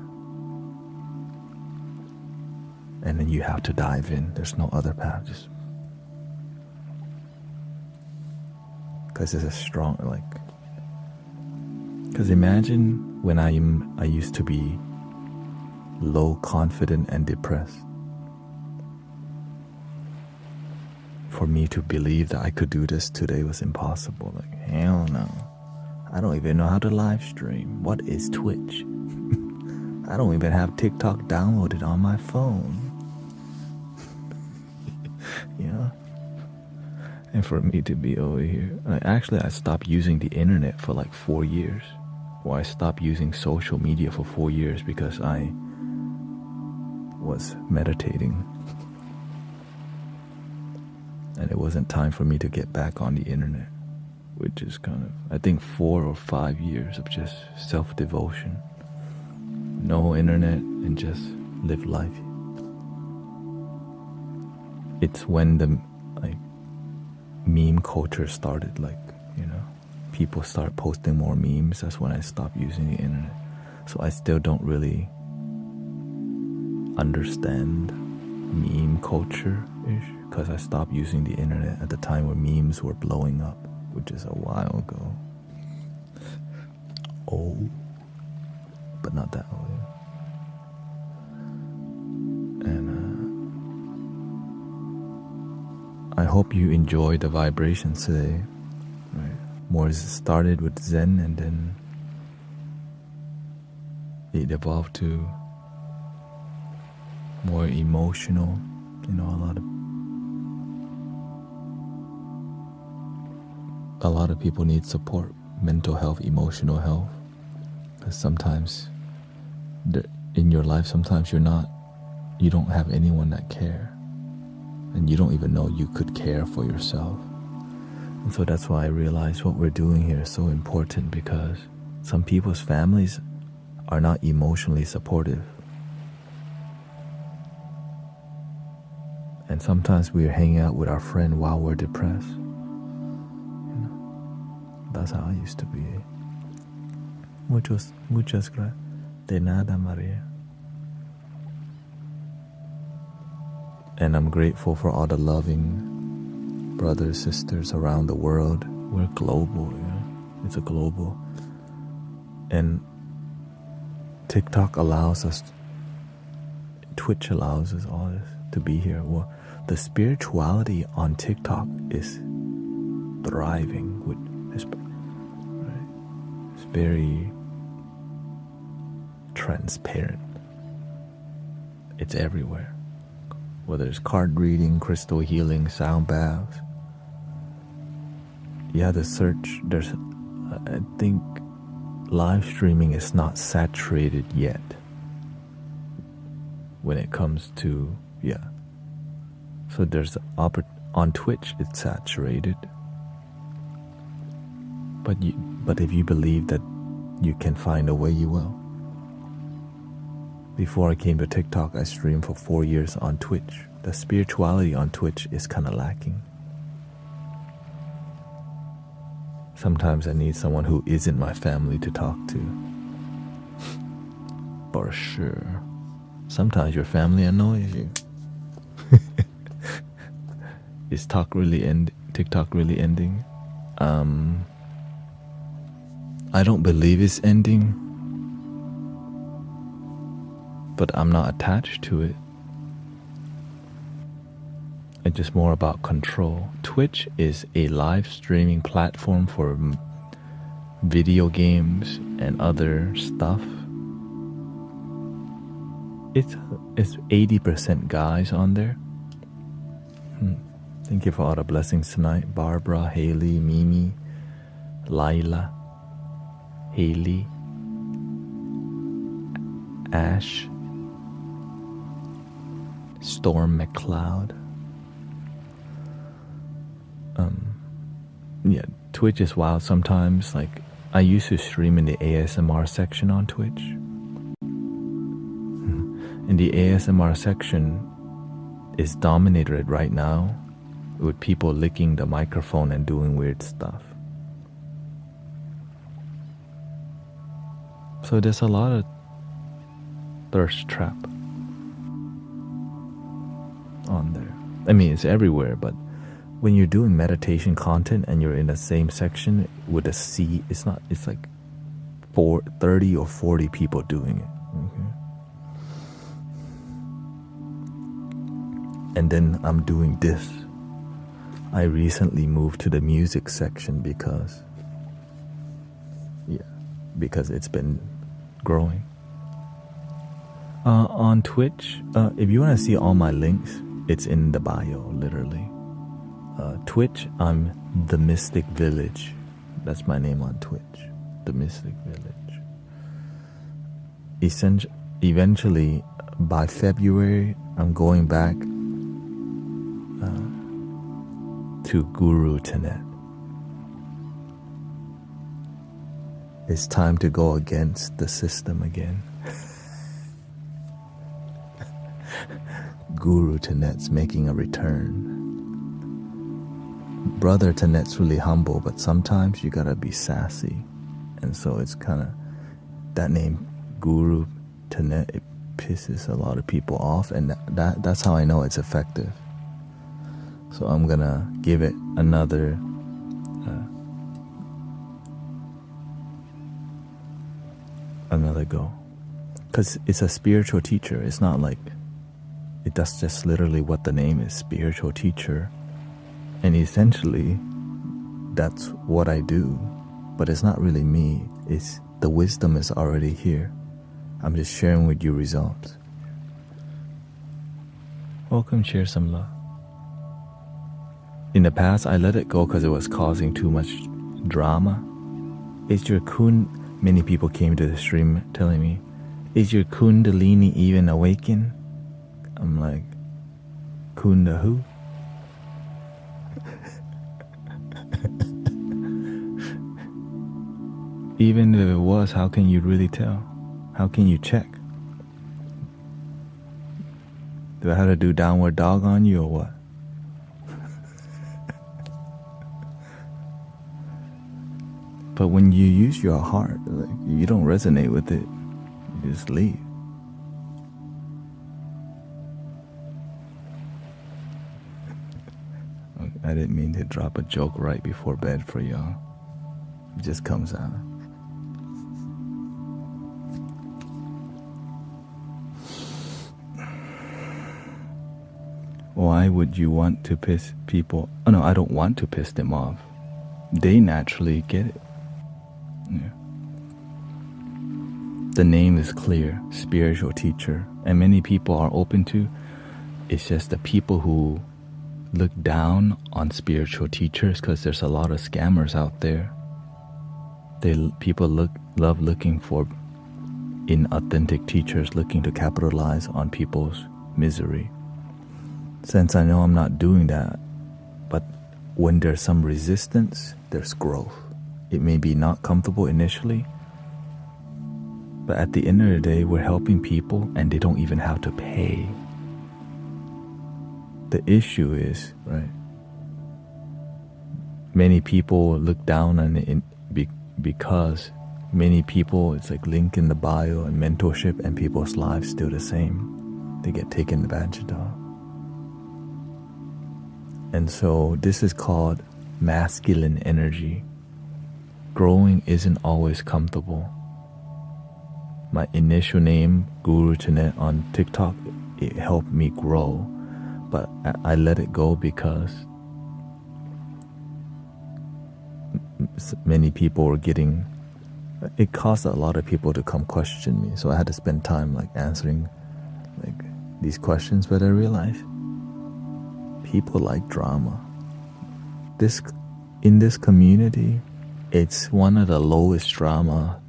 And then you have to dive in. There's no other path. Just because it's a strong, because imagine when I used to be low confident and depressed. For me to believe that I could do this today was impossible. Like, hell no. I don't even know how to live stream. What is Twitch? I don't even have TikTok downloaded on my phone. And for me to be over here, I stopped using the internet for like 4 years. Or I stopped using social media for 4 years because I was meditating. And it wasn't time for me to get back on the internet, which is kind of, I think, 4 or 5 years of just self-devotion. No internet and just live life. It's when the meme culture started, people start posting more memes. That's when I stopped using the internet. So I still don't really understand meme culture-ish, because I stopped using the internet at the time where memes were blowing up, which is a while ago. Old, but not that old. And hope you enjoy the vibrations today. Right? More started with Zen, and then it evolved to more emotional. A lot of people need support, mental health, emotional health. Because sometimes in your life, sometimes you don't have anyone that care, and you don't even know you could care for yourself. And so that's why I realize what we're doing here is so important, because some people's families are not emotionally supportive. And sometimes we're hanging out with our friend while we're depressed. That's how I used to be. Muchas gracias. De nada, Maria. And I'm grateful for all the loving brothers, sisters around the world. We're global, It's a global. And TikTok allows us, Twitch allows us all this to be here. Well, the spirituality on TikTok is thriving. It's very transparent. It's everywhere. Whether it's card reading, crystal healing, sound baths. Yeah, the search, I think live streaming is not saturated yet when it comes to, So there's on Twitch, it's saturated. But if you believe that you can find a way, you will. Before I came to TikTok, I streamed for 4 years on Twitch. The spirituality on Twitch is kind of lacking. Sometimes I need someone who isn't my family to talk to. For sure. Sometimes your family annoys you. Is TikTok really ending? I don't believe it's ending, but I'm not attached to it. It's just more about control. Twitch is a live streaming platform for video games and other stuff. It's 80% guys on there. Thank you for all the blessings tonight. Barbara, Haley, Mimi, Lila, Haley, Ash, Storm McLeod. Twitch is wild sometimes. Like, I used to stream in the ASMR section on Twitch. And the ASMR section is dominated right now with people licking the microphone and doing weird stuff. So there's a lot of thirst trap on there. I mean, it's everywhere, but when you're doing meditation content and you're in the same section with a C, it's like 30 or 40 people doing it. Okay? And then I'm doing this. I recently moved to the music section because it's been growing. On Twitch, if you want to see all my links, it's in the bio, literally. Twitch, I'm The Mystic Village. That's my name on Twitch. The Mystic Village. Eventually, by February, I'm going back to Guru Tanet. It's time to go against the system again. Guru Tanet's making a return. Brother Tanet's really humble, but sometimes you gotta be sassy. And so it's kind of, that name, Guru Tanet, it pisses a lot of people off, and that's how I know it's effective. So I'm gonna give it another go. Because it's a spiritual teacher. It's not like, that's just literally what the name is, spiritual teacher. And essentially, that's what I do. But it's not really me. It's the wisdom is already here. I'm just sharing with you results. Welcome, share some love. In the past, I let it go because it was causing too much drama. Is your many people came to the stream telling me, is your kundalini even awakened? I'm like, kunda who? Even if it was, how can you really tell? How can you check? Do I have to do downward dog on you or what? But when you use your heart, like, you don't resonate with it, you just leave. I didn't mean to drop a joke right before bed for y'all. It just comes out. Why would you want to piss people? Oh no, I don't want to piss them off. They naturally get it. Yeah. The name is clear, spiritual teacher, and many people are open to. It's just the people who look down on spiritual teachers because there's a lot of scammers out there. People love looking for inauthentic teachers looking to capitalize on people's misery. Since I know I'm not doing that, but when there's some resistance, there's growth. It may be not comfortable initially, but at the end of the day, we're helping people and they don't even have to pay. The issue is, right, many people look down on it because many people, it's like link in the bio and mentorship, and people's lives still the same. They get taken advantage of. And so this is called masculine energy. Growing isn't always comfortable. My initial name, Guru Tanet, on TikTok, it helped me grow. But I let it go because many people were getting, it caused a lot of people to come question me. So I had to spend time like answering like these questions, but I realized people like drama. In this community, it's one of the lowest drama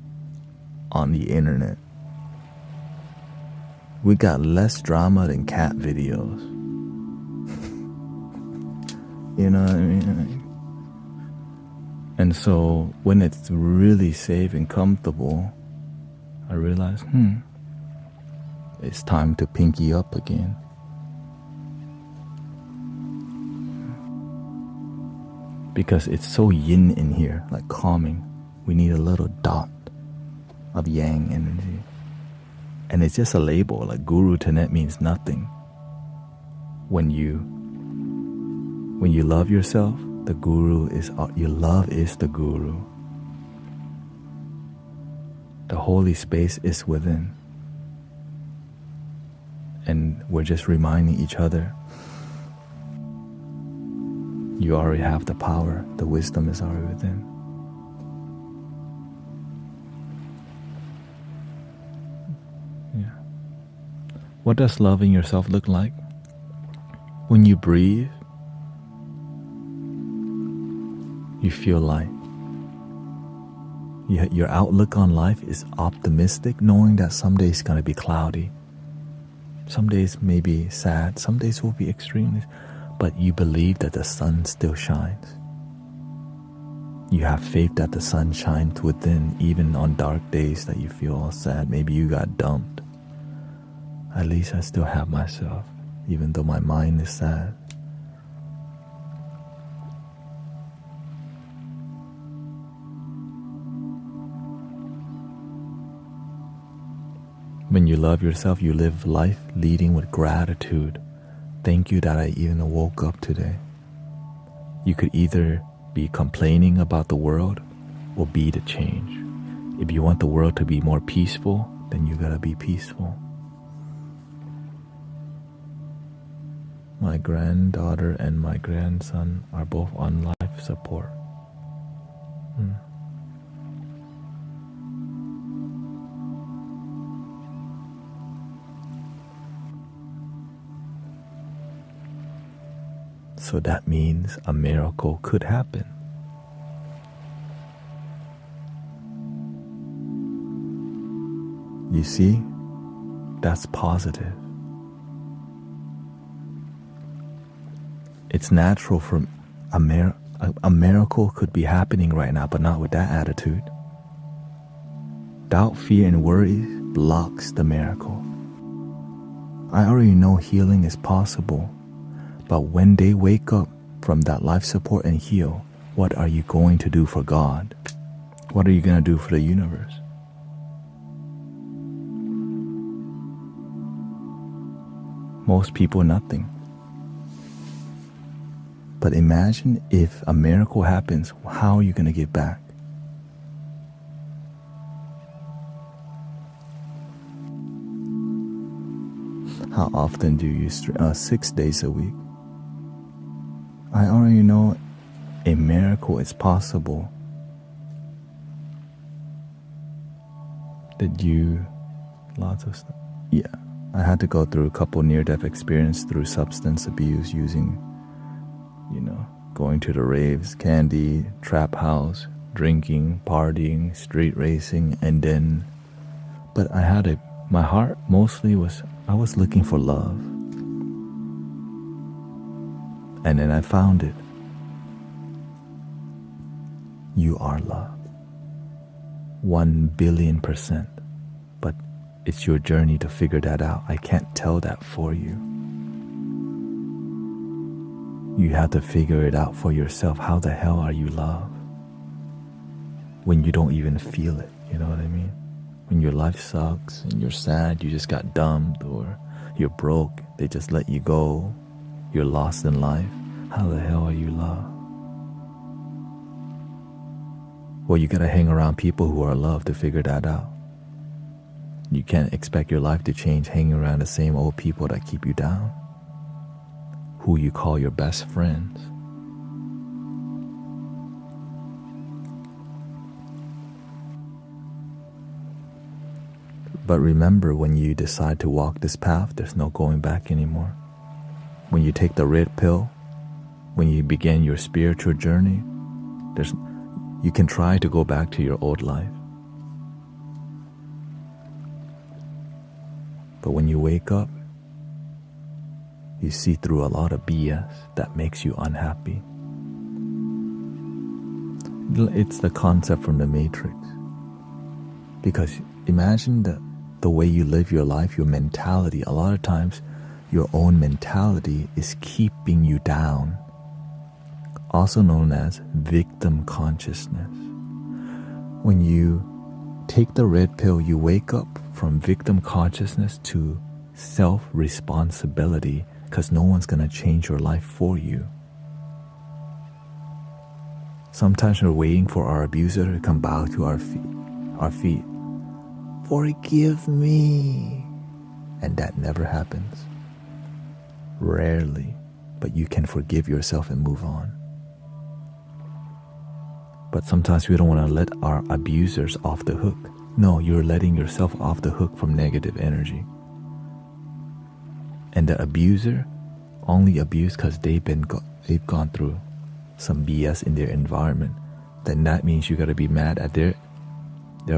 on the internet. We got less drama than cat videos. You know what I mean? And so when it's really safe and comfortable, I realize, it's time to pinky up again. Because it's so yin in here, like calming. We need a little dot of yang energy. And it's just a label, like Guru Tanet means nothing. When you love yourself, the Guru is, your love is the Guru. The holy space is within. And we're just reminding each other, you already have the power, the wisdom is already within. Yeah. What does loving yourself look like? When you breathe, you feel light. Your outlook on life is optimistic, knowing that some days it's going to be cloudy. Some days may be sad, some days will be extremely, but you believe that the sun still shines. You have faith that the sun shines within, even on dark days that you feel all sad. Maybe you got dumped. At least I still have myself, even though my mind is sad. When you love yourself, you live life leading with gratitude. Thank you that I even woke up today. You could either be complaining about the world or be the change. If you want the world to be more peaceful, then you gotta be peaceful. My granddaughter and my grandson are both on life support. So that means a miracle could happen. You see, that's positive. It's natural for a miracle could be happening right now, but not with that attitude. Doubt, fear, and worry blocks the miracle. I already know healing is possible, but when they wake up from that life support and heal, what are you going to do for God? What are you going to do for the universe? Most people, nothing. But imagine if a miracle happens, how are you going to give back? How often do you 6 days a week? I already know a miracle is possible. Did you... Lots of stuff? Yeah. I had to go through a couple near-death experience through substance abuse using, going to the raves, candy, trap house, drinking, partying, street racing, and then... But my heart mostly was, I was looking for love. And then I found it. You are love. 1,000,000,000%. But it's your journey to figure that out. I can't tell that for you. You have to figure it out for yourself. How the hell are you love? When you don't even feel it, you know what I mean? When your life sucks and you're sad, you just got dumped, or you're broke, they just let you go, you're lost in life. How the hell are you love? Well, you gotta hang around people who are love to figure that out. You can't expect your life to change hanging around the same old people that keep you down, who you call your best friends. But remember, when you decide to walk this path, there's no going back anymore. When you take the red pill, when you begin your spiritual journey, you can try to go back to your old life. But when you wake up, you see through a lot of BS that makes you unhappy. It's the concept from the Matrix. Because imagine the way you live your life, your mentality. A lot of times, your own mentality is keeping you down. Also known as victim consciousness. When you take the red pill, you wake up from victim consciousness to self-responsibility, because no one's going to change your life for you. Sometimes we're waiting for our abuser to come bow to our feet. Forgive me. And that never happens. Rarely. But you can forgive yourself and move on. But sometimes we don't want to let our abusers off the hook. No, you're letting yourself off the hook from negative energy. And the abuser only abused because they've gone through some BS in their environment. Then that means you got to be mad at their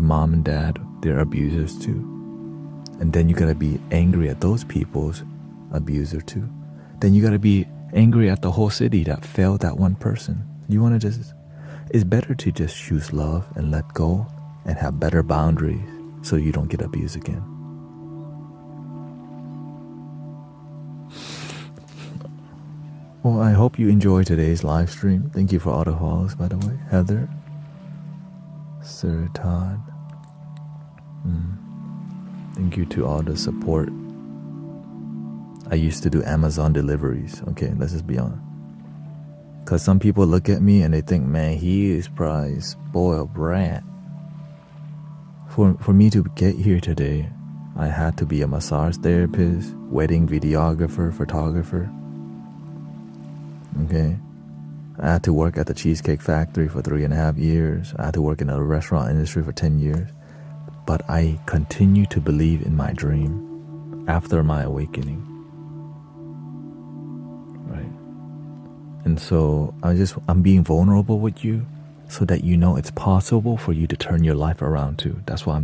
mom and dad, their abusers too. And then you got to be angry at those people's abuser too. Then you got to be angry at the whole city that failed that one person. You want to it's better to just choose love and let go and have better boundaries so you don't get abused again. Well, I hope you enjoyed today's live stream. Thank you for all the follows, by the way. Heather, Sir Todd. Thank you to all the support. I used to do Amazon deliveries. Okay, let's just be honest. Because some people look at me and they think, man, he is probably a spoiled brat. For me to get here today, I had to be a massage therapist, wedding videographer, photographer. okay? I had to work at the Cheesecake Factory for 3.5 years. I had to work in the restaurant industry for 10 years. But I continue to believe in my dream after my awakening, right? And so I'm being vulnerable with you so that you know it's possible for you to turn your life around too. That's why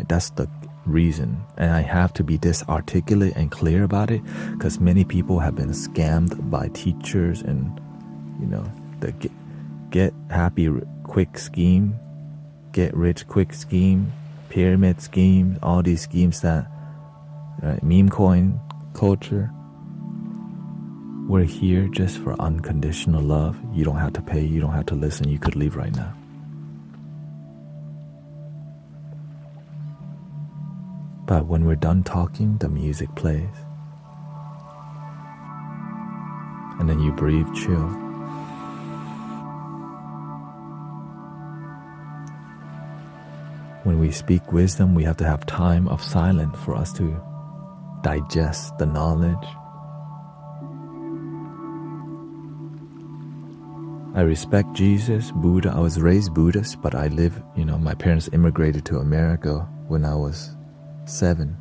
that's the reason. And I have to be this articulate and clear about it because many people have been scammed by teachers and, the get happy quick scheme, get rich quick scheme, pyramid schemes, all these schemes that, meme coin culture. We're here just for unconditional love. You don't have to pay, you don't have to listen, you could leave right now. But when we're done talking, the music plays. And then you breathe, chill. When we speak wisdom, we have to have time of silence for us to digest the knowledge. I respect Jesus, Buddha. I was raised Buddhist, but I live, my parents immigrated to America when I was 7.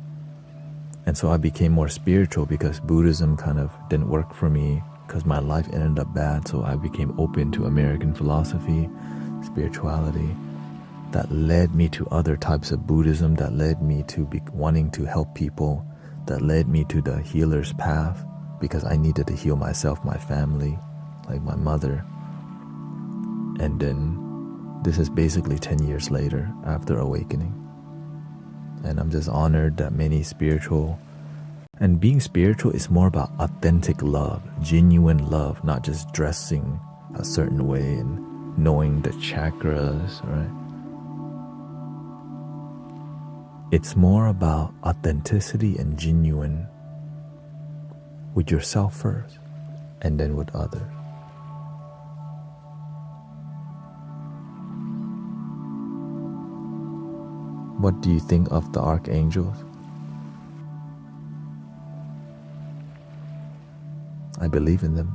And so I became more spiritual because Buddhism kind of didn't work for me because my life ended up bad. So I became open to American philosophy, spirituality. That led me to other types of Buddhism, that led me to wanting to help people, that led me to the healer's path because I needed to heal myself, my family, like my mother. And then this is basically 10 years later after awakening. And I'm just honored that many spiritual, and being spiritual is more about authentic love, genuine love, not just dressing a certain way and knowing the chakras, right? It's more about authenticity and genuine with yourself first and then with others. What do you think of the archangels? I believe in them.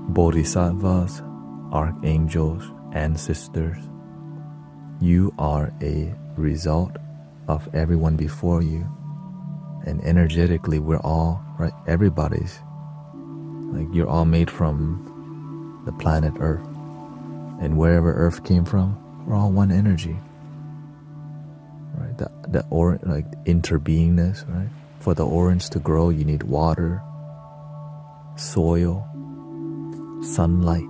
Bodhisattvas, archangels, ancestors. You are a result of everyone before you. And energetically, we're all, right? Everybody's. Like, you're all made from the planet Earth. And wherever Earth came from, we're all one energy. Right? Like interbeingness, right? For the orange to grow, you need water, soil, sunlight.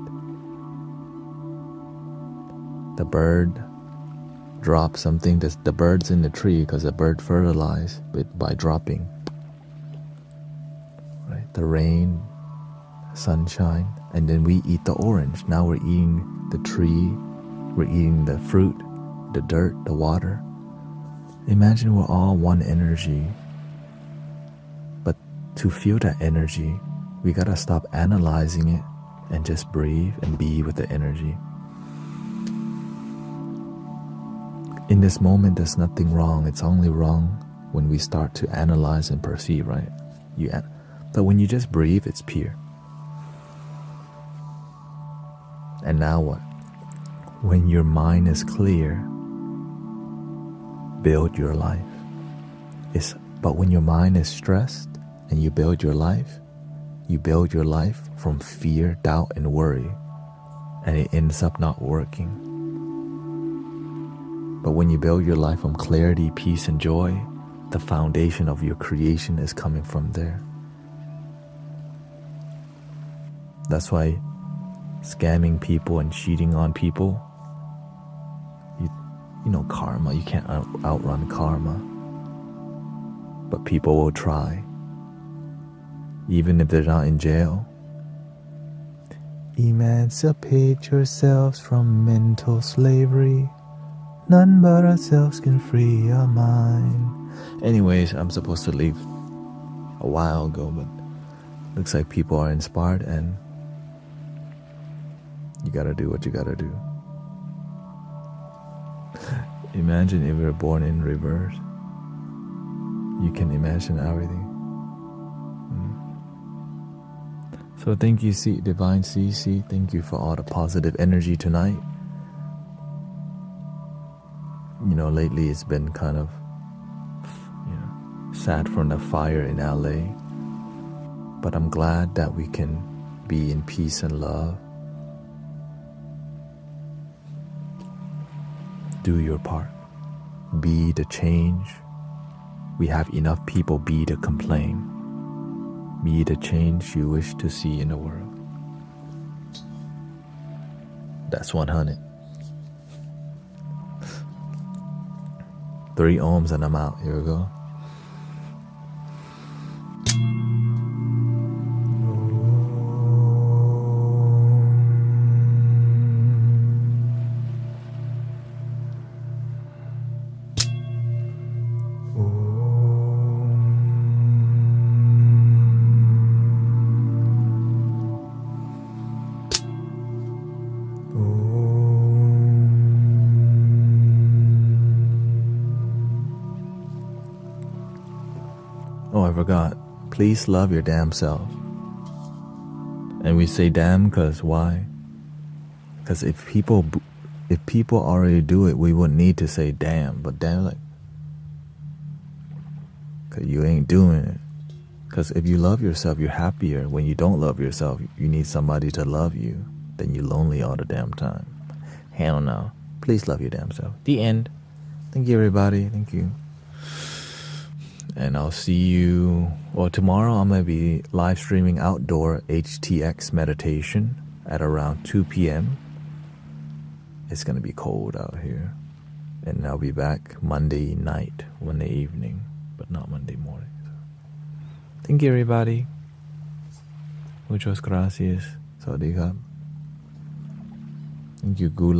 The bird drops something. The bird's in the tree because the bird fertilized by dropping. Right? The rain, sunshine, and then we eat the orange. Now we're eating the tree, we're eating the fruit, the dirt, the water. Imagine we're all one energy. But to feel that energy, we gotta stop analyzing it and just breathe and be with the energy. In this moment, there's nothing wrong. It's only wrong when we start to analyze and perceive, right? But when you just breathe, it's pure. And now what? When your mind is clear, build your life. But when your mind is stressed and you build your life from fear, doubt, and worry, and it ends up not working. But when you build your life from clarity, peace, and joy, the foundation of your creation is coming from there. That's why scamming people and cheating on people, you know karma, you can't outrun karma. But people will try, even if they're not in jail. Emancipate yourselves from mental slavery. None but ourselves can free our mind. Anyways, I'm supposed to leave a while ago, but looks like people are inspired, and you gotta do what you gotta do. Imagine if we were born in reverse. You can imagine everything. So thank you, Divine CC. Thank you for all the positive energy tonight. You know, lately it's been kind of, sad from the fire in LA. But I'm glad that we can be in peace and love. Do your part. Be the change. We have enough people be the complaint. Be the change you wish to see in the world. That's 100. 3 ohms and I'm out. Here we go. Oh, I forgot. Please love your damn self. And we say damn because why? Because if people already do it, we wouldn't need to say damn. But damn, like, because you ain't doing it. Because if you love yourself, you're happier. When you don't love yourself, you need somebody to love you. Then you're lonely all the damn time. Hell no. Please love your damn self. The end. Thank you, everybody. Thank you. And I'll see you, well, tomorrow I'm going to be live streaming outdoor HTX meditation at around 2 p.m. It's going to be cold out here. And I'll be back Monday night, Monday evening, but not Monday morning. So. Thank you, everybody. Muchas gracias. Sawadee krap. Thank you, Gula.